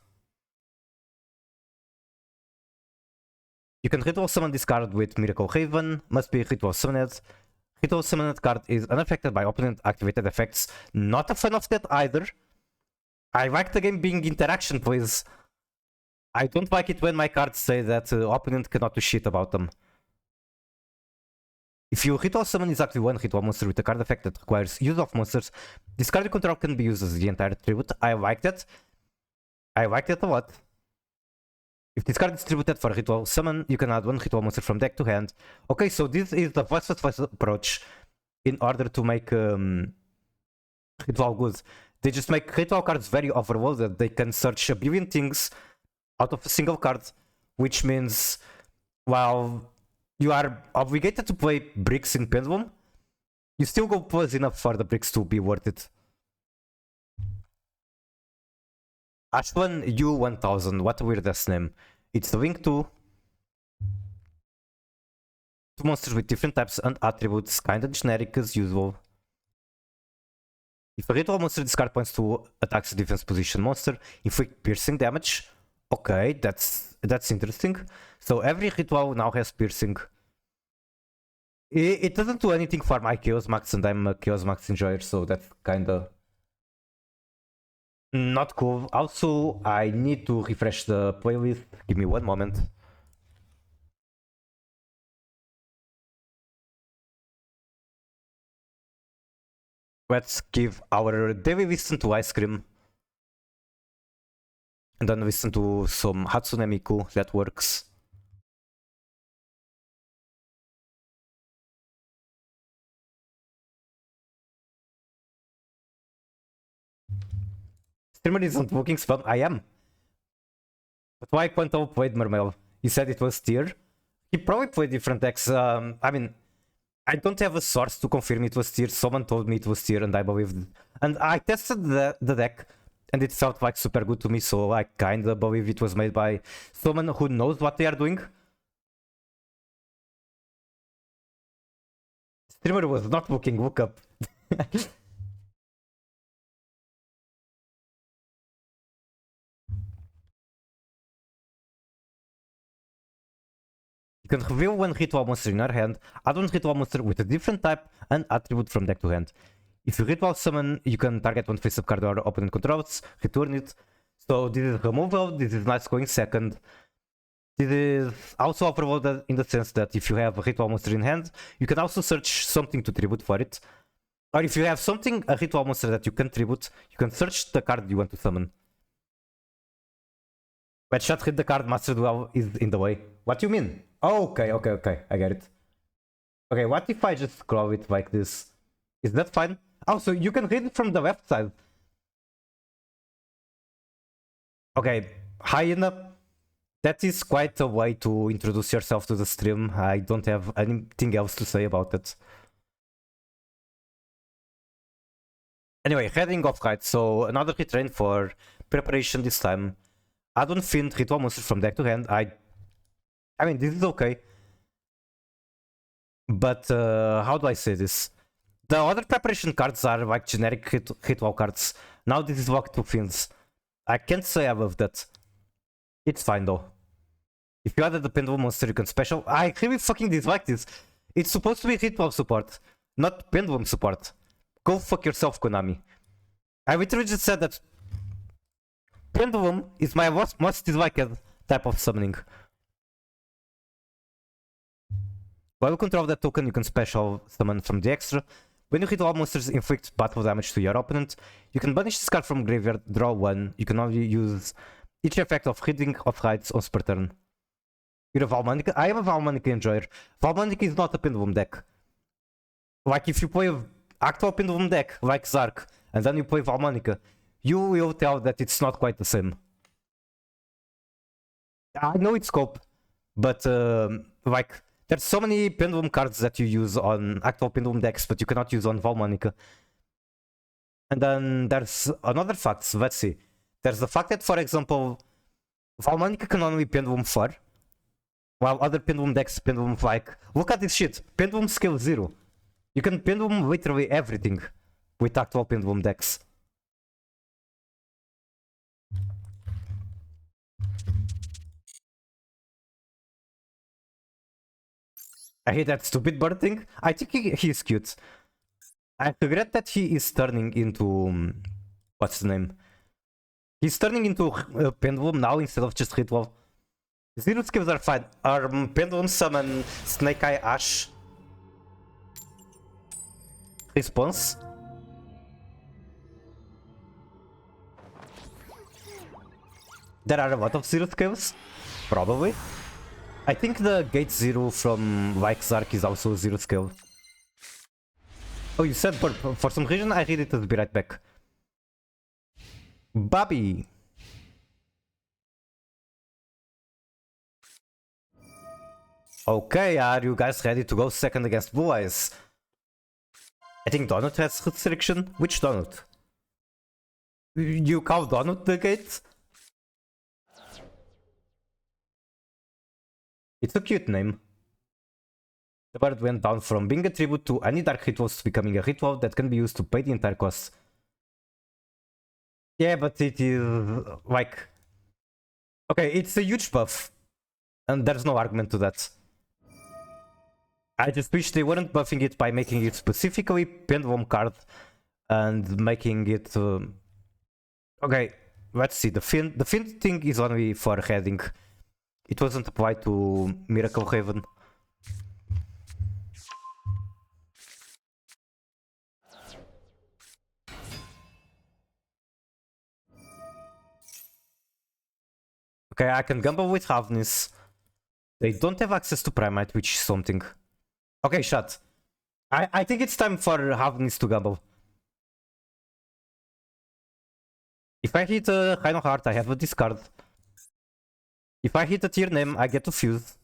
You can ritual summon this card with Miracle Raven, must be ritual summoned. Ritual summoned card is unaffected by opponent activated effects. Not a fan of that either. I like the game being interaction, please. I don't like it when my cards say that opponent cannot do shit about them. If you ritual summon exactly one ritual monster with a card effect that requires use of monsters, this card you control can be used as the entire tribute. I like that. I like that a lot. If this card is tributed for ritual summon, you can add one ritual monster from deck to hand. Okay, so this is the first approach in order to make ritual good. They just make ritual cards very overloaded. They can search a billion things out of a single card, which means while you are obligated to play bricks in Pendulum, you still go plus enough for the bricks to be worth it. Ashwan U1000, what a weird ass name. It's the link to two monsters with different types and attributes, kinda generic as usual. If a ritual monster discard points to attacks a defense position monster, inflict piercing damage. Okay, that's interesting. So every ritual now has piercing. It doesn't do anything for my Chaos Max, and I'm a Chaos Max enjoyer, so that's kinda not cool. Also, I need to refresh the playlist. Give me one moment. Let's give our daily listen to Ice Cream. And then listen to some Hatsune Miku. That works. Streamer isn't working spam. I am. That's why Quanto played Mermail. He said it was tier. He probably played different decks. I mean, I don't have a source to confirm it was tier. Someone told me it was tier, and I believed it. And I tested the deck, and it felt like super good to me, so I kinda believe it was made by someone who knows what they are doing. Streamer was not looking, look up. You can reveal one ritual monster in your hand, add one ritual monster with a different type and attribute from deck to hand. If you ritual summon, you can target one face-up card or opponent controls, return it. So this is removal, this is nice going second. This is also operable in the sense that if you have a ritual monster in hand, you can also search something to tribute for it. Or if you have something, a ritual monster that you can tribute, you can search the card you want to summon. But shot hit the card Master Duel is in the way. What do you mean? Oh, okay, I get it. Okay, what if I just scroll it like this? Is that fine? Oh, so you can read it from the left side. Okay, Hyena. That is quite a way to introduce yourself to the stream. I don't have anything else to say about it. Anyway, heading off right, so another retrain for preparation this time. Add on Fiend, ritual monster from deck to hand. I mean, this is okay. But how do I say this? The other preparation cards are like generic ritual cards. Now this is locked to Fiends. I can't say I love that. It's fine though. If you added the Pendulum monster, you can special. I really fucking dislike this. It's supposed to be ritual support, not Pendulum support. Go fuck yourself, Konami. I literally just said that Pendulum is my most disliked type of summoning. While you control that token, you can special summon from the extra. When you hit all monsters inflict battle damage to your opponent, you can banish this card from graveyard, draw one. You can only use each effect of Reading of Rights on per turn. You're a Valmanica? I am a Valmanica enjoyer. Valmanica is not a Pendulum deck. Like if you play an actual Pendulum deck, like Zark, and then you play Valmanica, you will tell that it's not quite the same. I know it's scope, but like there's so many Pendulum cards that you use on actual Pendulum decks, but you cannot use on Valmanica. And then there's another fact, let's see. There's the fact that, for example, Valmanica can only Pendulum 4, while other Pendulum decks Pendulum like, look at this shit, Pendulum scale 0. You can Pendulum literally everything with actual Pendulum decks. I hate that stupid bird thing. I think he is cute. I regret that he is turning into... what's the name? He's turning into Pendulum now instead of just Ritual. Zero skills are fine. Pendulum summon Snake Eye Ash. Response. There are a lot of zero skills. Probably. I think the Gate Zero from like Zark is also zero skill. Oh, you said burp. For some reason I read it as be right back. Bobby. Okay, are you guys ready to go second against Blue Eyes? I think Donut has restriction. Which Donut? You call Donut the gate? It's a cute name. The bird went down from being a tribute to any dark rituals to becoming a ritual that can be used to pay the entire cost. Yeah, but it is like... okay, it's a huge buff. And there's no argument to that. I just wish they weren't buffing it by making it specifically Pendulum card and making it... okay, let's see. The fin thing is only for heading. It wasn't applied to Miracle Haven. Okay, I can gamble with Ravnis. They don't have access to Primite, which is something. Okay, shut. I think it's time for Ravnis to gamble. If I hit Rhino Heart, I have a discard. If I hit a tier name, I get to fuse.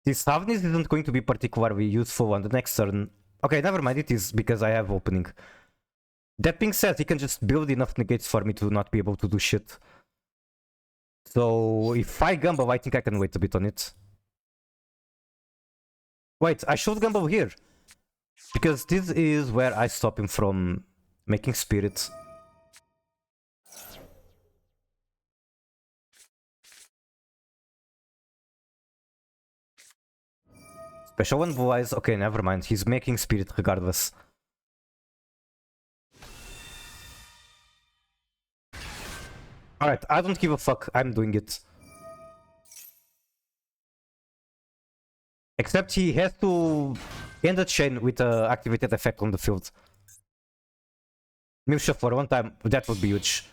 This Havnis isn't going to be particularly useful on the next turn. Okay, never mind, it is, because I have opening. That being said, he can just build enough negates for me to not be able to do shit. So, if I gamble, I think I can wait a bit on it. Wait, I should gamble here. Because this is where I stop him from making spirits. Special one blue eyes. Okay, never mind. He's making spirit regardless. Alright, I don't give a fuck. I'm doing it. Except he has to end the chain with an activated effect on the field. Milsha for one time, that would be huge.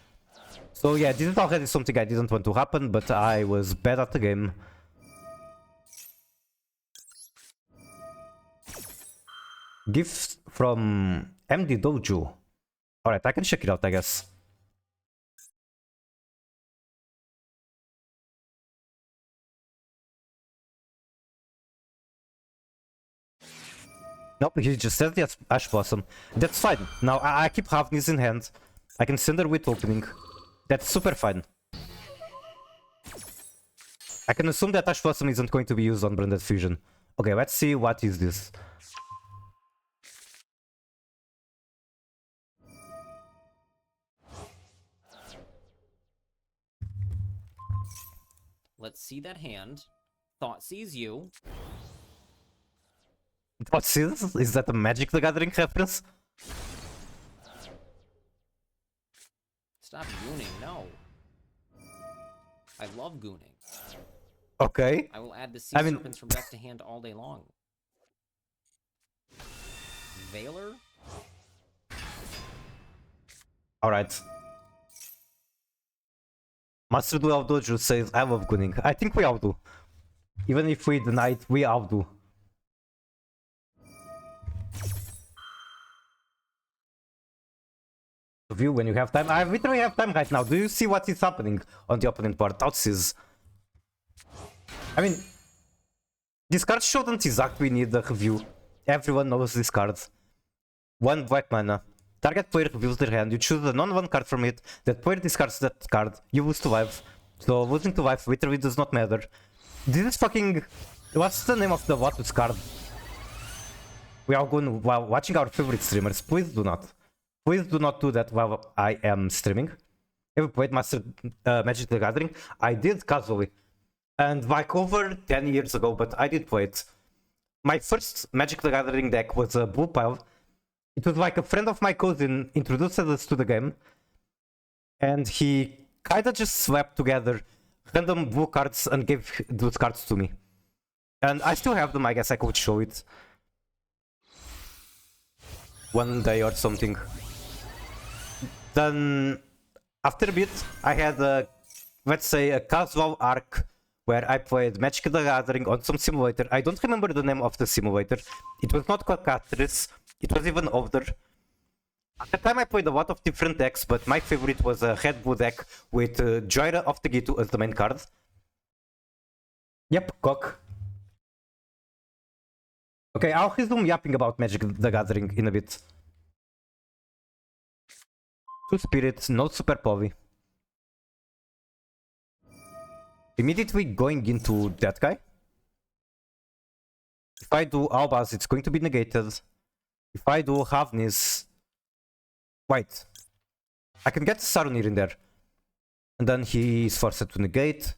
So yeah, this is already something I didn't want to happen, but I was bad at the game. Gift from MD Dojo. Alright, I can check it out, I guess. Nope, he just said the Ash Blossom. That's fine. Now I keep having this in hand. I can send her with opening. That's super fine. I can assume that Ash Blossom isn't going to be used on Branded Fusion. Okay, let's see what is this. Let's see that hand. Thought sees you. What's this? Is that a Magic the Gathering reference? Stop gooning, no. I love gooning. Okay. I will add the sea serpents from deck to hand all day long. Veiler? Alright. Master Duel Dojo says I love gooning. I think we all do. Even if we deny it, we all do. View when you have time. I literally have time right now. Do you see what is happening on the opponent board? Outseas. I mean, this card shouldn't exactly need a review. Everyone knows this card. 1 black mana. Target player reviews their hand. You choose a non-1 card from it. That player discards that card. You lose to life. So losing to life literally does not matter. This is fucking... What's the name of the Lotus card? We are going while watching our favorite streamers. Please do not. Please do not do that while I am streaming. Have you played Magic the Gathering? I did casually. And like over 10 years ago, but I did play it. My first Magic the Gathering deck was a blue pile. It was like a friend of my cousin introduced us to the game. And he kinda just slapped together random blue cards and gave those cards to me. And I still have them, I guess I could show it one day or something. Then, after a bit, I had a, let's say, a casual arc where I played Magic the Gathering on some simulator. I don't remember the name of the simulator. It was not called Cartesia, it was even older. At the time I played a lot of different decks, but my favorite was a red blue deck with Joyra of the Gitu as the main card. Yep, cock. Okay, I'll resume yapping about Magic the Gathering in a bit. 2 spirits, no super poly. Immediately going into that guy. If I do Albaz, it's going to be negated. If I do Havnis... Wait. I can get Sarunir in there. And then he is forced to negate.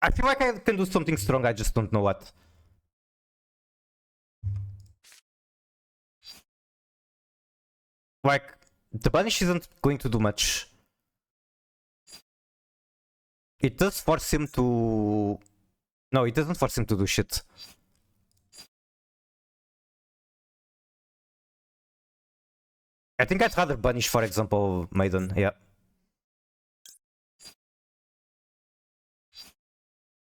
I feel like I can do something strong, I just don't know what. Like, the banish isn't going to do much. It does force him to... No, it doesn't force him to do shit. I think I'd rather banish, for example, Maiden, yeah.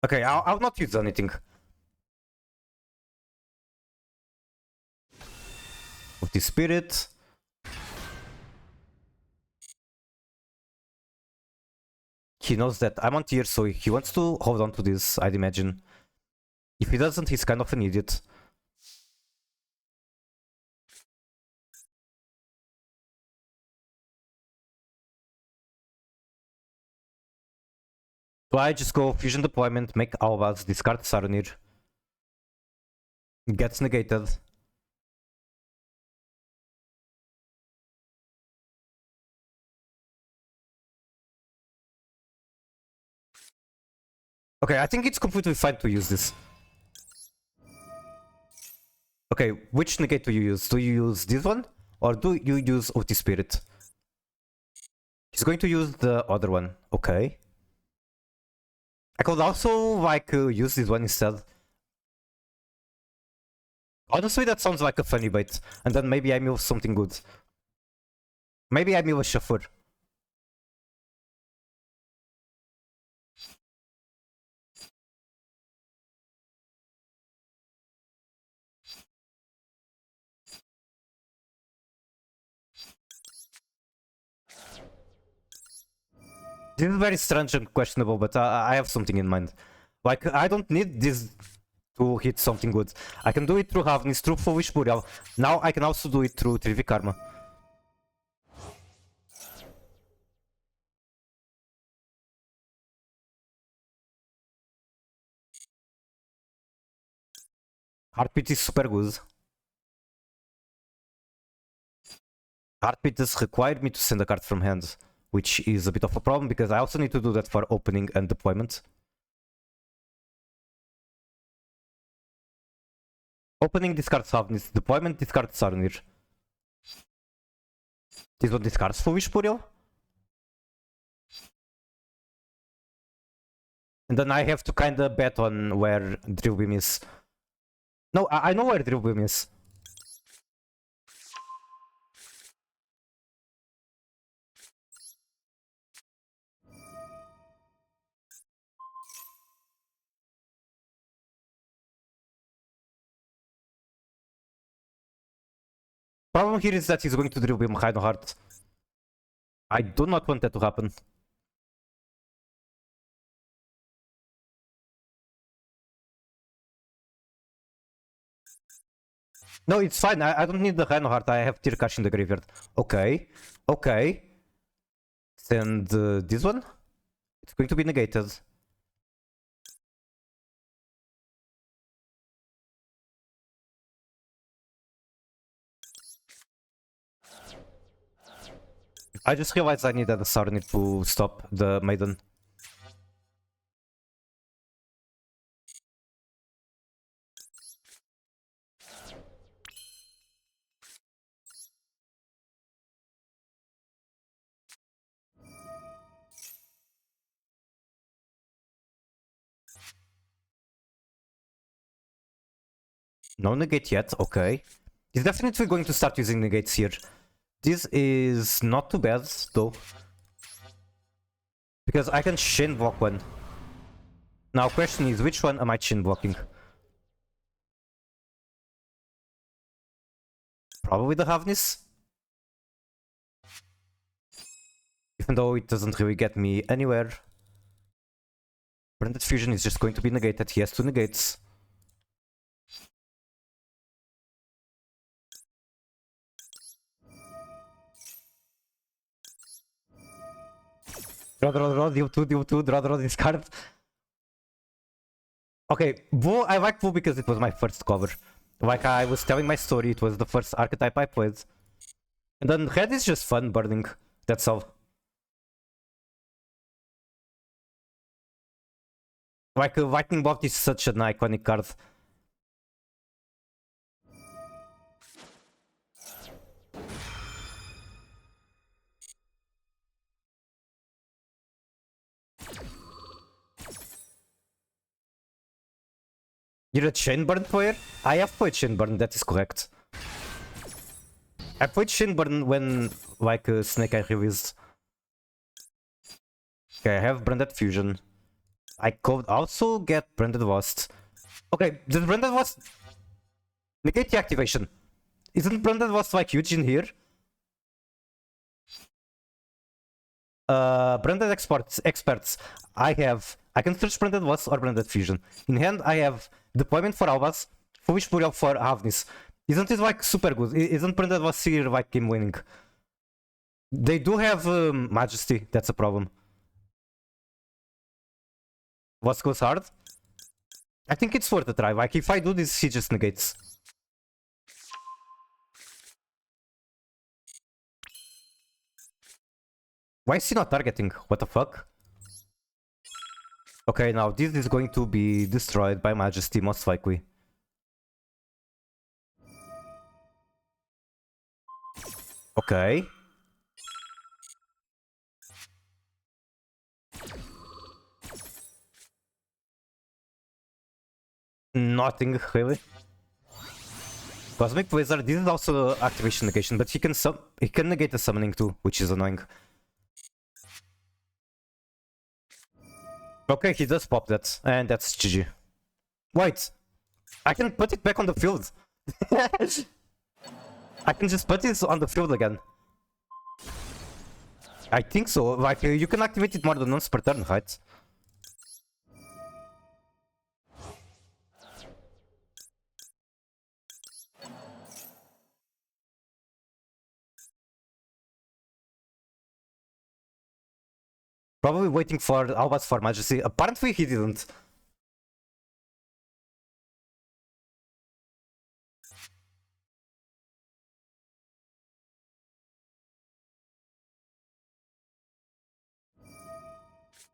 Okay, I'll not use anything. of the spirit. He knows that I'm on tier, so he wants to hold on to this, I'd imagine. If he doesn't, he's kind of an idiot. So I just go fusion deployment, make Albaz, discard Saronir. Gets negated. Okay, I think it's completely fine to use this. Okay, which negate do you use? Do you use this one? Or do you use OT Spirit? He's going to use the other one. Okay. I could also, like, use this one instead. Honestly, that sounds like a funny bait. And then maybe I mill something good. Maybe I mill a Shuffler. This is very strange and questionable, but I have something in mind. Like, I don't need this to hit something good. I can do it through Havnis, through Foolish Burial. Now I can also do it through 3v Karma. Heartbeat is super good. Heartbeat does require me to send a card from hand, which is a bit of a problem because I also need to do that for opening and deployment. Opening discards Havnis, deployment discards Saronir. This one discards Foolish Burial. And then I have to kinda bet on where Drill Beam is. No, I know where Drill Beam is. Problem here is that he's going to Drill Beam Reinhardt. I do not want that to happen. No, it's fine. I don't need the Reinhardt. I have Tirkash in the graveyard. Okay. Okay. Send this one. It's going to be negated. I just realized I needed a Saronir to stop the Maiden. No negate yet, okay. He's definitely going to start using negates here. This is not too bad, though. Because I can chain block one. Now, question is, which one am I chain blocking? Probably the Havnis. Even though it doesn't really get me anywhere. Branded Fusion is just going to be negated. He has two negates. Draw, deal 2, draw, discard. Okay, Blue, I like Blue because it was my first cover. Like I was telling my story, it was the first archetype I played. And then Red is just fun burning, that's all. Like Lightning Bolt is such an iconic card. You're a Chainburn player? I have played Chainburn, that is correct. I played Chainburn when, like, Snake Eye released. Okay, I have Branded Fusion. I could also get Branded Lost. Okay, does Branded Lost negate the activation? Isn't Branded was like huge in here? Branded experts. I can search Branded was or Branded fusion. In hand, I have deployment for Albas, foolish burial for Havnis. Isn't it like super good? Isn't Branded was here like game winning? They do have majesty. That's a problem. What goes hard? I think it's worth a try. Like if I do this, he just negates. Why is he not targeting? What the fuck? Okay, now this is going to be destroyed by Majesty, most likely. Okay. Nothing, really. Cosmic Blizzard, this is also activation negation, but he can negate the summoning too, which is annoying. Okay, he does pop that, and that's GG. Wait, I can put it back on the field. I can just put it on the field again. I think so, like, you can activate it more than once per turn, right? Probably waiting for Albas for Majesty. Apparently he didn't.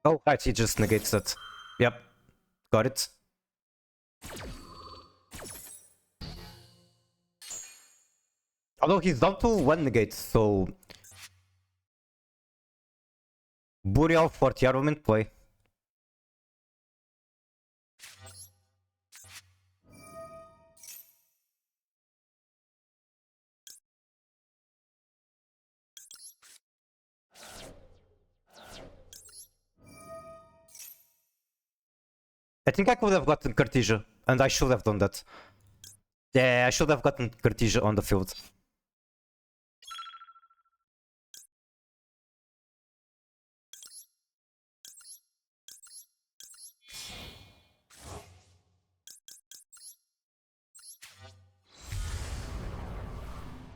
Oh, right, he just negates that. Yep, got it. Although he's down to one negate, so... Burial for the armament play. I think I could have gotten Cartesia, and I should have done that. Yeah, I should have gotten Cartesia on the field.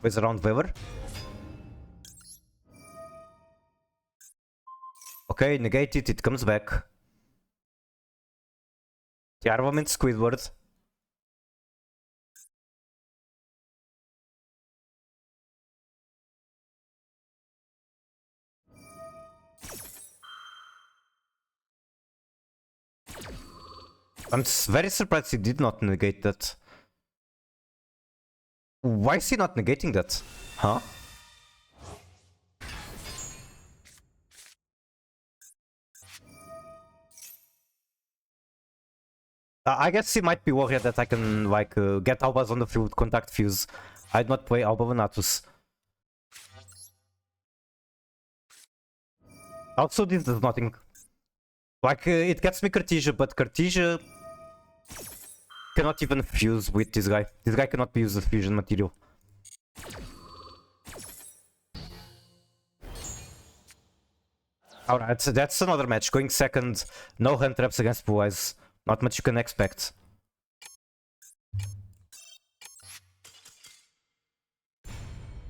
With around Weaver. Okay, negate it, it comes back. The armament Squidward. I'm very surprised he did not negate that. Why is he not negating that? Huh? I guess he might be worried that I can, like, get Albas on the field, contact Fuse. I'd not play Alba Venatus. Also, this does nothing. Like, it gets me Cartesia, but Cartesia cannot even fuse with this guy. This guy cannot use the fusion material. Alright, so that's another match. Going second, no hand traps against Blue Eyes. Not much you can expect.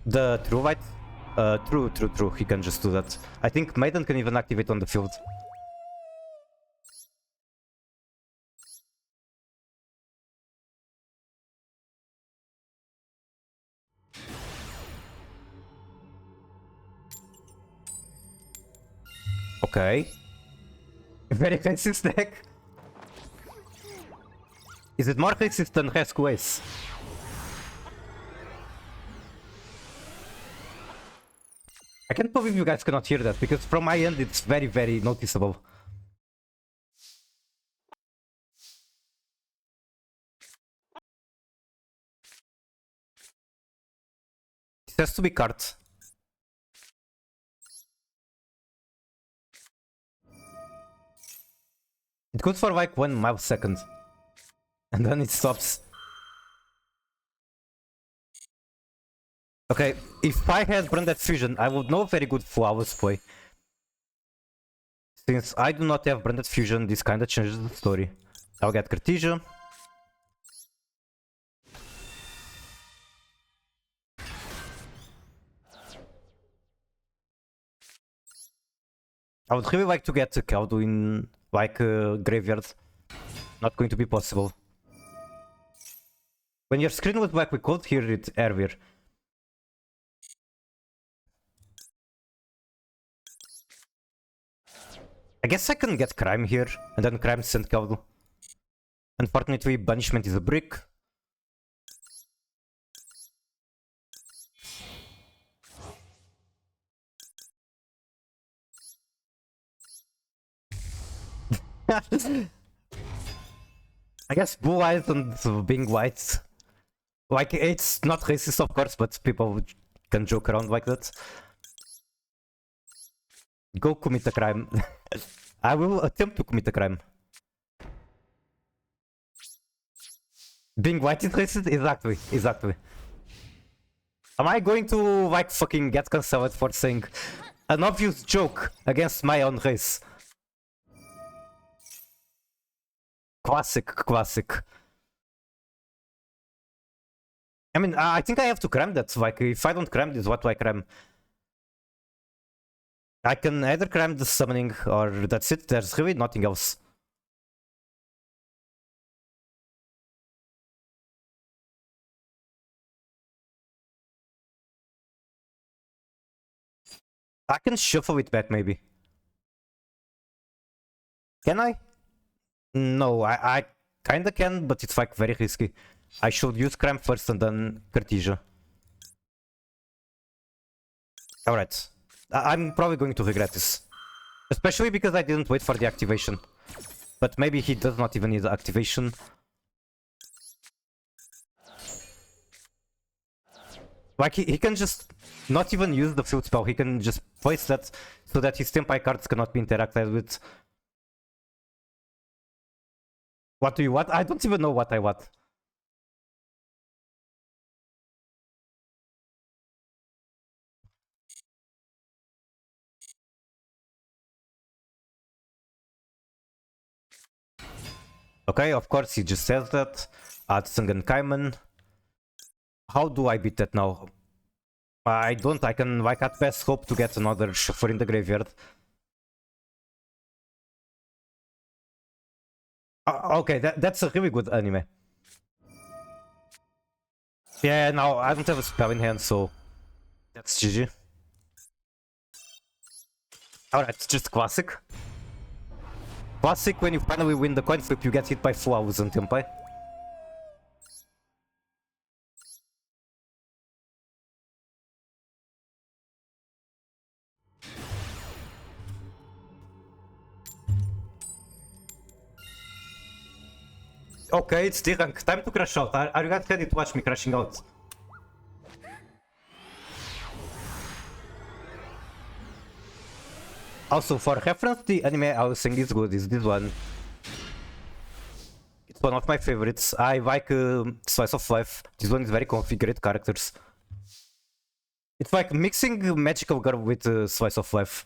The True White? True. He can just do that. I think Maiden can even activate on the field. Okay. Very racist deck. Is it more racist than Rescue Ace? I can't believe you guys cannot hear that, because from my end it's very noticeable. It has to be cart. It goes for like 1 millisecond. And then it stops. Okay, if I had Branded Fusion, I would know very good Flowers play. Since I do not have Branded Fusion, this kinda changes the story. I'll get Cartesia. I would really like to get Kaldu in like Graveyard. Not going to be possible. When your screen was black, we could hear it earlier. I guess I can get Crime here, and then Crime send Kaldu. Unfortunately, Banishment is a brick. I guess blue eyes and being white. Like, it's not racist, of course, but people can joke around like that. Go commit a crime. I will attempt to commit a crime. Being white is racist? Exactly, exactly. Am I going to, like, fucking get cancelled for saying an obvious joke against my own race? Classic, classic. I mean, I think I have to cram that. Like, if I don't cram this, what do I cram? I can either cram the summoning or that's it. There's really nothing else. I can shuffle it back, maybe. Can I? No, I kinda can, but it's like very risky. I should use Cram first and then Cartesia. Alright. I'm probably going to regret this. Especially because I didn't wait for the activation. But maybe he does not even need the activation. Like, he can just not even use the field spell. He can just place that so that his standby cards cannot be interacted with. What do you want? I don't even know what I want. Okay, of course he just says that. Add Sungan Kaiman. How do I beat that now? I don't. I can, like, at best hope to get another Shuffle in the graveyard. Okay, that's a really good anime. Yeah, now I don't have a spell in hand, so that's GG. Alright, just classic. Classic, when you finally win the coin flip, you get hit by flowers on Tempai. Okay, it's D-rank. Time to crash out. Are you guys ready to watch me crashing out? Also, for reference, the anime I was saying is good, is this one. It's one of my favorites. I like Slice of Life. This one is very comfy, great characters. It's like mixing Magical Girl with Slice of Life.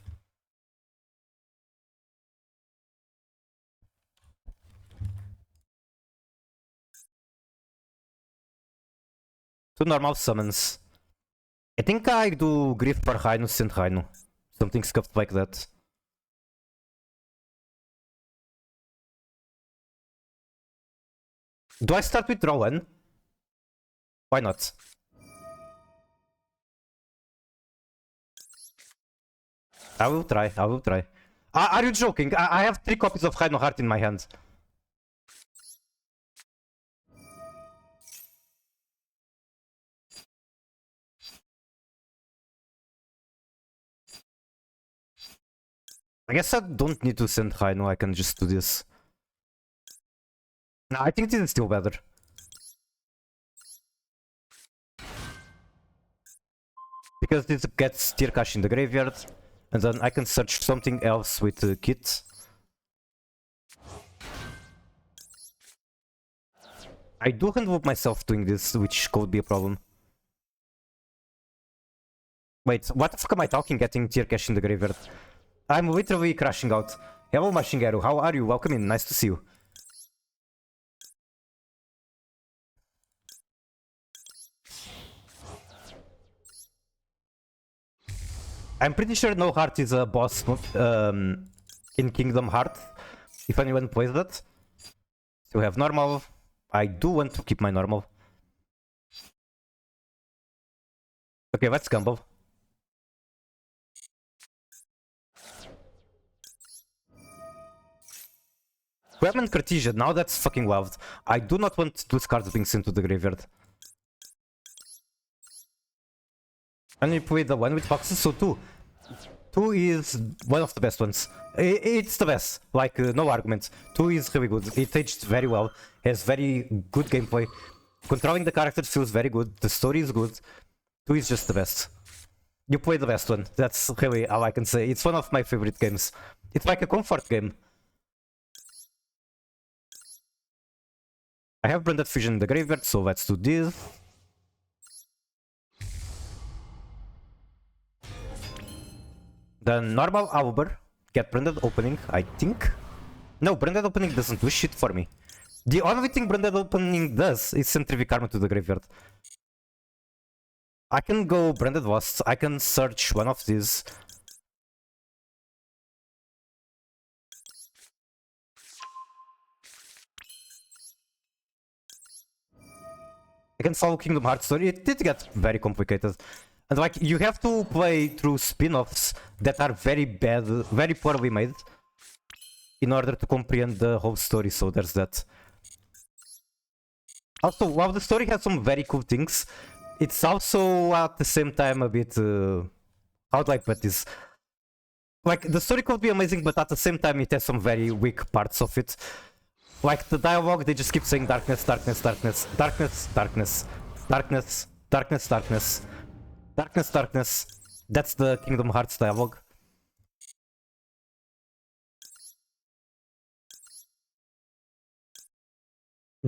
Two normal summons. I think I do Grief per Rhino, Send Rhino. Something scuffed like that. Do I start with draw one? Why not? I will try, I will try. Are you joking? I have 3 copies of Rhino Heart in my hand. I guess I don't need to send Rhino, I can just do this. No, I think this is still better. Because this gets Tier Cash in the graveyard, and then I can search something else with Kit. I do handle myself doing this, which could be a problem. Wait, what the fuck am I talking getting tier cash in the graveyard? I'm literally crashing out. Hello Mashingaru, how are you? Welcome in, nice to see you. I'm pretty sure No Heart is a boss in Kingdom Heart, if anyone plays that. So we have normal. I do want to keep my normal. Okay, let's gamble. Web and Cartesia, now that's fucking wild. I do not want those cards being sent to the graveyard. And we play the one with boxes, so 2. 2 is one of the best ones. It's the best, like no argument. 2 is really good, it aged very well, has very good gameplay. Controlling the characters feels very good, the story is good. 2 is just the best. You play the best one, that's really all I can say. It's one of my favorite games. It's like a comfort game. I have Branded Fusion in the graveyard, so let's do this. Then normal Auber, get Branded Opening, I think. No, Branded Opening doesn't do shit for me. The only thing Branded Opening does is send Trivic Karma to the graveyard. I can go Branded Lost, I can search one of these. I can follow Kingdom Hearts story, it did get very complicated. And like, you have to play through spin-offs that are very bad, very poorly made in order to comprehend the whole story, so there's that. Also, while the story has some very cool things, it's also at the same time a bit... how do I put this? Like, the story could be amazing, but at the same time it has some very weak parts of it. Like, the dialogue, they just keep saying darkness, darkness, darkness, darkness, darkness, darkness, darkness, darkness, darkness, darkness. That's the Kingdom Hearts dialogue.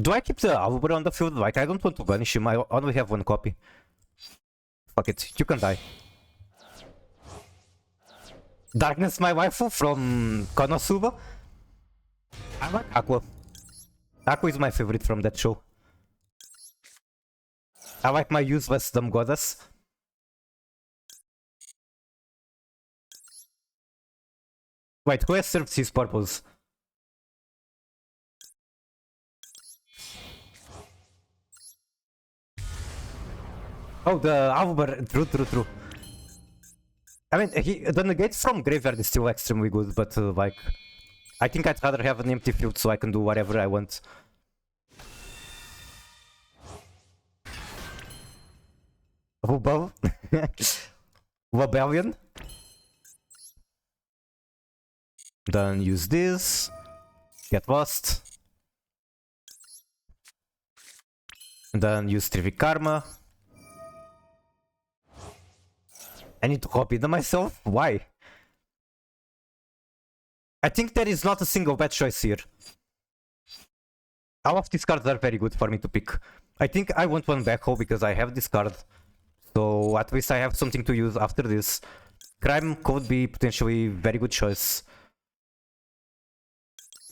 Do I keep the Auber on the field? Like, I don't want to banish him, I only have one copy. Fuck it, you can die. Darkness, my waifu from Konosuba. I like Aqua. Aqua is my favorite from that show. I like my useless dumb goddess. Wait, who has served his purpose? Oh, the Auber. True, true, true. I mean, the negate from graveyard is still extremely good, but like... I think I'd rather have an empty field so I can do whatever I want. Rubel? Rebellion? Then use this. Get lost. Then use Trivic Karma. I need to copy them myself? Why? I think there is not a single bad choice here. All of these cards are very good for me to pick. I think I want one backhoe because I have this card. So at least I have something to use after this. Crime could be potentially very good choice.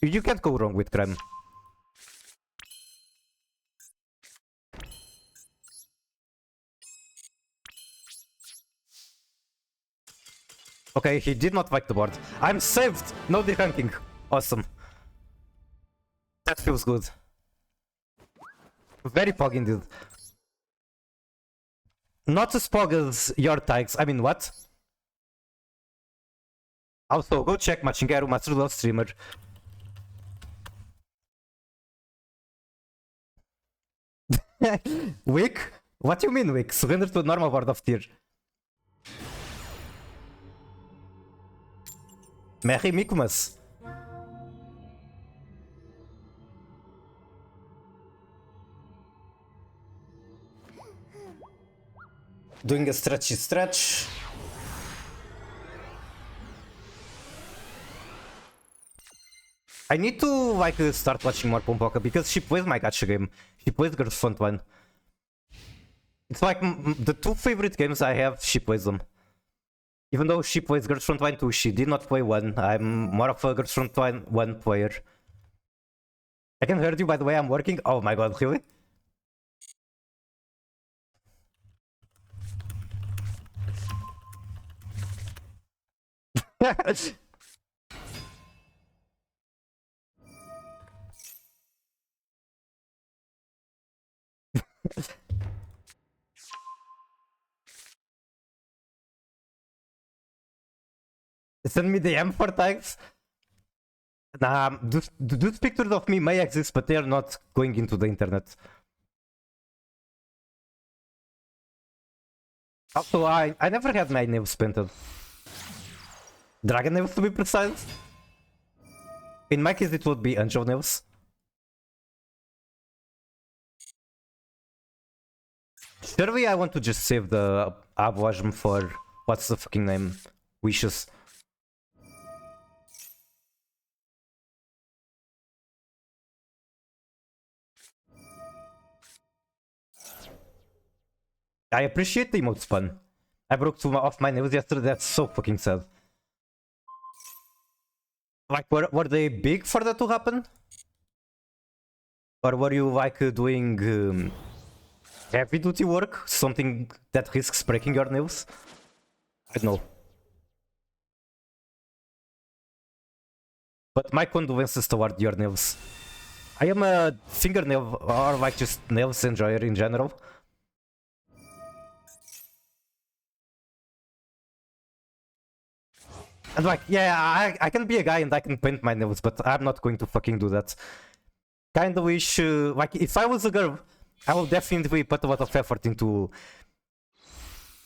You can't go wrong with crime. Okay, he did not like the board. I'm saved! No dehanking. Awesome. That feels good. Very pog indeed. Not as pog as your tags. I mean, what? Also, go check Machingaru Master Love Streamer. Weak? What do you mean weak? Surrender to a normal board of tier. Merry Mikumas. Doing a stretchy stretch. I need to like start watching more Pompoka because she plays my gacha game. She plays Girls Front One. It's like the two favorite games I have, she plays them. Even though she plays Girls Frontline 2, she did not play 1. I'm more of a Girls Frontline 1 player. I can hear you, by the way, I'm working. Oh my god, really? Send me the M4 tags. Nah, those pictures of me may exist, but they are not going into the internet. Also, I never had my nails painted. Dragon nails, to be precise. In my case, it would be angel nails. Surely I want to just save the Abwajm for... What's the fucking name? Wishes. I appreciate the emote fun. I broke two off my nails yesterday, that's so fucking sad. Like, were they big for that to happen? Or were you like doing heavy duty work? Something that risks breaking your nails? I don't know. But my condolences toward your nails. I am a fingernail or like just nails enjoyer in general. And like, yeah, I can be a guy and I can paint my nails, but I'm not going to fucking do that. Kinda wish, like, if I was a girl, I will definitely put a lot of effort into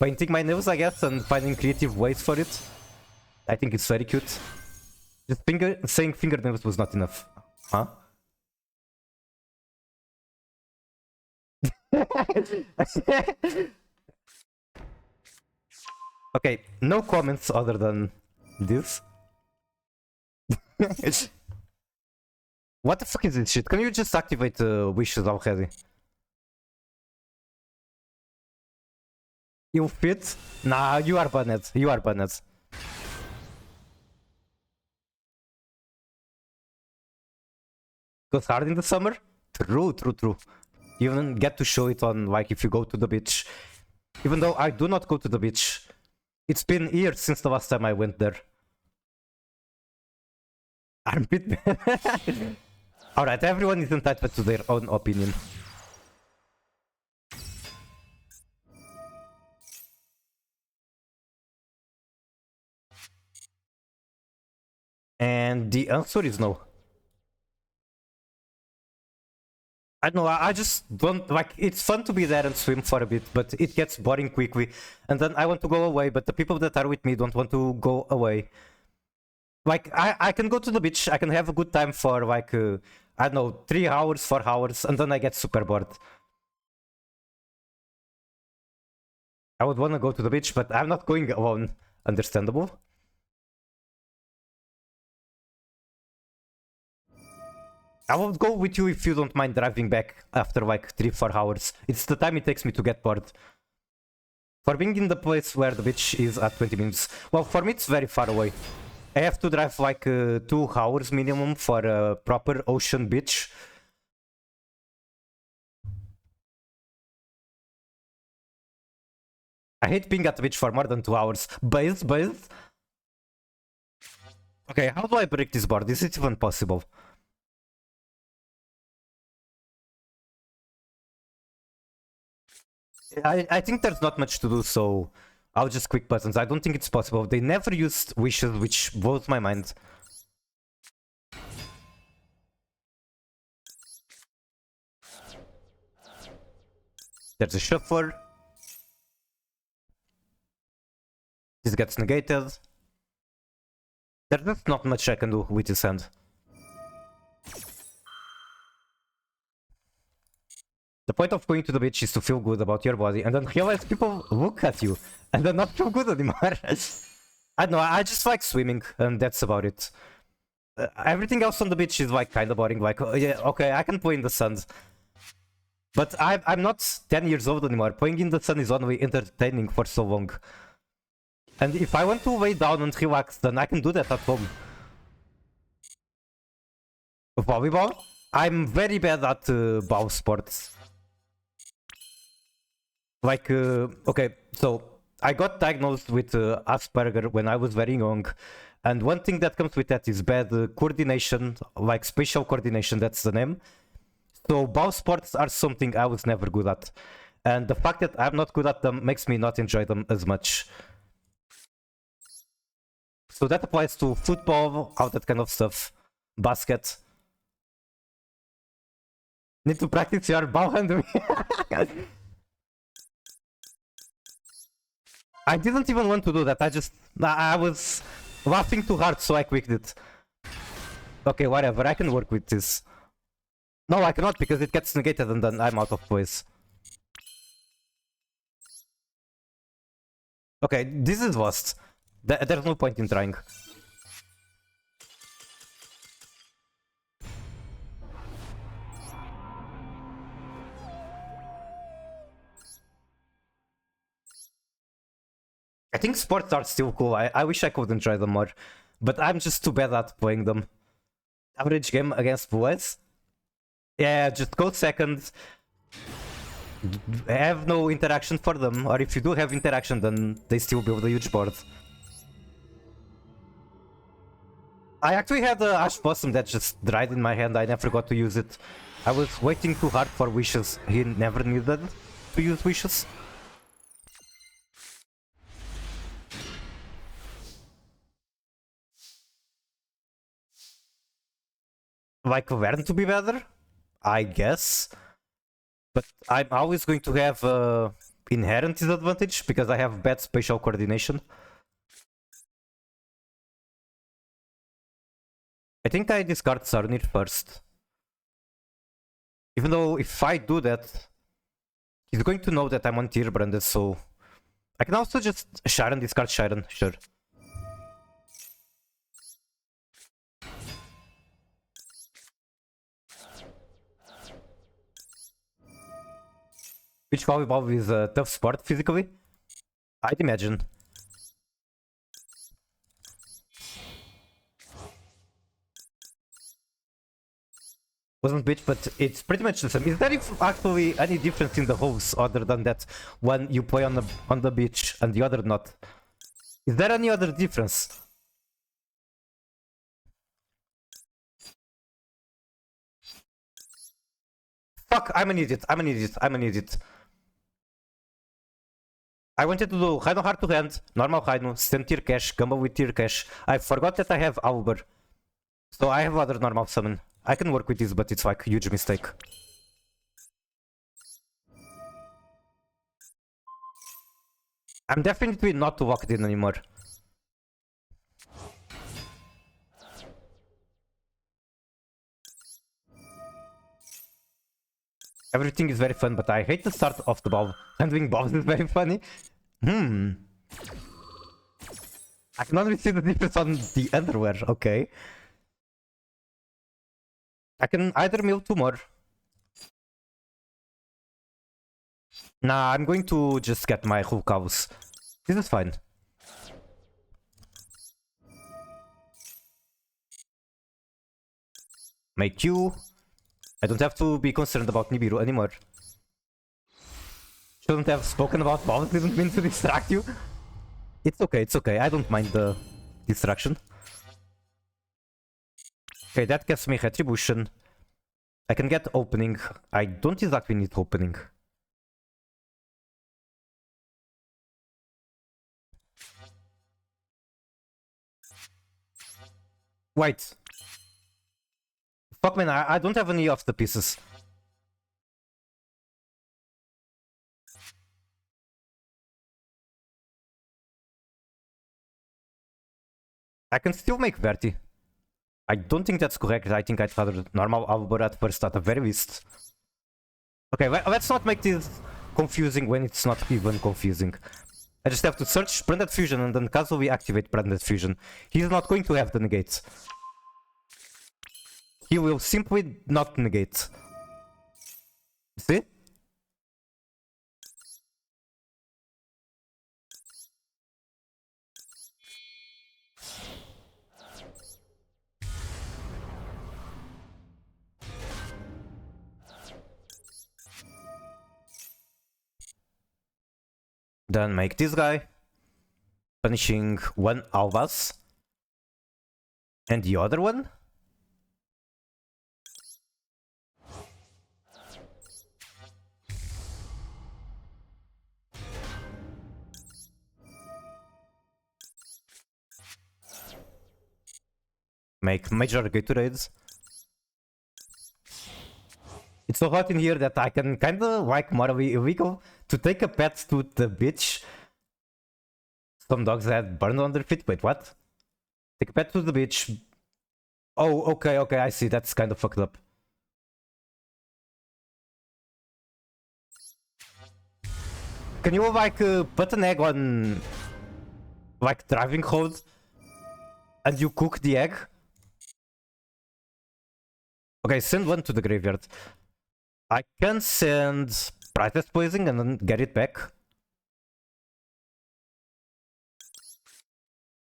painting my nails, I guess, and finding creative ways for it. I think it's very cute. Just saying fingernails was not enough. Huh? Okay, no comments other than this. What the fuck is this shit? Can you just activate wishes already? You fit? Nah, you are banned. You are banned. Goes hard in the summer? True, true, true. You even get to show it on, like, if you go to the beach. Even though I do not go to the beach. It's been years since the last time I went there. Armpit. Alright, everyone is entitled to their own opinion. And the answer is no. I don't know, I just don't like. It's fun to be there and swim for a bit, but it gets boring quickly. And then I want to go away, but the people that are with me don't want to go away. Like, I can go to the beach, I can have a good time for like, I don't know, 3 hours, 4 hours, and then I get super bored. I would want to go to the beach, but I'm not going alone. Understandable. I will go with you if you don't mind driving back after like 3-4 hours. It's the time it takes me to get bored. For being in the place where the beach is at 20 minutes. Well, for me it's very far away. I have to drive like 2 hours minimum for a proper ocean beach. I hate being at the beach for more than 2 hours. Base. Okay, how do I break this board? Is it even possible? I think there's not much to do, so I'll just click buttons. I don't think it's possible. They never used wishes, which blows my mind. There's a shuffler. This gets negated. There's just not much I can do with this hand. The point of going to the beach is to feel good about your body and then realize people look at you and then not feel good anymore. I don't know, I just like swimming and that's about it. Everything else on the beach is like kind of boring, like, oh, yeah, okay, I can play in the sun. But I'm not 10 years old anymore. Playing in the sun is only entertaining for so long. And if I want to lay down and relax, then I can do that at home. Volleyball? I'm very bad at ball sports. Like, okay, so I got diagnosed with Asperger when I was very young. And one thing that comes with that is bad coordination, like spatial coordination, that's the name. So ball sports are something I was never good at. And the fact that I'm not good at them makes me not enjoy them as much. So that applies to football, all that kind of stuff. Basket. Need to practice your ball handling. I didn't even want to do that, I was laughing too hard, so I quit it. Okay, whatever, I can work with this. No, I cannot, because it gets negated and then I'm out of place. Okay, this is lost. There's no point in trying. I think sports are still cool. I wish I could enjoy them more. But I'm just too bad at playing them. Average game against boys? Yeah, just go second. Have no interaction for them. Or if you do have interaction, then they still build a huge board. I actually had a Ash Blossom that just died in my hand. I never got to use it. I was waiting too hard for wishes. He never needed to use wishes. Like learn to be better, I guess. But I'm always going to have inherent disadvantage because I have bad spatial coordination. I think I discard Sarnir first. Even though if I do that, he's going to know that I'm on tier branded, so I can also just Sharon, discard Sharon, sure. Which volleyball is a tough sport physically? I'd imagine. Wasn't bitch, but it's pretty much the same. Is there actually any difference in the holes other than that one you play on the beach and the other not? Is there any other difference? Fuck, I'm an idiot, I'm an idiot, I'm an idiot. I wanted to do Rhino hard to hand, normal Rhino, send tier cash, combo with tier cash. I forgot that I have Auber. So I have other normal summon. I can work with this, but it's like a huge mistake. I'm definitely not locked in anymore. Everything is very fun, but I hate the start of the ball. Handling balls is very funny. I can only see the difference on the underwear, okay. I can either mill 2 more. Nah, I'm going to just get my whole cows. This is fine. Make you. I don't have to be concerned about Nibiru anymore. Shouldn't have spoken about balls, didn't mean to distract you. It's okay, it's okay. I don't mind the distraction. Okay, that gets me retribution. I can get opening. I don't exactly need opening. Wait. Fuck man, I don't have any of the pieces. I can still make Verti. I don't think that's correct. I think I'd rather normal Albor at first at the very least. Okay, let's not make this confusing when it's not even confusing. I just have to search Branded Fusion and then casually activate Branded Fusion. He's not going to have the negate. He will simply not negate. See? Then make this guy, punishing one Alvas. And the other one? Make major Gatorades. It's so hot in here that I can kinda like more illegal to take a pet to the beach. Some dogs had burned on their feet. Wait, what? Take a pet to the beach. Oh, okay, I see. That's kind of fucked up. Can you like put an egg on like driving code and you cook the egg? Okay, send one to the graveyard. I can send Priceless Poison and then get it back.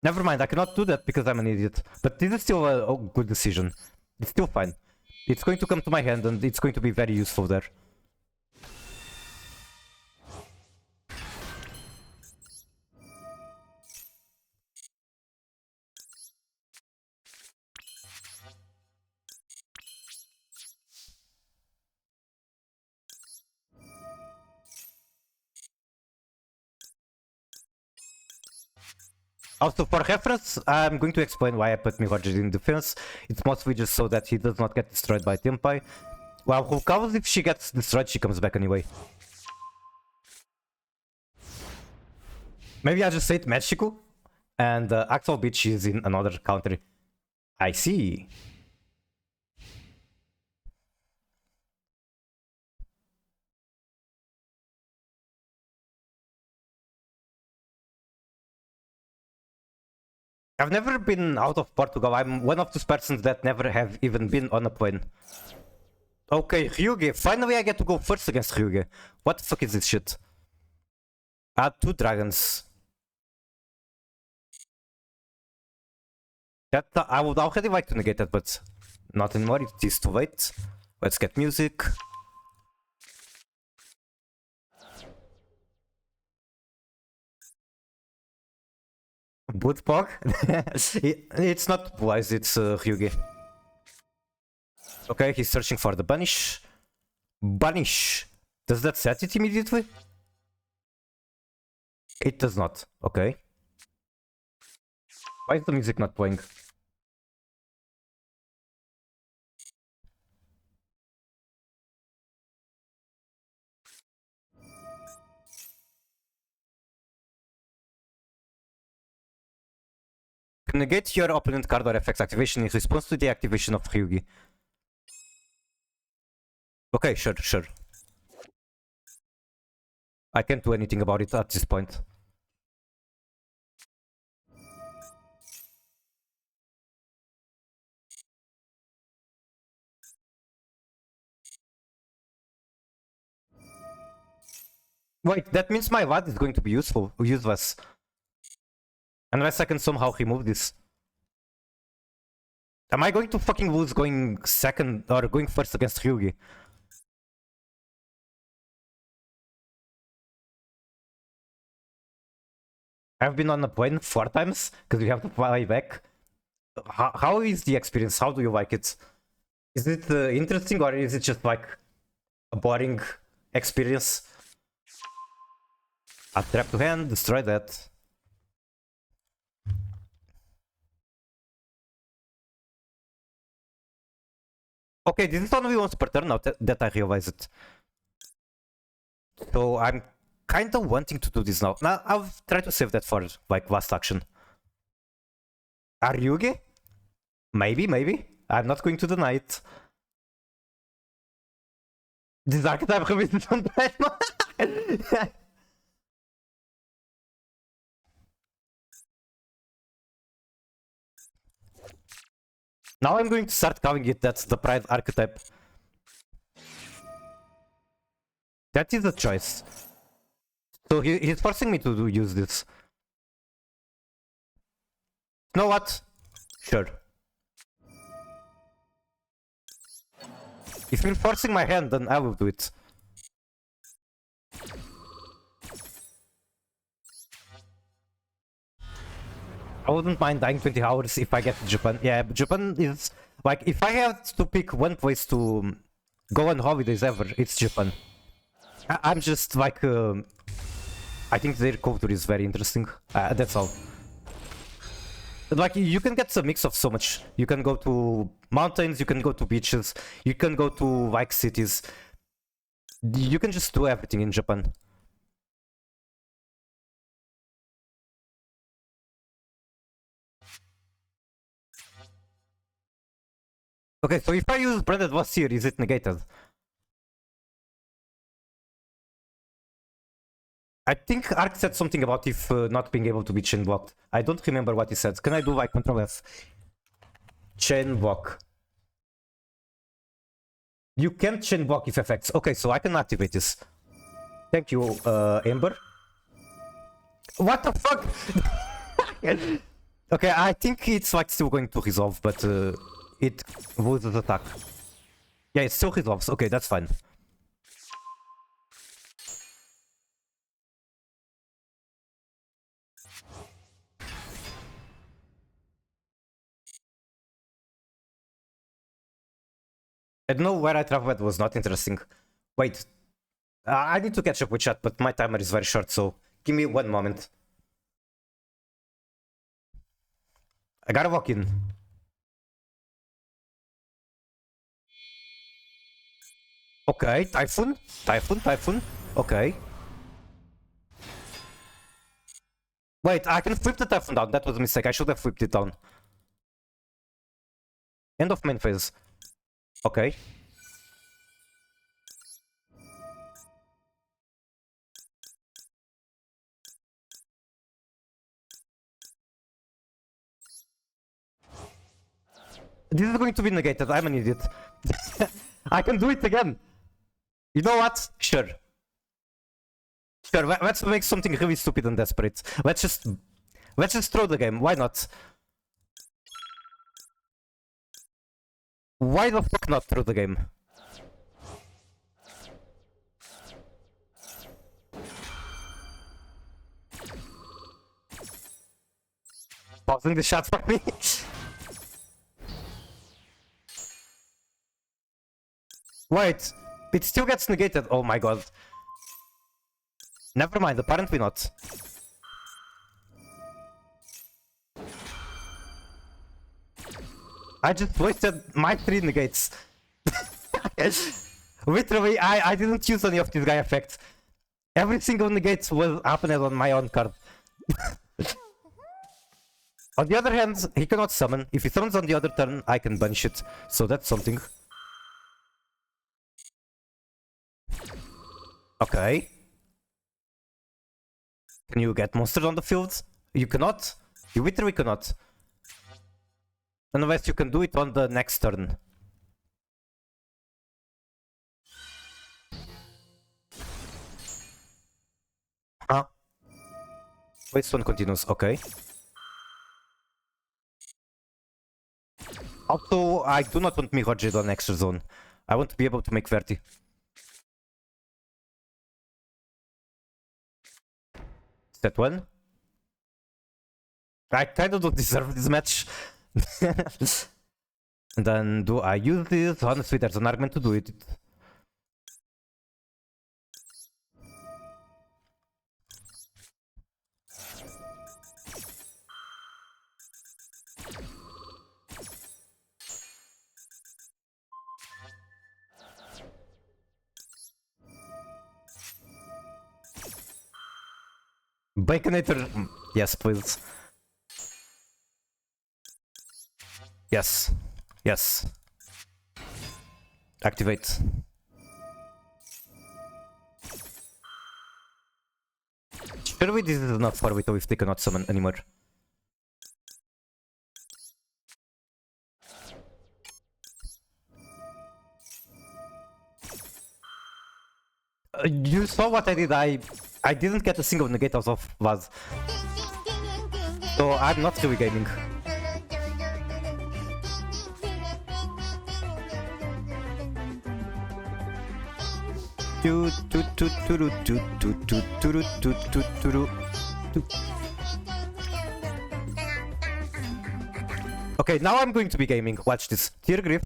Never mind, I cannot do that because I'm an idiot. But this is still a good decision. It's still fine. It's going to come to my hand and it's going to be very useful there. Also, for reference, I'm going to explain why I put Mirage in defense. It's mostly just so that he does not get destroyed by Tempai. Well, who counts if she gets destroyed, she comes back anyway. Maybe I just say it Mexico, and Axel Beach is in another country. I see. I've never been out of Portugal. I'm one of those persons that never have even been on a plane. Okay, Ryuge. Finally I get to go first against Ryuge. What the fuck is this shit? Add 2 dragons. That I would already like to negate that, but not anymore. It is too late. Let's get music. Bootpog? It's not wise, it's Ryuge. Okay, he's searching for the banish. Banish! Does that set it immediately? It does not. Okay. Why is the music not playing? Negate your opponent card or effects activation in response to the activation of Ryugi. Okay, sure. I can't do anything about it at this point. Wait, that means my VAD is going to be useless. Unless I can somehow remove this. Am I going to fucking lose going second or going first against Ryugi? I've been on a plane 4 times because we have to fly back. How is the experience? How do you like it? Is it interesting or is it just like a boring experience? A trap to hand, destroy that. Okay, this is only once per turn now that I realize it. So I'm kind of wanting to do this now. Now I'll try to save that for like last action. Aryuge? Maybe. I'm not going to deny it. This archetype revisited on time. Now I'm going to start calling it that's the pride archetype. That is a choice. So he's forcing me to use this. You know what? Sure. If you're forcing my hand, then I will do it. I wouldn't mind dying 20 hours if I get to Japan. Yeah, but Japan is like, if I had to pick one place to go on holidays ever, it's Japan. I'm just like, I think their culture is very interesting. That's all. Like, you can get a mix of so much. You can go to mountains, you can go to beaches, you can go to like cities. You can just do everything in Japan. Okay, so if I use branded was here, is it negated? I think Ark said something about if not being able to be chain blocked. I don't remember what he said. Can I do like Control F? Chain block. You can't chain block if FX. Okay, so I can activate this. Thank you, Ember. What the fuck? Okay, I think it's like still going to resolve, but it loses attack. Yeah, it still resolves. Okay, that's fine. I don't know where I traveled, was not interesting. Wait, I need to catch up with chat, but my timer is very short, so give me one moment. I gotta walk in. Okay, Typhoon. Okay. Wait, I can flip the Typhoon down. That was a mistake. I should have flipped it down. End of main phase. Okay. This is going to be negated. I'm an idiot. I can do it again. You know what? Sure. Sure, let's make something really stupid and desperate. Let's just throw the game. Why not? Why the fuck not throw the game? Pausing the shot for me. Wait, it still gets negated. Oh my god. Never mind, apparently not. I just wasted my 3 negates. Literally, I didn't use any of this guy effects. Every single negate was happened on my own card. On the other hand, he cannot summon. If he summons on the other turn, I can banish it. So that's something. Okay. Can you get monsters on the field? You cannot. You literally cannot. Unless you can do it on the next turn. Huh? Waste one continues, okay. Also, I do not want Mirror Jade on extra zone. I want to be able to make 30. That one? I kind of don't deserve this match. And then do I use this? Honestly, there's an argument to do it. Baconator, yes, please. Yes, yes. Activate. Surely this is enough for Vito if they cannot summon anymore. You saw what I did. I didn't get a single negate out of Vaz. So I'm not really gaming. Okay, now I'm going to be gaming. Watch this. Tear grip.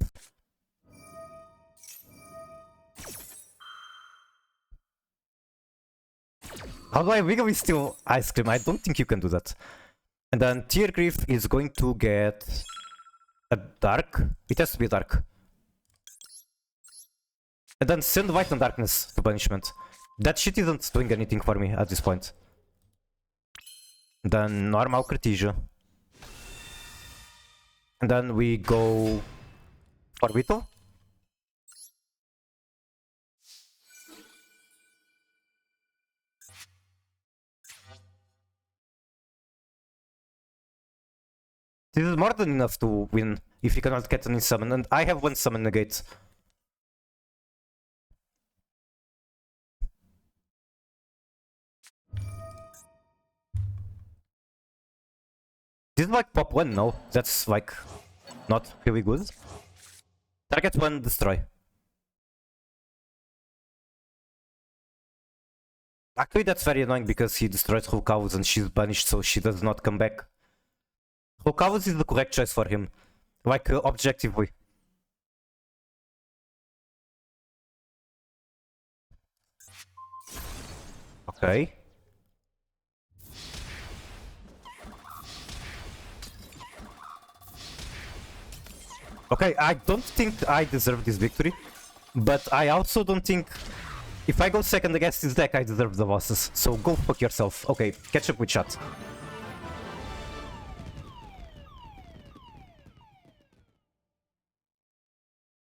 How do I wiggly steal ice cream? I don't think you can do that. And then Tear grip is going to get a dark. It has to be dark. And then send white and darkness to punishment. That shit isn't doing anything for me at this point. Then normal Cartesia. And then we go for Whittle. This is more than enough to win if you cannot get any summon, and I have one summon negate. This is like pop 1, no? That's like not really good. Target 1, destroy. Actually, that's very annoying because he destroyed Hulkavus and she's banished, so she does not come back. Hulkavus is the correct choice for him. Like, objectively. Okay. Okay, I don't think I deserve this victory, but I also don't think if I go second against this deck, I deserve the losses. So go fuck yourself. Okay, catch up with chat.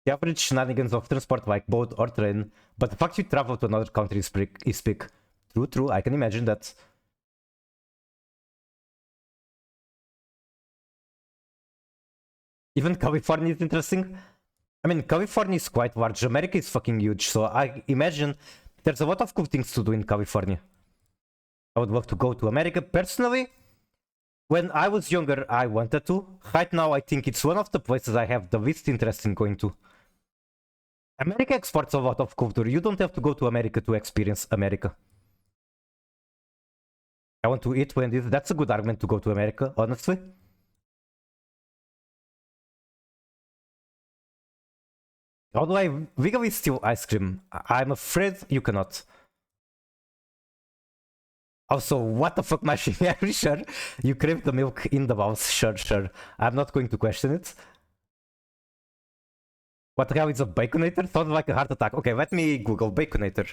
The average shenanigans of transport like boat or train, but the fact you travel to another country is big. True, I can imagine that. Even California is interesting. I mean, California is quite large. America is fucking huge, so I imagine there's a lot of cool things to do in California. I would love to go to America. Personally, when I was younger, I wanted to. Right now, I think it's one of the places I have the least interest in going to. America exports a lot of culture. You don't have to go to America to experience America. I want to eat Wendy's. That's a good argument to go to America, honestly. How do I legally steal ice cream? I'm afraid you cannot. Also, what the fuck, machine? Are you sure? You crave the milk in the bowl. Sure. I'm not going to question it. What the hell is a baconator? Sounds like a heart attack. Okay, let me Google baconator.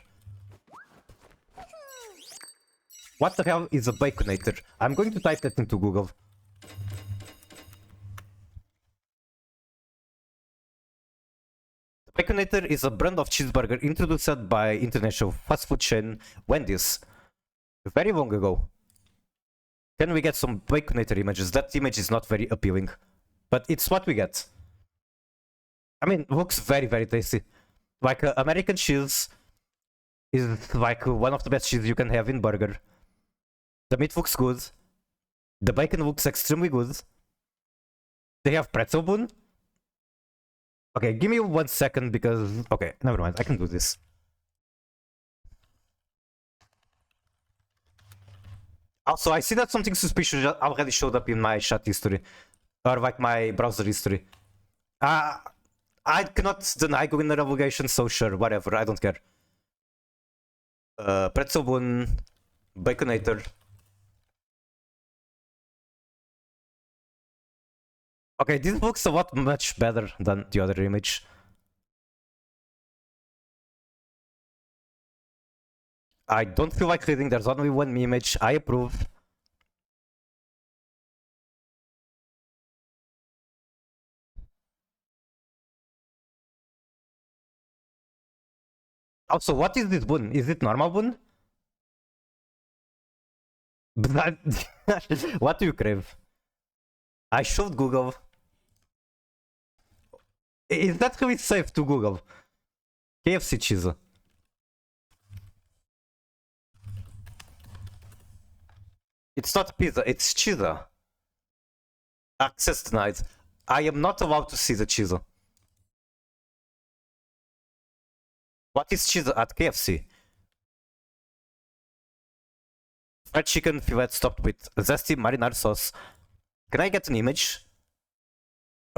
What the hell is a baconator? I'm going to type that into Google. Baconator is a brand of cheeseburger introduced by international fast food chain Wendy's very long ago. Can we get some Baconator images? That image is not very appealing, but it's what we get. I mean, looks very tasty. Like American cheese is like one of the best cheese you can have in burger. The meat looks good. The bacon looks extremely good. They have pretzel bun. Okay, give me 1 second because... Okay, never mind, I can do this. Also, I see that something suspicious already showed up in my chat history. Or like my browser history. I cannot deny going in relegation, so sure, whatever, I don't care. Pretzel bun, Baconator. Okay, this looks a lot much better than the other image. I don't feel like reading, there's only one image, I approve. Also, what is this bun? Is it normal bun? What do you crave? I should Google. Is that really safe to Google? KFC cheese. It's not pizza, it's cheese. Access denied. I am not allowed to see the cheese. What is cheese at KFC? Fried chicken fillet topped with zesty marinara sauce. Can I get an image?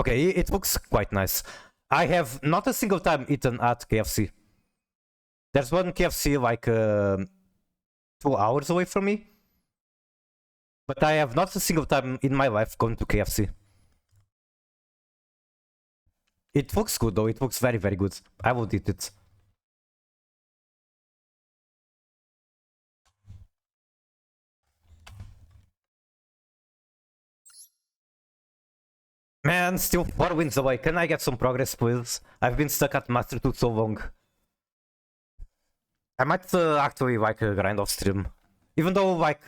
Okay, it looks quite nice. I have not a single time eaten at KFC. There's one KFC like 2 hours away from me. But I have not a single time in my life gone to KFC. It looks good though, it looks very, very good. I would eat it. Man, still 4 wins away. Can I get some progress, please? I've been stuck at Master 2 so long. I might actually like grind off stream. Even though, like,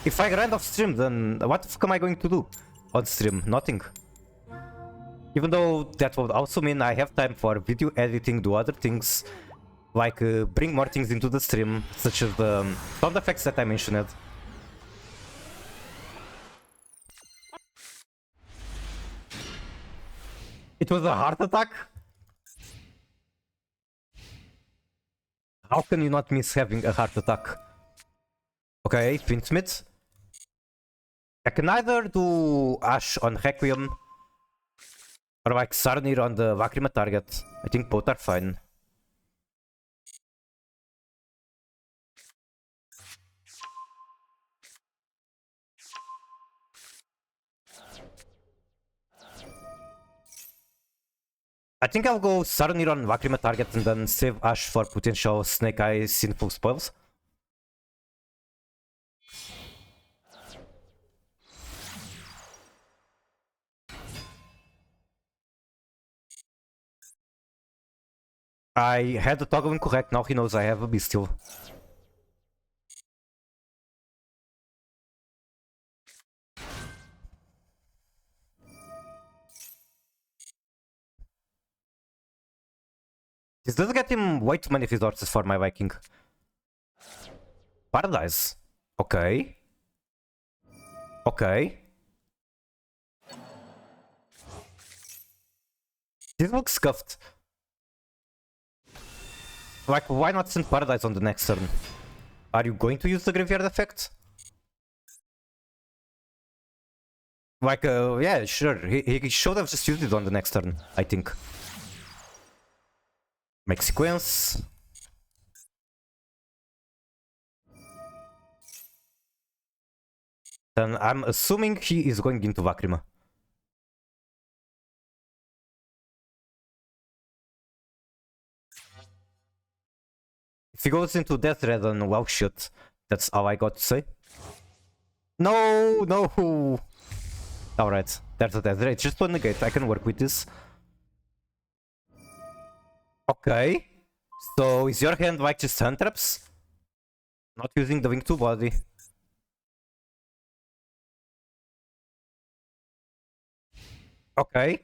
if I grind off stream, then what the fuck am I going to do on stream? Nothing. Even though that would also mean I have time for video editing, do other things, like bring more things into the stream, such as the sound effects that I mentioned. It was a heart attack? How can you not miss having a heart attack? Okay, Pinsmith. I can either do Ash on Requiem or like Sarnir on the Lacrima target. I think both are fine. I think I'll go Sarnir on Lacrima target and then save Ash for potential Snake Eye Sinful spoils. I had the toggle incorrect, now he knows I have a Bestial. This does get him way too many resources for my Viking. Paradise. Okay. Okay. This looks scuffed. Like, why not send Paradise on the next turn? Are you going to use the graveyard effect? Like, yeah, sure. He should have just used it on the next turn, I think. Make sequence. Then I'm assuming he is going into Lacrima. If he goes into Death Red, then well shit. That's all I got to say. No, no. Alright, there's a Death Red. Just one negate. I can work with this. Okay. So is your hand like just hand traps? Not using the Wing 2 body. Okay.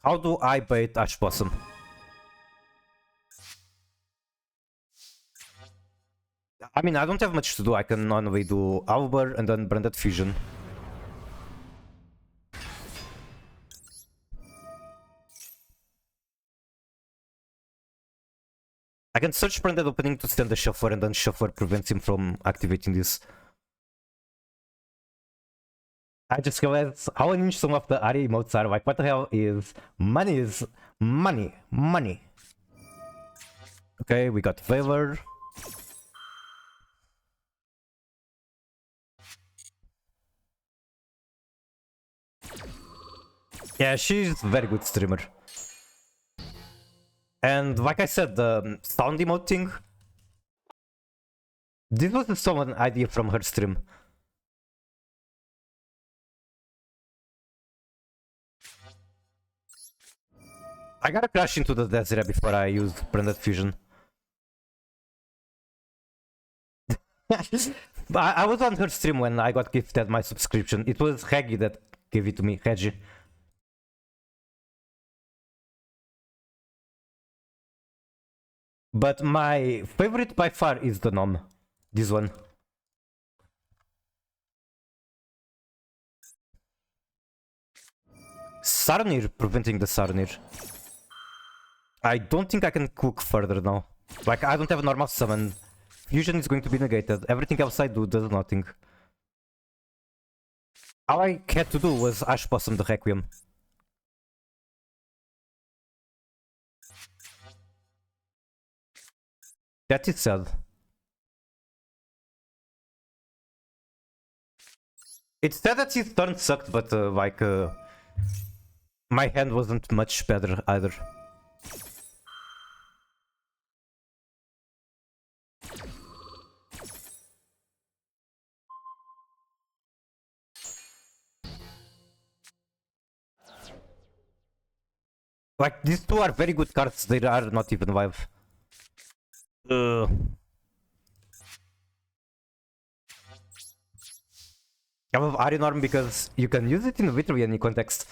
How do I bait Ash Blossom? I mean, I don't have much to do. I can only do Albor and then Branded Fusion. I can search Branded Opening to stand the Shuffler and then Shuffler prevents him from activating this. I just realized how unhinged some of the Ari emotes are. Like, what the hell is... Money is... Money. Money. Okay, we got Valor. Yeah, she's a very good streamer. And like I said, the sound emote thing... This was a stolen idea from her stream. I gotta crash into the Desert before I use Branded Fusion. I was on her stream when I got gifted my subscription. It was Reggie that gave it to me, Reggie. But my favorite by far is the Gnome. This one. Sarnir preventing the Sarnir. I don't think I can cook further now. Like, I don't have a normal summon. Fusion is going to be negated. Everything else I do does nothing. All I had to do was Ash Possum the Requiem. That is sad. It's sad that his turn sucked, but my hand wasn't much better either. Like, these two are very good cards, they are not even live. I love Arinorm because you can use it in literally any context.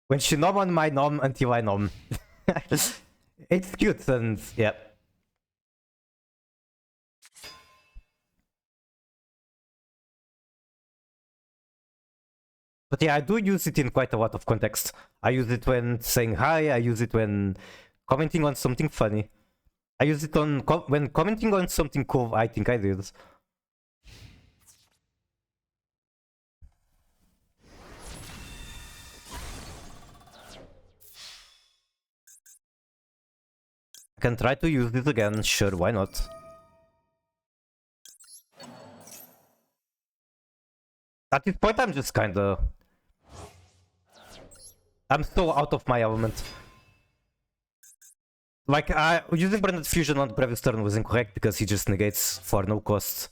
When she nom on my nom until I nom. It's cute and yeah. But yeah, I do use it in quite a lot of context. I use it when saying hi, I use it when commenting on something funny. I use it on when commenting on something cool I think I did. I can try to use this again, sure, why not? At this point I'm just kinda... I'm so out of my element. Like, using Branded Fusion on the previous turn was incorrect because he just negates for no cost.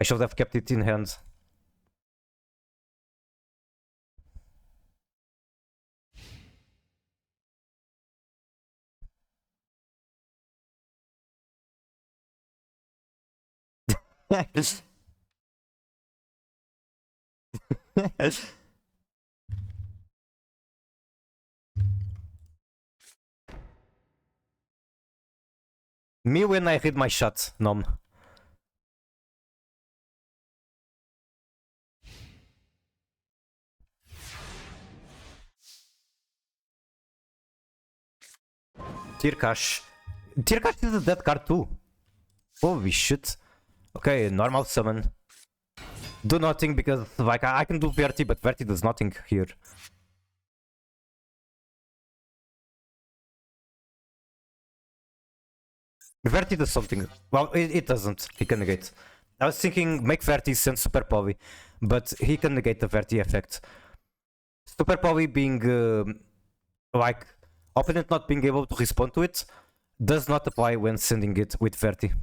I should have kept it in hand. Me when I read my shot, nom. Tirkash. Tirkash is a dead card too. Holy shit. Okay, normal summon. Do nothing because like I can do Verti, but Verti does nothing here. Verti does something. Well, it doesn't. He can negate. I was thinking make Verti send Super Poly, but he can negate the Verti effect. Super Poly being like opponent not being able to respond to it does not apply when sending it with Verti.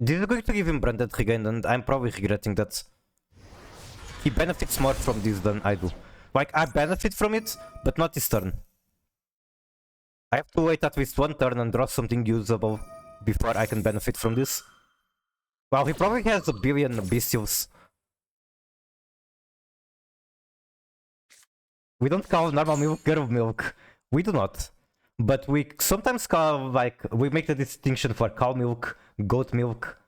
This is going to give him Branded Regain, and I'm probably regretting that. He benefits more from this than I do. Like, I benefit from it, but not this turn. I have to wait at least one turn and draw something usable before I can benefit from this. Well, he probably has a billion bestials. We don't call normal milk girl milk. We do not. But we sometimes call, like, we make the distinction for cow milk, goat milk.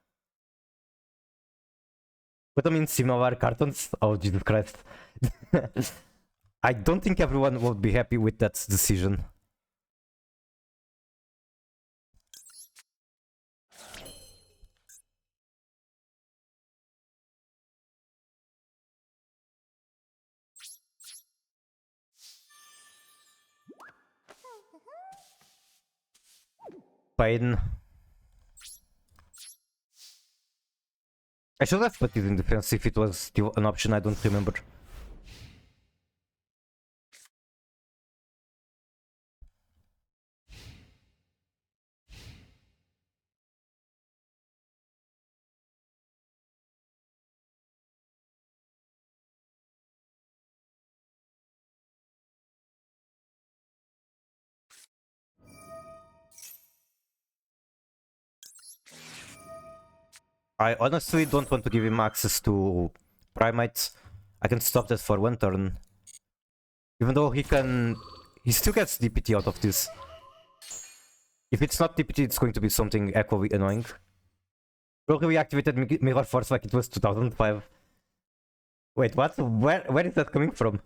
Put them in similar cartons? Oh, Jesus Christ. I don't think everyone would be happy with that decision. Pain. I should have put it in defense if it was still an option, I don't remember. I honestly don't want to give him access to Primate. I can stop that for one turn. Even though he still gets DPT out of this. If it's not TPT, it's going to be something equally annoying. Probably we activated Mirror Force like it was 2005. Wait, what? Where is that coming from?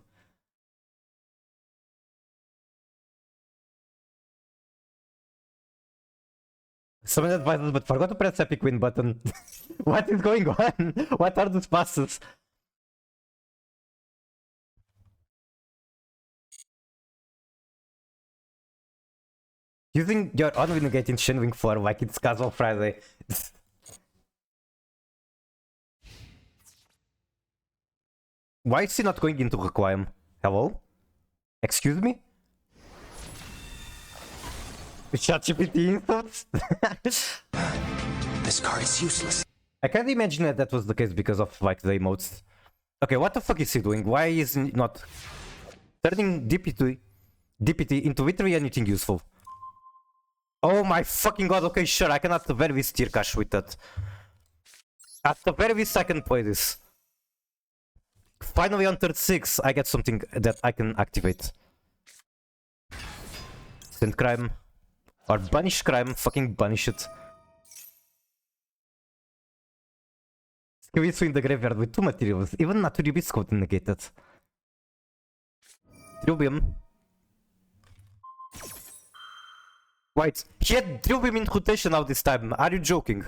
Summon advisors, but forgot to press epic win button. What is going on? What are those passes? Using your on-win gate in Shenwing form like it's casual Friday. Why is he not going into Requiem? Hello? Excuse me? ChatGPT insults? This card is useless. I can't imagine that was the case because of like the emotes. Okay, what the fuck is he doing? Why is he not turning DPT into literally anything useful? Oh my fucking god, okay, sure, I can at the very least tier cash with that. At the very least I can play this. Finally on turn 6 I get something that I can activate. Send crime. Or banish crime, fucking banish it. Skewitsu in the graveyard with 2 materials, even Naturi is code negated. Trilbium. Wait, he had Trilbium in rotation now this time, are you joking?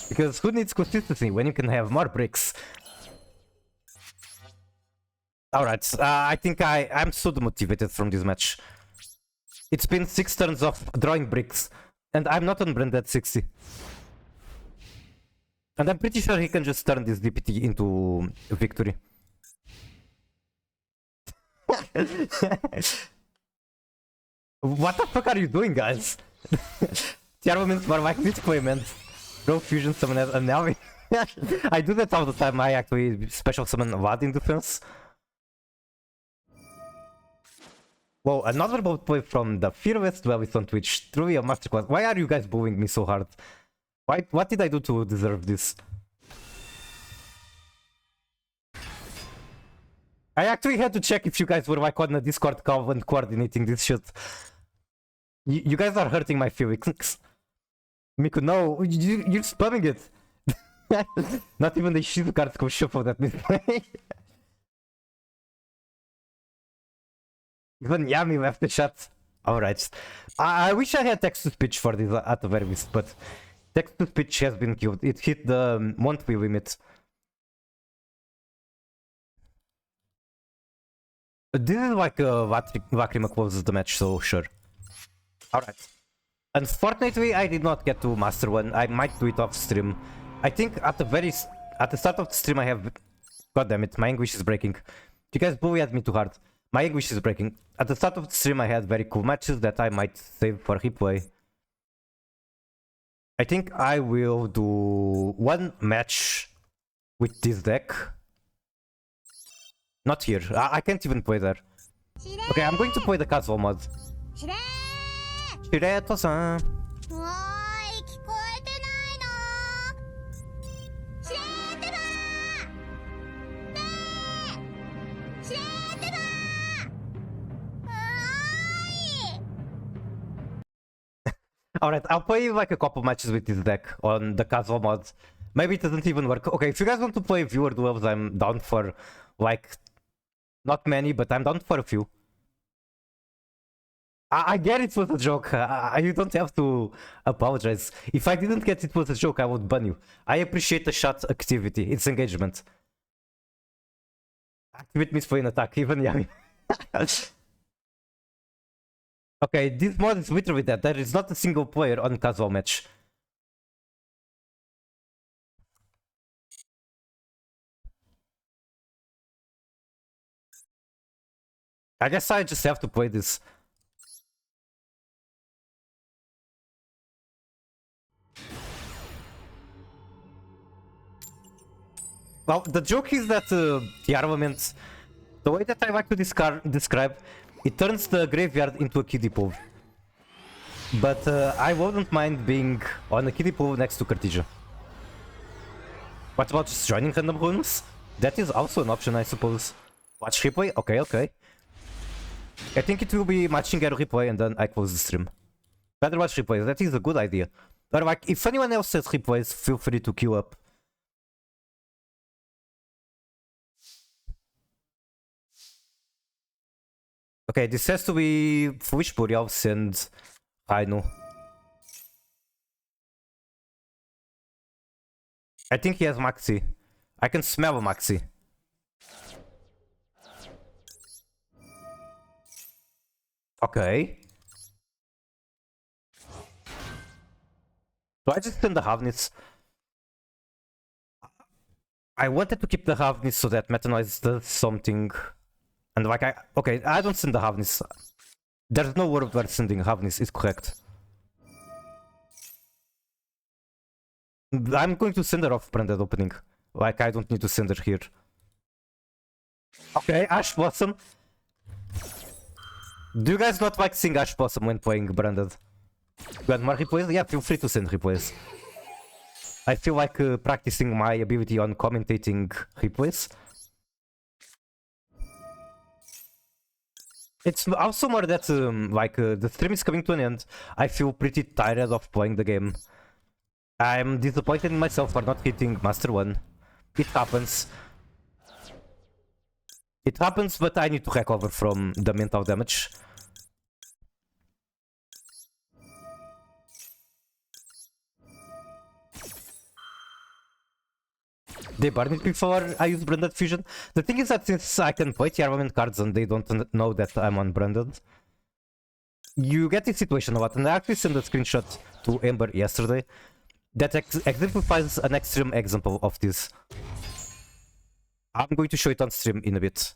Because who needs consistency when you can have more bricks? Alright, I think I'm so demotivated from this match. It's been 6 turns of drawing bricks, and I'm not on Brand at 60. And I'm pretty sure he can just turn this DPT into victory. What the fuck are you doing, guys? The arguments were like display, man. Bro, fusion summon as an Navi. I do that all the time. I actually special summon Vlad in defense. Whoa, another boat play from the Fearless Duelist on Twitch. Truly a masterclass. Why are you guys booing me so hard? What did I do to deserve this? I actually had to check if you guys were like on a Discord call and coordinating this shit. You guys are hurting my feelings. Miku, no, you're spamming it. Not even the shield cards can shuffle that misplay. Even Yami left the shot. Alright. I wish I had text-to-speech for this at the very least, but text-to-speech has been killed. It hit the monthly limit. This is like Lacrima closes the match, so sure. Alright. Unfortunately, I did not get to Master 1. I might do it off stream. I think at the start of the stream I have... God damn it, my English is breaking. You guys bully at me too hard. My English is breaking. At the start of the stream I had very cool matches that I might save for replay. I think I will do one match with this deck. Not here. I can't even play there. Okay, I'm going to play the casual mod. Shireto-san. Alright, I'll play like a couple matches with this deck on the casual mod. Maybe it doesn't even work. Okay, if you guys want to play viewer duels, I'm down for like... Not many, but I'm down for a few. I get it was a joke. You don't have to apologize. If I didn't get it was a joke, I would ban you. I appreciate the shot activity. It's engagement. Activate misplay and attack, even Yami. Okay, this mod is literally that. There is not a single player on casual match. I guess I just have to play this. Well, the joke is that the armament, the way that I like to describe, it turns the graveyard into a kiddie pool. But I wouldn't mind being on a kiddie pool next to Cartesia. What about just joining random runes? That is also an option, I suppose. Watch replay? Okay, okay. I think it will be matching a replay and then I close the stream. Better watch replays, that is a good idea. Or like, if anyone else says replays, feel free to queue up. Okay, this has to be Foolish Boreals and Rhino. I think he has Maxi. I can smell a Maxi. Okay. So I just send the Havnis. I wanted to keep the Havnis so that Meta Noise does something. And like okay, I don't send the Havnis. There's no word where sending Havnis is correct. I'm going to send her off branded opening. Like, I don't need to send her here. Okay, Ash Blossom. Do you guys not like seeing Ash Blossom when playing branded? You want more replays? Yeah, feel free to send replays. I feel like practicing my ability on commentating replays. It's also more that, the stream is coming to an end. I feel pretty tired of playing the game. I'm disappointed in myself for not hitting Master 1. It happens. It happens, but I need to recover from the mental damage. They burn it before I use Branded Fusion. The thing is that since I can play Tier cards and they don't know that I'm on Branded, you get this situation a lot. And I actually sent a screenshot to Ember yesterday that exemplifies an extreme example of this. I'm going to show it on stream in a bit.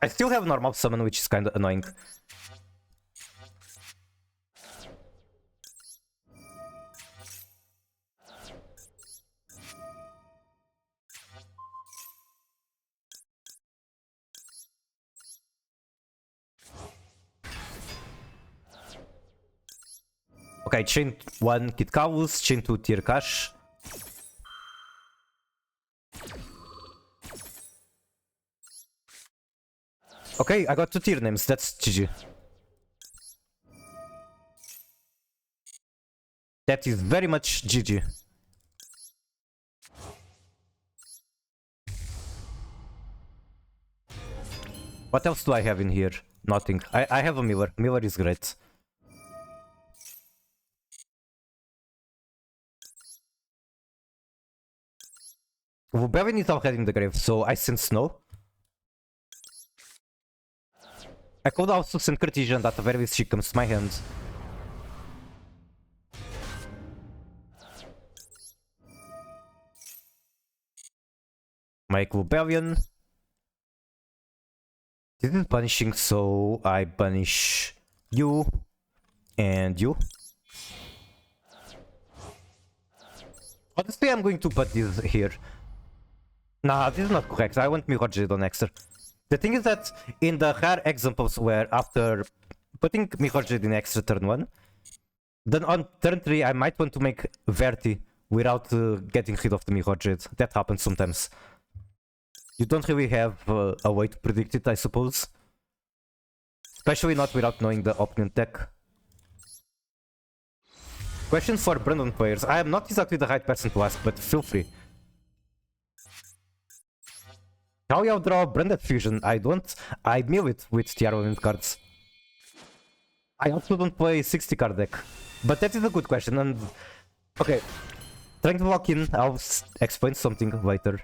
I still have normal summon, which is kind of annoying. Okay, chain 1 Kid Cavus, chain 2 Tier Cash. Okay, I got 2 tier names, that's GG. That is very much GG. What else do I have in here? Nothing. I have a Miller. Miller is great. Bevin is already in the grave, so I send Snow. I could also send Cartesia and at the very least she comes to my hand. Make Rebellion. This is punishing, so I punish you and you. Honestly, I'm going to put this here. Nah, this is not correct. I want Mirror Jade on Extra. The thing is that in the rare examples where after putting Mirror Jade in Extra turn 1, then on turn 3 I might want to make Verti without getting rid of the Mirror Jade. That happens sometimes. You don't really have a way to predict it, I suppose. Especially not without knowing the opponent deck. Questions for Brandon players. I am not exactly the right person to ask, but feel free. How you draw Branded Fusion? I don't. I mill it with Tier 1 cards. I also don't play 60 card deck. But that is a good question, and... Okay. Trying to walk in, I'll explain something later.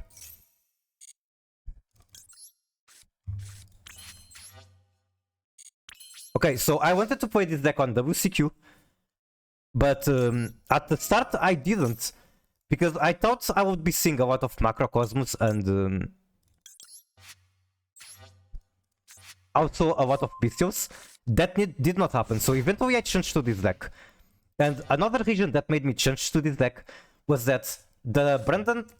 Okay, so I wanted to play this deck on WCQ. But at the start I didn't. Because I thought I would be seeing a lot of Macrocosmos and... also a lot of Bestials. That did not happen, so eventually I changed to this deck. And another reason that made me change to this deck was that the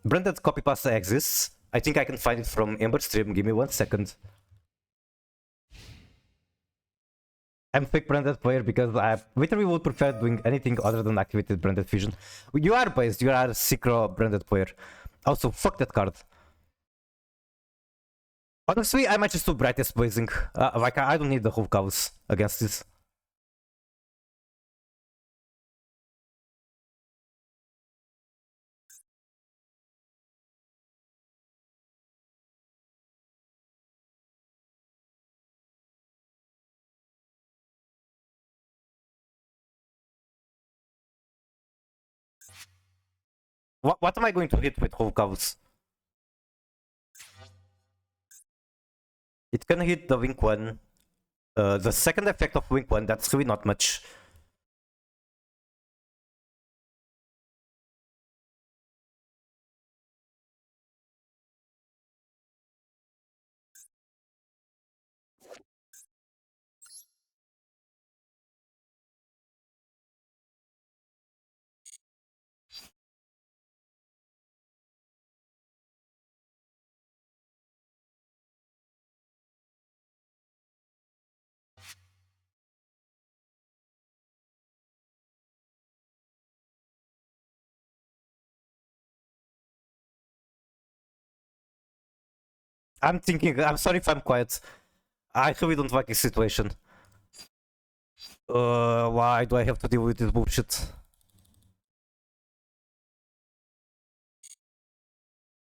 branded copy pasta exists. I think I can find it from Ember stream, give me 1 second. I'm fake branded player because I literally would prefer doing anything other than activated branded fusion. You are based, you are a Secro branded player. Also, fuck that card. Honestly, I might just do brightest blazing. Like I don't need the whole cows against this. What am I going to hit with whole cows? It can hit the Wink 1. The second effect of Wink 1, that's really not much. I'm thinking, I'm sorry if I'm quiet. I really don't like this situation. Why do I have to deal with this bullshit?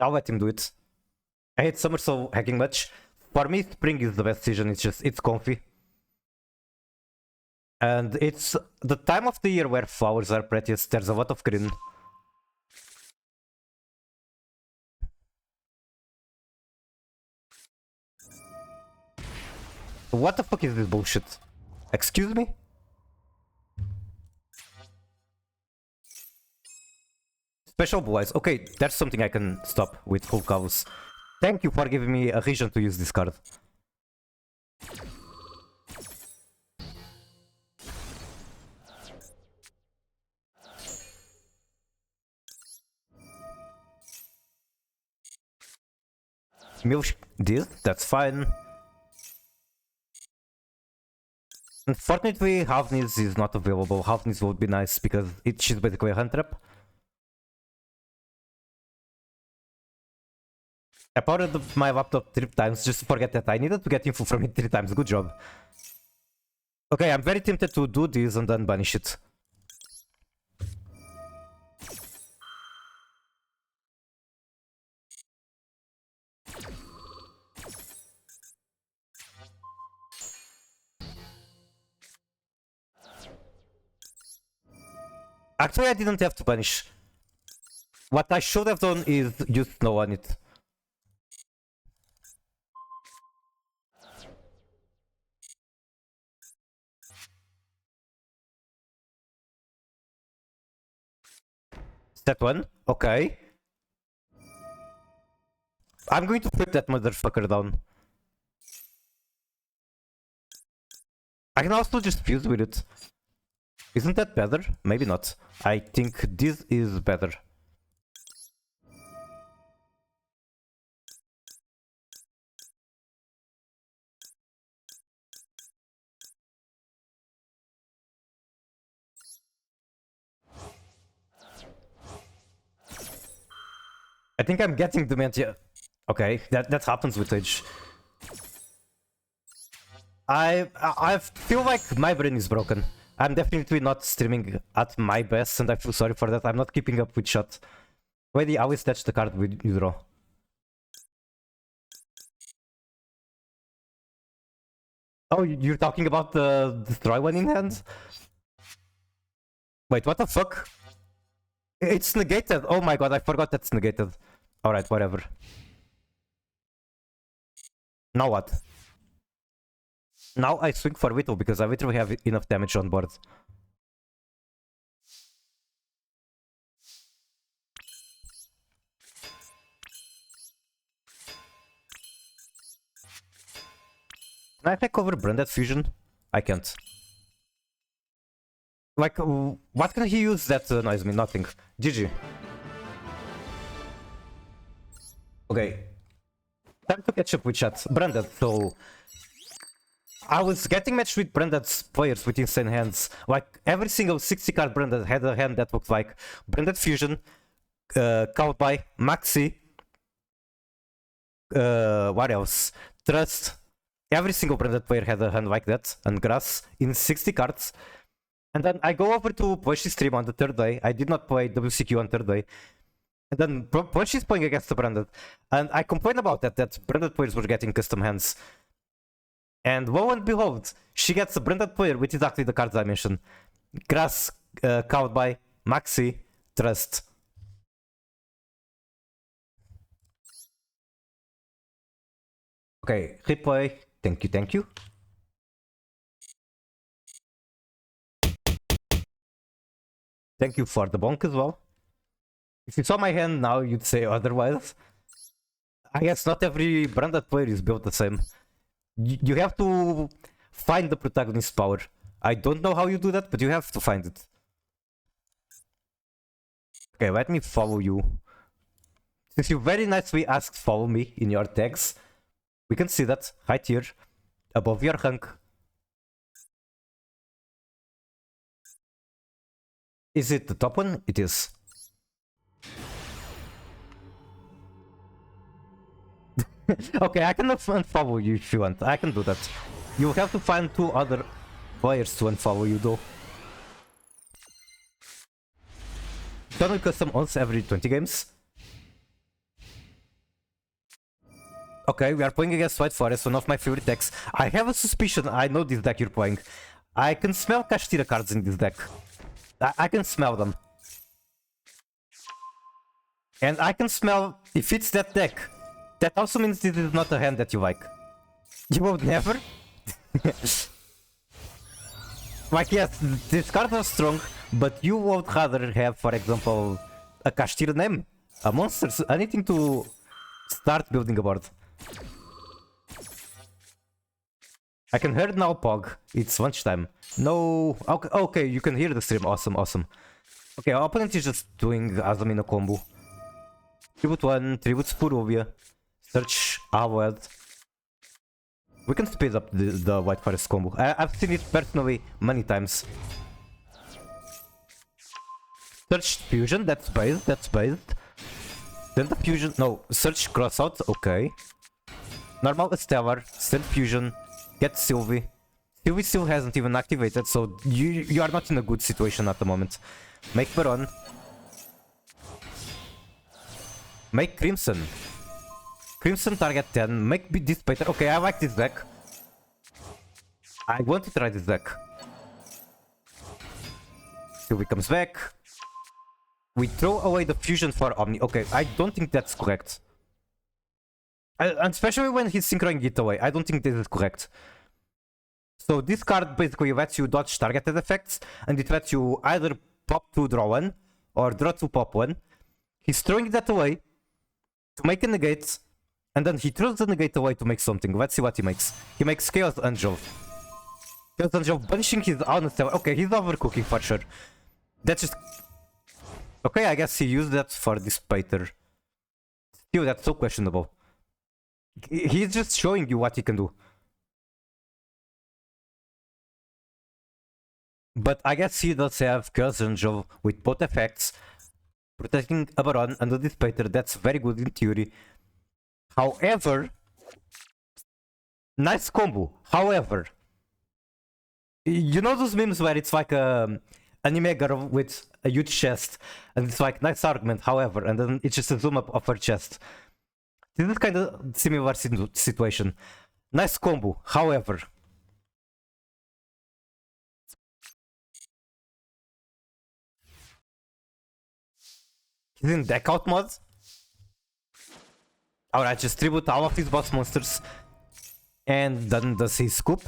I'll let him do it. I hate summer so hacking much. For me, spring is the best season, it's comfy. And it's the time of the year where flowers are prettiest, there's a lot of green. What the fuck is this bullshit? Excuse me? Special blue eyes. Okay, that's something I can stop with full cows. Thank you for giving me a reason to use this card. Milk this, that's fine. Unfortunately, Havnis is not available. Havnis would be nice because she's basically a hand trap. I powered up my laptop 3 times just to forget that I needed to get info from it 3 times. Good job. Okay, I'm very tempted to do this and then banish it. Actually, I didn't have to banish. What I should have done is use snow on it. That one? Okay. I'm going to flip that motherfucker down. I can also just fuse with it. Isn't that better? Maybe not. I think this is better. I think I'm getting dementia. Okay, that happens with age. I feel like my brain is broken. I'm definitely not streaming at my best, and I feel sorry for that. I'm not keeping up with shot. Wait, I always touch the card with you draw. Oh, you're talking about the destroy one in hand? Wait, what the fuck? It's negated. Oh my god, I forgot that's negated. Alright, whatever. Now what? Now I swing for Whittle because I literally have enough damage on board. Can I take over Branded Fusion? I can't. Like, what can he use that annoys me? Nothing. GG. Okay. Time to catch up with chat. Branded, so... I was getting matched with branded players with insane hands. Like every single 60 card branded had a hand that looked like branded fusion, Cowboy, Maxi, what else? Trust. Every single branded player had a hand like that, and Grass in 60 cards. And then I go over to Push's stream on the third day. I did not play WCQ on third day. And then Push is playing against the branded. And I complained about that branded players were getting custom hands. And lo and behold, she gets a branded player with exactly the cards I mentioned. Grass, Cowboy, Maxi, Trust. Okay, replay. Thank you, thank you. Thank you for the bonk as well. If you saw my hand now, you'd say otherwise. I guess not every branded player is built the same. You have to find the protagonist's power. I don't know how you do that, but you have to find it. Okay, let me follow you. Since you very nicely asked follow me in your tags, we can see that right here, above your rank. Is it the top one? It is. Okay, I can unfollow you if you want. I can do that. You have to find 2 other players to unfollow you though. Don't custom once every 20 games. Okay, we are playing against White Forest, one of my favorite decks. I have a suspicion I know this deck you're playing. I can smell Cartesia cards in this deck. I can smell them. And I can smell, if it's that deck, that also means this is not a hand that you like. You would never? Like, yes, these cards are strong, but you would rather have, for example, a Cartesia name, a monster, anything to start building a board. I can hear it now, Pog. It's lunchtime. No. Okay, you can hear the stream. Awesome, awesome. Okay, our opponent is just doing Azamina combo. Tribute 1, Tribute Spurovia. Search Awed. We can speed up the White Forest combo. I've seen it personally many times. Search Fusion, that's based, Then the Fusion, no, search Crossout, okay. Normal Stellar, send Fusion, get Sylvie. Sylvie still hasn't even activated, so you are not in a good situation at the moment. Make Baron. Make Crimson. Crimson target 10, make this better. Okay, I like this deck. I want to try this deck. Sylvie comes back. We throw away the fusion for Omni. Okay, I don't think that's correct. And especially when he's synchroning it away. I don't think this is correct. So this card basically lets you dodge targeted effects, and it lets you either pop 2, draw 1, or draw 2, pop 1. He's throwing that away to make a negate, and then he throws the negate away to make something. Let's see what he makes. He makes Chaos Angel. Chaos Angel bunching his own style. Okay, he's overcooking for sure. That's just... Okay, I guess he used that for Dissipator. Still, that's so questionable. He's just showing you what he can do. But I guess he does have Chaos Angel with both effects, protecting a Baron and a Dissipator. That's very good in theory. However, nice combo. However, you know those memes where it's like a anime girl with a huge chest, and it's like nice argument. However, and then it's just a zoom up of her chest. This is kind of similar situation. Nice combo. However, he's in deck out mode. Alright, just tribute all of his boss monsters. And then does he scoop?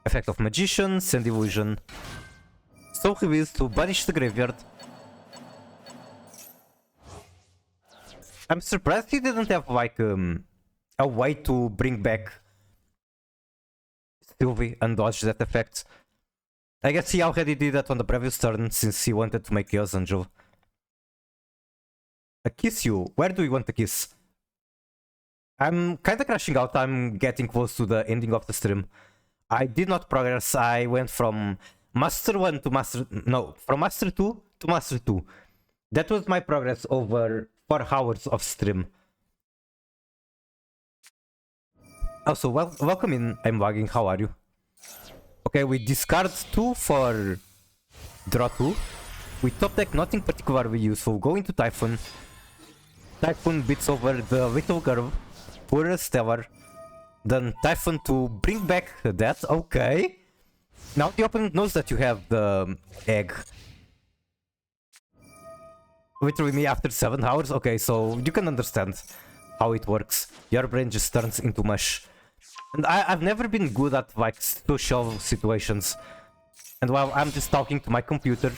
Effect of Magician, Send Illusion. So he wills to banish the graveyard. I'm surprised he didn't have like a way to bring back Sylvie and dodge that effect. I guess he already did that on the previous turn since he wanted to make Chaos Angel. A kiss you? Where do you want to kiss? I'm kinda crashing out. I'm getting close to the ending of the stream. I did not progress. I went from Master 1 to Master... No, from Master 2 to Master 2. That was my progress over 4 hours of stream. Also, welcome in. I'm lagging. How are you? Okay, we discard 2 for draw 2. We top deck nothing particularly useful. Go into Typhoon. Typhoon beats over the little girl. Poor Stellar. Then Typhoon to bring back that. Okay. Now the opponent knows that you have the egg. Literally me after 7 hours. Okay, so you can understand how it works. Your brain just turns into mush. And I've never been good at like social situations. And while I'm just talking to my computer,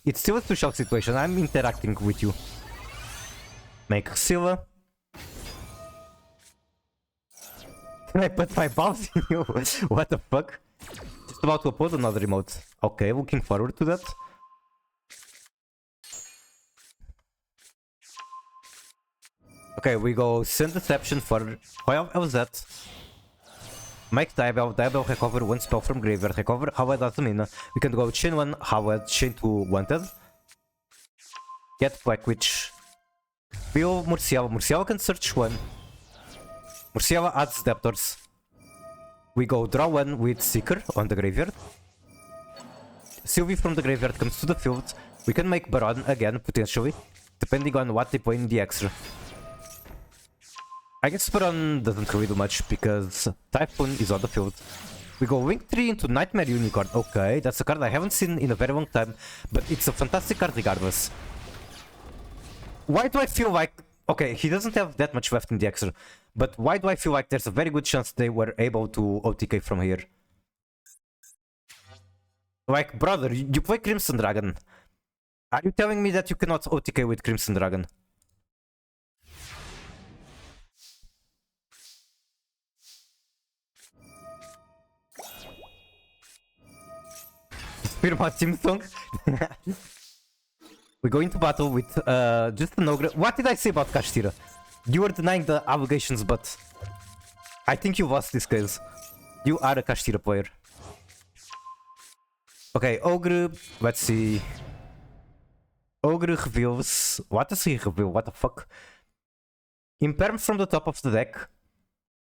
it's still a social situation. I'm interacting with you. Make Silva. Can I put my balls in you? What the fuck? Just about to upload another remote. Okay, looking forward to that. Okay, we go Send Deception for 12 LZ. Make Diabel recover 1 spell from graveyard, recover Howard Atamina. We can go Chain 1, Howard, Chain 2, Wanted. Get Black Witch. Feel Murciela. Murciela can search 1. Murciela adds Deptors. We go draw 1 with Seeker on the graveyard. Sylvie from the graveyard comes to the field. We can make Baron again, potentially, depending on what they play in the extra. I guess Baron doesn't really do much because Typhoon is on the field. We go Wing 3 into Nightmare Unicorn. Okay, that's a card I haven't seen in a very long time, but it's a fantastic card regardless. Why do I feel like... Okay, he doesn't have that much left in the extra, but why do I feel like there's a very good chance they were able to OTK from here? Like, brother, you play Crimson Dragon. Are you telling me that you cannot OTK with Crimson Dragon? Firma team song. We go into battle with just an ogre. What did I say about Kashtira? You were denying the allegations, but I think you lost this case. You are a Kashtira player. Okay, ogre. Let's see. Ogre reveals. What does he reveal? What the fuck? Imperm from the top of the deck.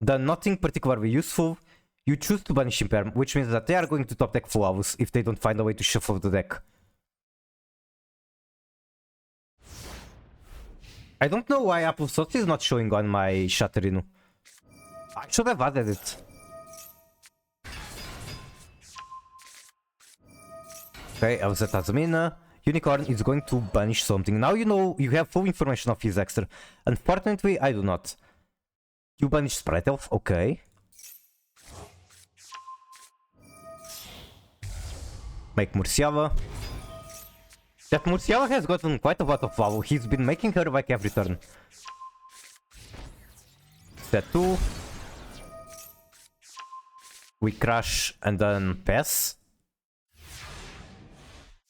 Then nothing particularly useful. You choose to banish Imperm, which means that they are going to top deck Flawless if they don't find a way to shuffle the deck. I don't know why Apple Sauce is not showing on my Shatterinu. I should have added it. Okay, LZ Azamina. Unicorn is going to banish something. Now you know you have full information of his extra. Unfortunately, I do not. You banish Sprite Elf, okay. Make Murciela. That Murciela has gotten quite a lot of value. He's been making her like every turn. Set 2. We crash and then pass.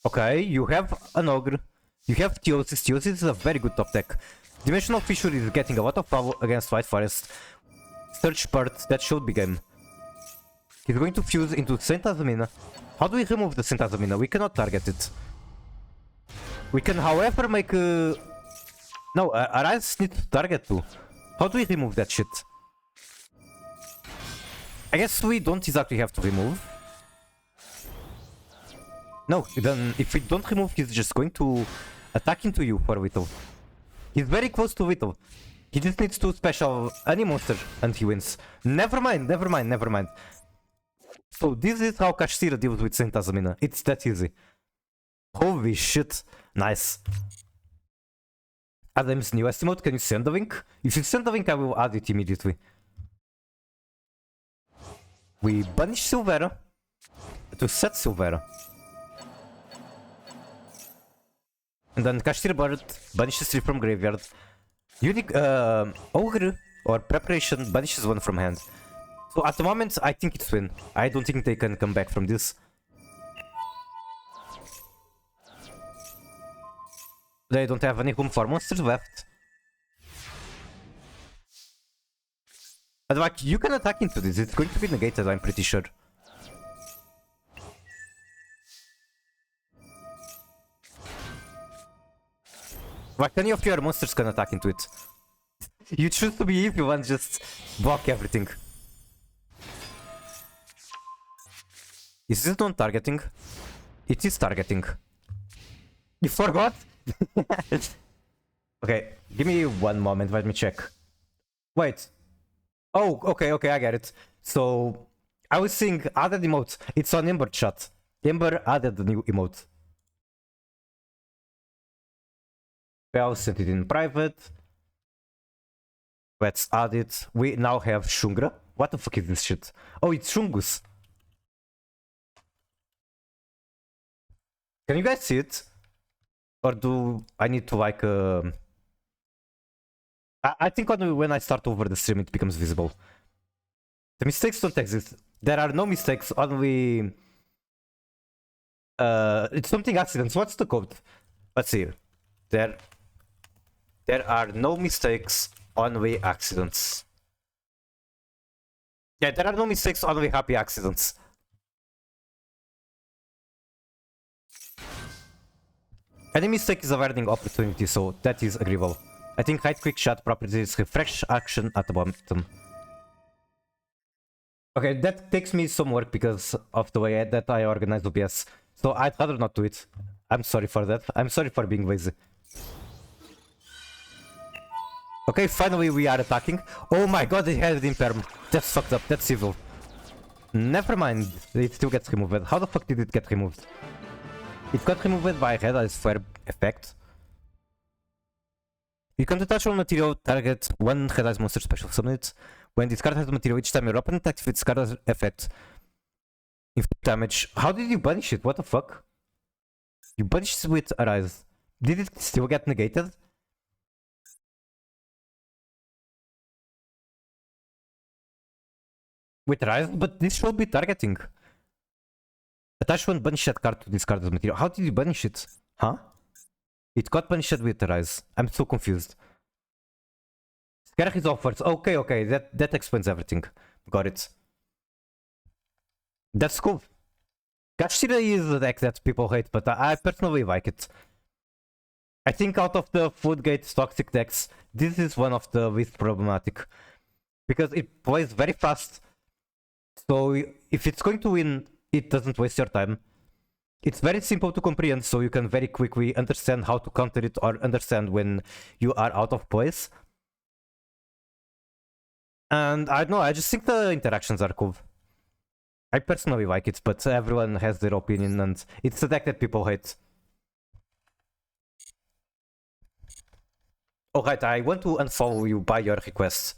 Okay, you have an ogre. You have Theosis. Theosis is a very good top deck. Dimensional Fissure is getting a lot of value against White Forest. Search part, that should be game. He's going to fuse into Saint Azamina. How do we remove the Saint Azamina? We cannot target it. We can, however, make a... No, Arise needs to target too. How do we remove that shit? I guess we don't exactly have to remove. No, then if we don't remove, he's just going to attack into you for Whittle. He's very close to Whittle. He just needs to special any monster and he wins. Never mind, never mind, never mind. So this is how Kashtira deals with Saint Azamina. It's that easy. Holy shit. Nice. Adam's new estimate. Can you send the link? If you send the link, I will add it immediately. We banish Silvera to set Silvera. And then Kashtira Bird banishes 3 from graveyard. Ogre or Preparation banishes 1 from hand. So at the moment, I think it's win. I don't think they can come back from this. They don't have any room for monsters left. And like, you can attack into this, it's going to be negated, I'm pretty sure. Like, any of your monsters can attack into it. You choose to be evil and just block everything. Is this non-targeting? It is targeting. You forgot? Okay, give me one moment, let me check. Wait. Oh, okay, I get it. So, I was seeing added emote. It's on Ember chat. Ember added the new emote. I'll send it in private. Let's add it. We now have Shungra. What the fuck is this shit? Oh, it's Shungus. Can you guys see it? Or do I need to like... I think when I start over the stream it becomes visible. The mistakes don't exist. There are no mistakes, only... it's something accidents. What's the code? Let's see. There are no mistakes, only accidents. Yeah, there are no mistakes, only happy accidents. Any mistake is a learning opportunity, so that is agreeable. I think hide quick shot properties refresh action at the bottom. Okay, that takes me some work because of the way that I organize OBS. So I'd rather not do it. I'm sorry for that. I'm sorry for being lazy. Okay, finally we are attacking. Oh my god, they had imperm. That's fucked up. That's evil. Never mind. It still gets removed. How the fuck did it get removed? It got removed by Red Eyes Flare effect. You can detach all material, target one Red Eyes monster special summon it. When this card has material, each time your opponent activates card effect. Inflict damage. How did you banish it? What the fuck? You banished it with Arise. Did it still get negated? With Rise, but this should be targeting. Attach one banished card to discard as material. How did you banish it? Huh? It got banished with Rise. I'm so confused. Scare his offers. Okay, that explains everything. Got it. That's cool. Cartesia is a deck that people hate, but I personally like it. I think out of the Floodgate toxic decks, this is one of the least problematic. Because it plays very fast. So if it's going to win, it doesn't waste your time. It's very simple to comprehend, so you can very quickly understand how to counter it or understand when you are out of place. And I don't know, I just think the interactions are cool. I personally like it, but everyone has their opinion, and it's a deck that people hate. Alright, I want to unfollow you by your request,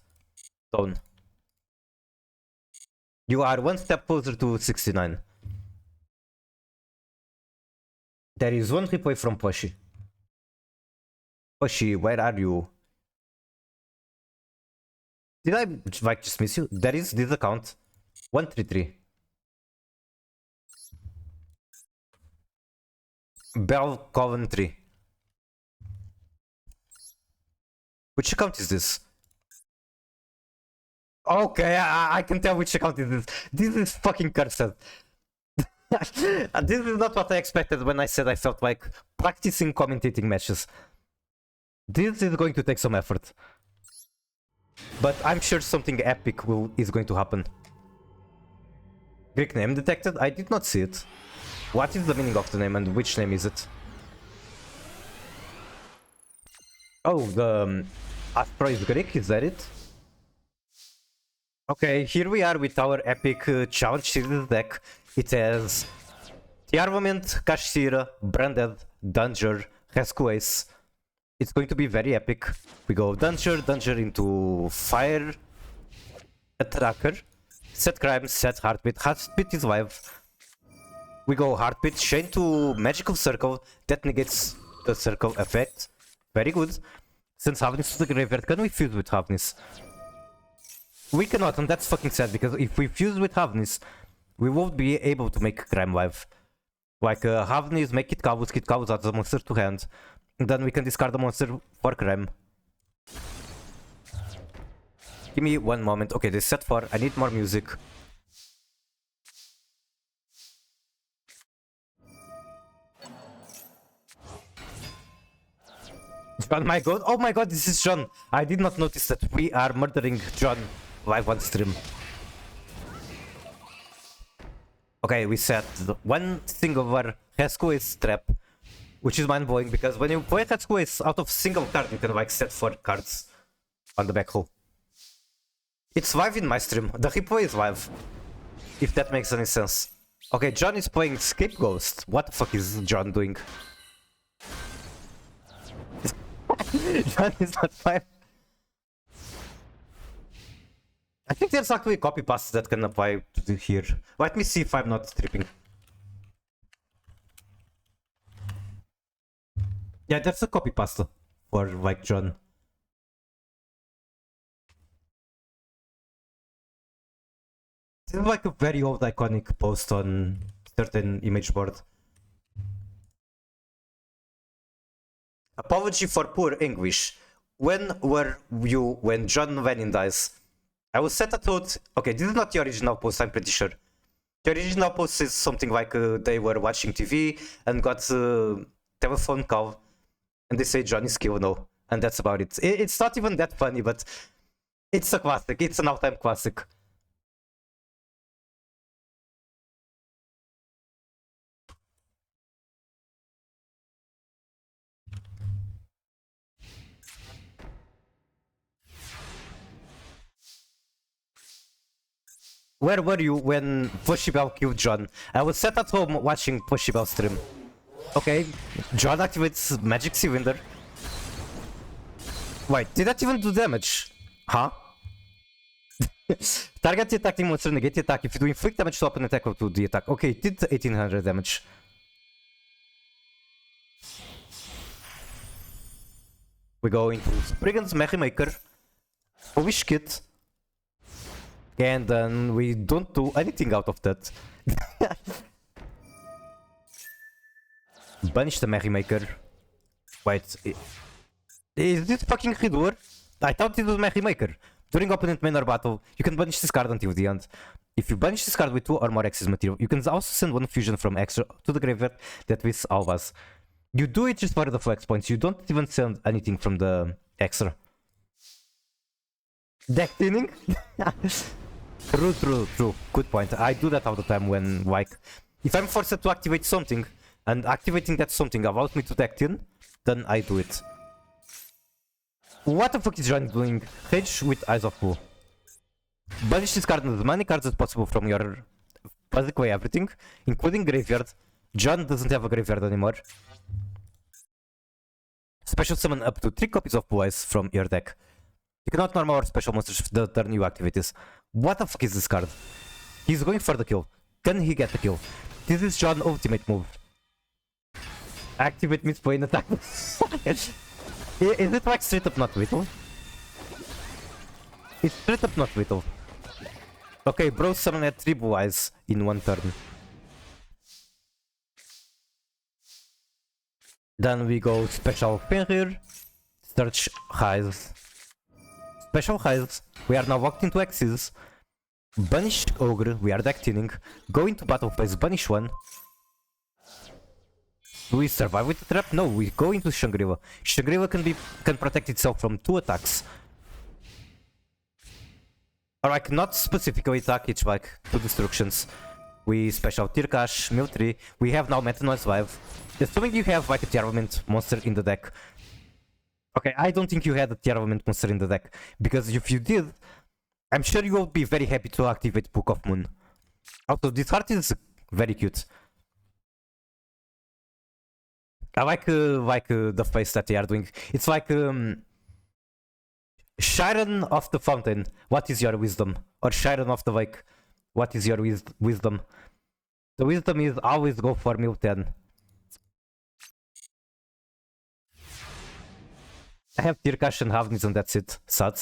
Tone. You are one step closer to 69. There is one replay from Pushy. Pushy, where are you? Did I like just miss you? There is this account. 133. Bell Coventry. Which account is this? Okay, I can tell which account is this. This is fucking cursed. This is not what I expected when I said I felt like practicing commentating matches. This is going to take some effort. But I'm sure something epic is going to happen. Greek name detected? I did not see it. What is the meaning of the name and which name is it? Oh, the Astro is Greek, is that it? Okay, here we are with our epic challenge series deck. It has the Armament, Cartesia, Branded, Danger, Rescue Ace. It's going to be very epic. We go Danger into Fire, Attacker, set Crime, set Heartbeat. Heartbeat is live. We go Heartbeat, Chain to Magical Circle, that negates the circle effect. Very good. Since Havnis to the graveyard, can we fuse with Havnis? We cannot, and that's fucking sad, because if we fuse with Havnis, we won't be able to make Crime live. Like, Havnis, make Kit Kavus adds a monster to hand, and then we can discard the monster for Crime. Give me one moment. Okay, this set 4. I need more music. John, my god. Oh my god, this is John. I did not notice that we are murdering John live on stream. Okay, we set one thing over Rescue's trap, which is mind-blowing because when you play Rescue's out of single card, you can like set 4 cards on the back row. It's live in my stream. The replay is live. If that makes any sense. Okay, John is playing Scapegoat. What the fuck is John doing? John is not fine. I think there's actually copy pastes that can apply to here. Let me see if I'm not tripping. Yeah, that's a copy pasta for like John. This is like a very old iconic post on certain image board. Apology for poor English. When were you when John Lennon dies? I was set a thought. Okay, this is not the original post, I'm pretty sure. The original post is something like they were watching TV and got a telephone call and they say John is killed now. And that's about it. It's not even that funny, but it's a classic. It's an all-time classic. Where were you when Pushibel killed John? I was sat at home watching Pushibel stream. Okay, John activates Magic Cylinder. Wait, did that even do damage? Huh? Target the attacking monster, negate the attack. If you do inflict damage to opponent equal to the attack. Okay, it did 1800 damage. We go into Brigand's Merrymaker. Holy shit. And then we don't do anything out of that. Banish the Merrymaker. Wait. Is this fucking Riddler? I thought it was Merrymaker. During opponent main or battle, you can banish this card until the end. If you banish this card with 2 or more excess material, you can also send 1 fusion from extra to the graveyard that with Alvas. You do it just for the flex points, you don't even send anything from the extra. Deck thinning? True. Good point. I do that all the time when, like, if I'm forced to activate something, and activating that something allows me to deck thin, then I do it. What the fuck is John doing? Rage with Eyes of Blue. Banish this card as many cards as possible from your basically everything, including graveyard. John doesn't have a graveyard anymore. Special summon up to 3 copies of Blue Eyes from your deck. You cannot normal or special monsters the turn you activate this. What the fuck is this card? He's going for the kill. Can he get the kill? This is John's ultimate move. Activate misplay and attack. Is it like straight up not lethal? It's straight up not lethal. Okay, bro summon at 3 Blue Eyes in 1 turn. Then we go Special Fenrir, Search Highs. Special Highs, we are now locked into X's. Banish Ogre, we are deck thinning. Go into battle phase, banish 1. Do we survive with the trap? No, we go into Shangri-La. Shangri-La can protect itself from 2 attacks. Or like not specifically attack, it's like 2 destructions. We special Tirkash, Miltri. We have now Meta Noise live. Assuming you have like a Tiarvament monster in the deck. Okay, I don't think you had a Tiarvament monster in the deck. Because if you did, I'm sure you will be very happy to activate Book of Moon. Also, this card is very cute. I like the face that they are doing. It's like Sharon of the Fountain, what is your wisdom? Or Sharon of the Lake, what is your wisdom? The wisdom is always go for mil 10. I have Tirkash and Havnis and that's it. Sad.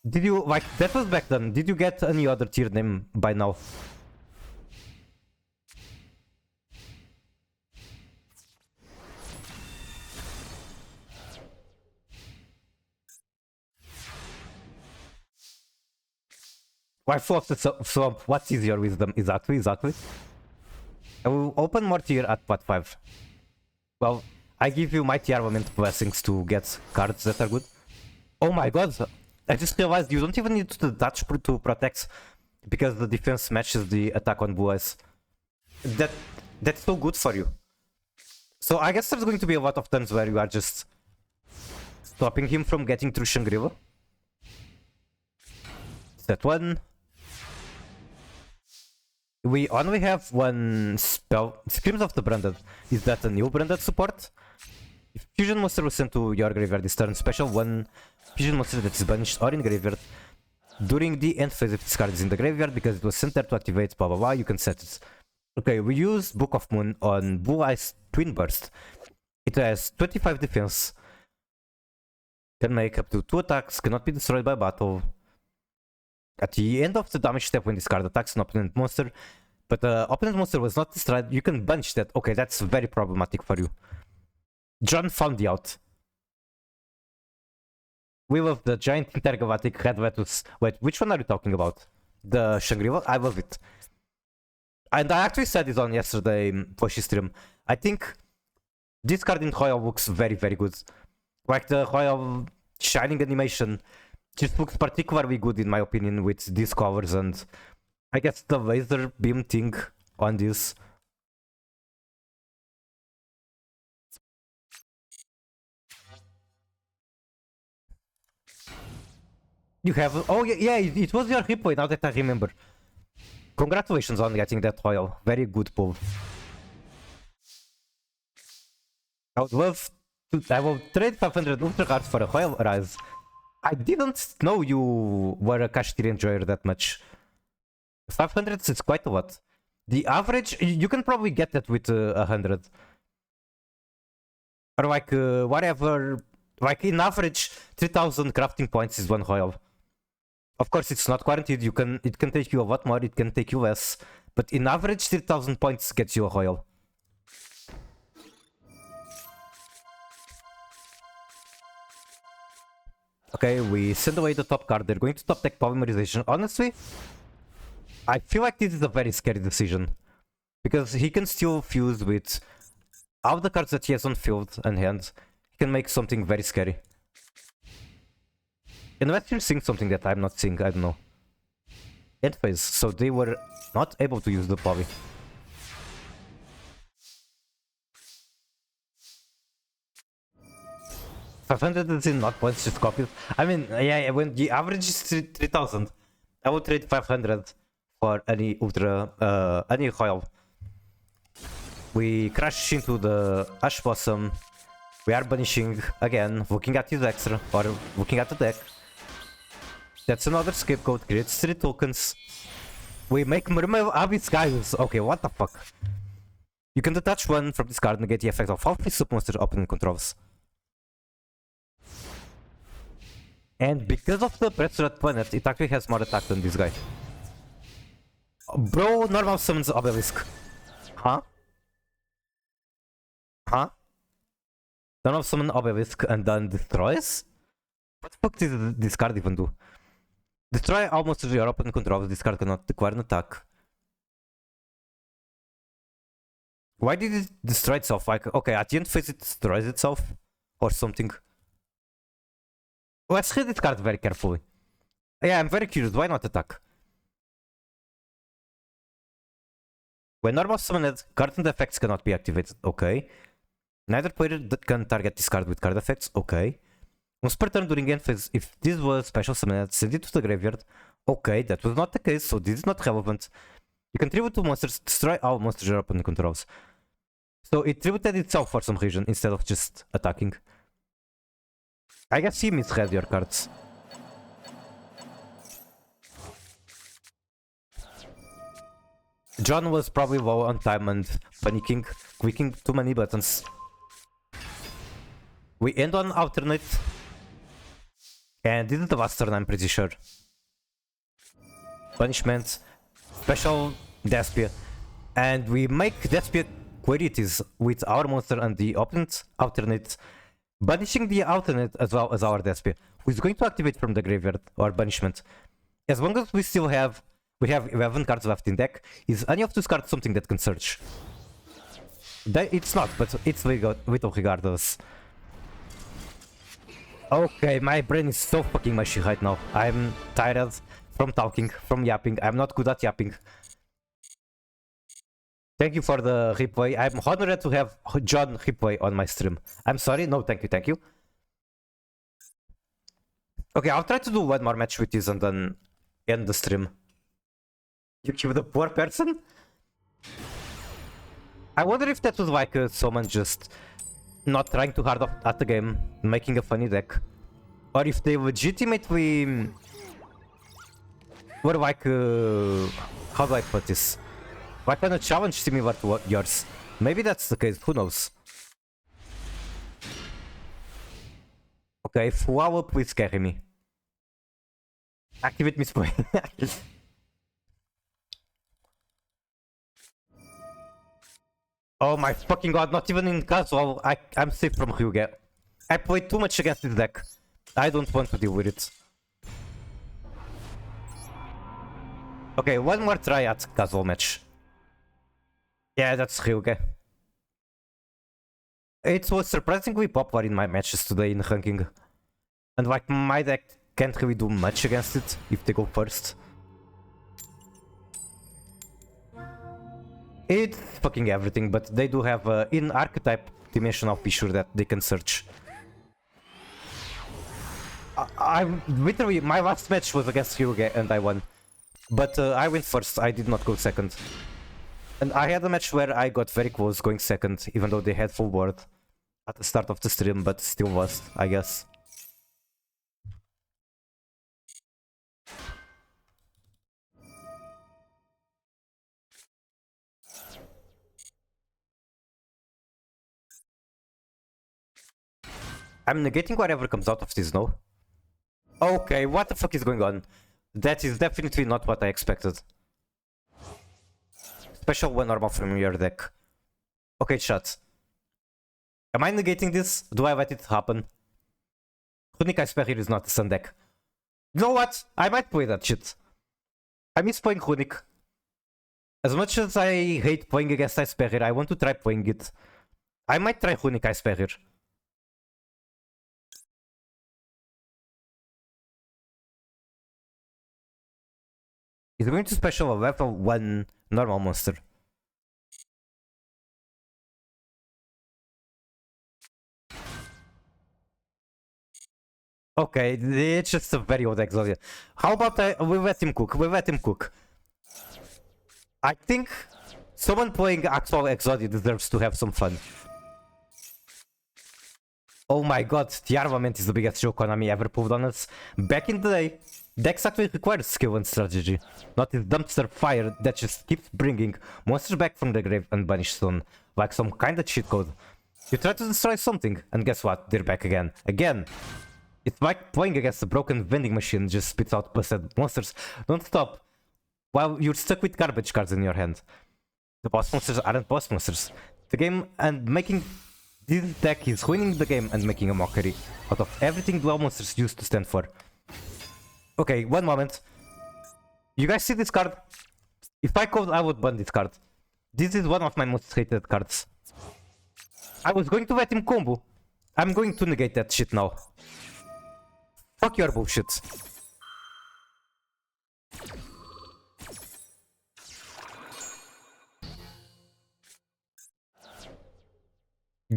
Did you, like, that was back then. Did you get any other tier name by now? Why flop the swamp? What is your wisdom? Exactly, exactly. I will open more tier at pot 5. Well, I give you mighty armament blessings to get cards that are good. Oh my god! I just realized you don't even need to touch to protect because the defense matches the attack on blue eyes. That's so good for you. So I guess there's going to be a lot of turns where you are just stopping him from getting through Shangri-La. That one. We only have one spell. Screams of the Branded. Is that a new Branded support? If Fusion Monster was sent to your graveyard this turn, special one Fusion Monster that is banished or in graveyard during the end phase if this card is in the graveyard because it was sent there to activate blah blah blah, you can set it. Okay, we use Book of Moon on Blue Eyes Twin Burst. It has 25 defense. Can make up to 2 attacks, cannot be destroyed by battle. At the end of the damage step when this card attacks an opponent monster, but the opponent monster was not destroyed, you can banish that. Okay, that's very problematic for you. John found the out. We love the giant intergalactic red lettuce. Wait, which one are you talking about? The Shangri-La? I love it. And I actually said this on yesterday Foshy stream. I think this card in Royal looks very, very good. Like the Royal Shining animation just looks particularly good in my opinion with these colors and I guess the laser beam thing on this. You have... Oh yeah, it was your hit point now that I remember. Congratulations on getting that Royal. Very good pull. I would love to... I will trade 500 Ultra cards for a Royal Rise. I didn't know you were a Kashtiri enjoyer that much. 500 is quite a lot. The average, you can probably get that with 100. Or like, whatever, like in average, 3000 crafting points is one Royal. Of course, it's not guaranteed, it can take you a lot more, it can take you less. But in average, 3000 points gets you a Royal. Okay, we send away the top card. They're going to top deck Polymerization. Honestly, I feel like this is a very scary decision. Because he can still fuse with all the cards that he has on field and hand. He can make something very scary. Unless you're seeing something that I'm not seeing, I don't know. End phase, so they were not able to use the Poly. $500 is not points, just copies. I mean, yeah, when the average is 3000, I would trade 500 for any Ultra, any Royal. We crash into the Ash Blossom. We are banishing again, looking at his extra, or looking at the deck. That's another scapegoat, creates 3 tokens. We make Mermaid Abyss, guys. Okay, what the fuck? You can detach one from this card and negate the effect of all face-up monster opponent controls. And because of the Pressured Planet, it actually has more attack than this guy. Bro, normal summons Obelisk. Huh? Huh? Normal summon Obelisk and then destroys? What the fuck does this card even do? Destroy almost your opponent controls, this card cannot acquire an attack. Why did it destroy itself? Like, okay, at the end phase it destroys itself? Or something. Let's read this card very carefully. Yeah, I'm very curious, why not attack? When normal summoned, card and effects cannot be activated, okay. Neither player can target this card with card effects, okay. Once per turn during end phase, if this was special summoned, send it to the graveyard. Okay, that was not the case, so this is not relevant. You can tribute 2 monsters, destroy all monsters your opponent controls. So it tributed itself for some reason, instead of just attacking. I guess he misread your cards. John was probably low on time and panicking, clicking too many buttons. We end on alternate. And this is the last turn, I'm pretty sure. Punishment, special Despia. And we make Despia qualities with our monster and the opponent's alternate, banishing the alternate as well as our Despia, who is going to activate from the graveyard or banishment. as long as we have 11 cards left in deck, is any of those cards something that can search? It's not, but it's little regardless. Okay, my brain is so fucking mushy right now. I'm tired from talking, from yapping. I'm not good at yapping. Thank you for the replay. I'm honored to have John replay on my stream. I'm sorry, no, thank you. Okay, I'll try to do one more match with this and then end the stream. You killed a poor person? I wonder if that was like someone just not trying too hard at the game, making a funny deck. Or if they legitimately were like, how do I put this? Like on a challenge similar to yours. Maybe that's the case, who knows? Okay, Flower, please carry me. Activate misplay. Oh my fucking god, not even in casual. I'm safe from Hyuga. I played too much against this deck. I don't want to deal with it. Okay, one more try at casual match. Yeah, that's Hyuga. It was surprisingly popular in my matches today in ranking. And like my deck can't really do much against it if they go first. It's fucking everything, but they do have in archetype dimensional fissure that they can search. I literally, my last match was against Hyuga and I won. But I went first, I did not go second. And I had a match where I got very close going second, even though they had full board at the start of the stream, but still lost, I guess. I'm negating whatever comes out of this, no? Okay, what the fuck is going on? That is definitely not what I expected. Special one normal from your deck. Okay, chat. Am I negating this? Do I let it happen? Runic Ice Barrier is not a Sun deck. You know what? I might play that shit. I miss playing Runic. As much as I hate playing against Ice Barrier, I want to try playing it. I might try Runic Ice Barrier. He's going to special a level 1 normal monster. Okay, it's just a very old Exodia. How about we let him cook? We let him cook. I think someone playing actual Exodia deserves to have some fun. Oh my god, the armament is the biggest joke Konami ever pulled on us. Back in the day, decks actually required skill and strategy, not this dumpster fire that just keeps bringing monsters back from the grave and banish stone, like some kind of cheat code. You try to destroy something, and guess what? They're back again. Again! It's like playing against a broken vending machine just spits out busted monsters. Don't stop while you're stuck with garbage cards in your hand. The boss monsters aren't boss monsters. The game and making this deck is ruining the game and making a mockery out of everything dual monsters used to stand for. Okay, one moment. You guys see this card? If I could, I would ban this card. This is one of my most hated cards. I was going to let him combo. I'm going to negate that shit now. Fuck your bullshit.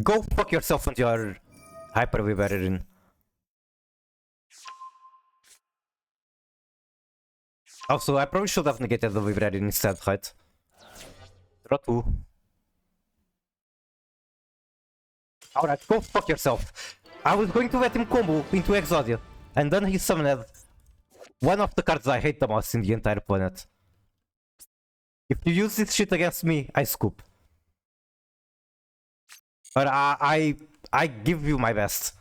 Go fuck yourself and your Hyper Vibrarin. Also, I probably should have negated the Vibrarin instead, right? Draw 2. Alright, go fuck yourself. I was going to let him combo into Exodia, and then he summoned one of the cards I hate the most in the entire planet. If you use this shit against me, I scoop. But I give you my best.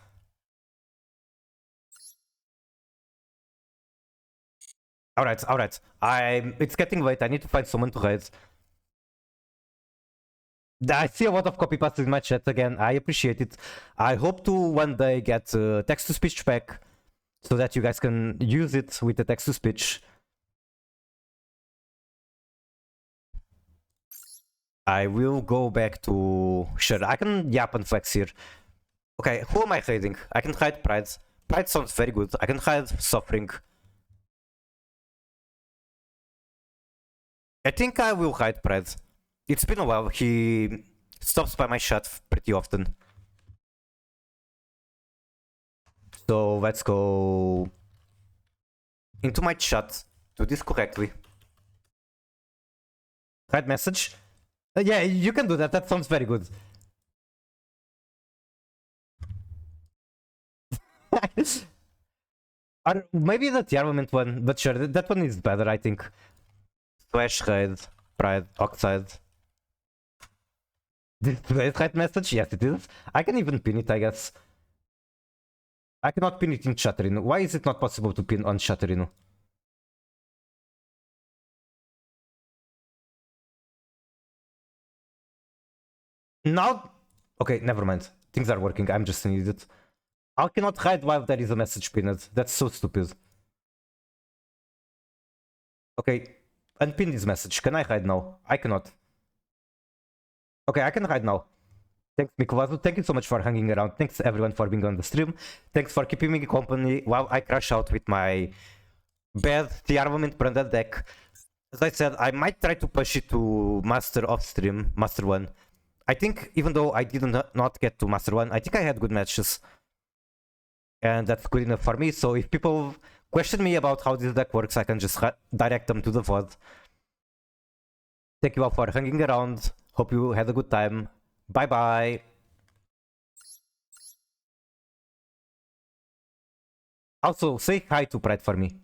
Alright. It's getting late, I need to find someone to raid. I see a lot of copy pastes in my chat again, I appreciate it. I hope to one day get text-to-speech back, so that you guys can use it with the text-to-speech I will go back to... Sure, I can yap and flex here. Okay, who am I hiding? I can hide Pride. Pride sounds very good. I can hide Suffering. I think I will hide Pride. It's been a while. He stops by my shot pretty often. So let's go into my chat. Do this correctly. Hide message. Yeah, you can do that. That sounds very good. Or maybe the armament one, but sure, that one is better, I think. Slash raid, Pride, Oxide. Did it hide message? Yes, it is. I can even pin it, I guess. I cannot pin it in Chatterino. Why is it not possible to pin on Chatterino? Now... Okay, never mind. Things are working, I'm just an idiot. I cannot hide while there is a message pinned. That's so stupid. Okay, unpin this message. Can I hide now? I cannot. Okay, I can hide now. Thanks, Mikulazu. Thank you so much for hanging around. Thanks everyone for being on the stream. Thanks for keeping me company while I crash out with my bad T-Armament branded deck. As I said, I might try to push it to Master off stream, Master 1. I think even though I did not get to Master 1, I think I had good matches. And that's good enough for me. So if people question me about how this deck works, I can just direct them to the VOD. Thank you all for hanging around. Hope you had a good time. Bye bye. Also, say hi to Pride for me.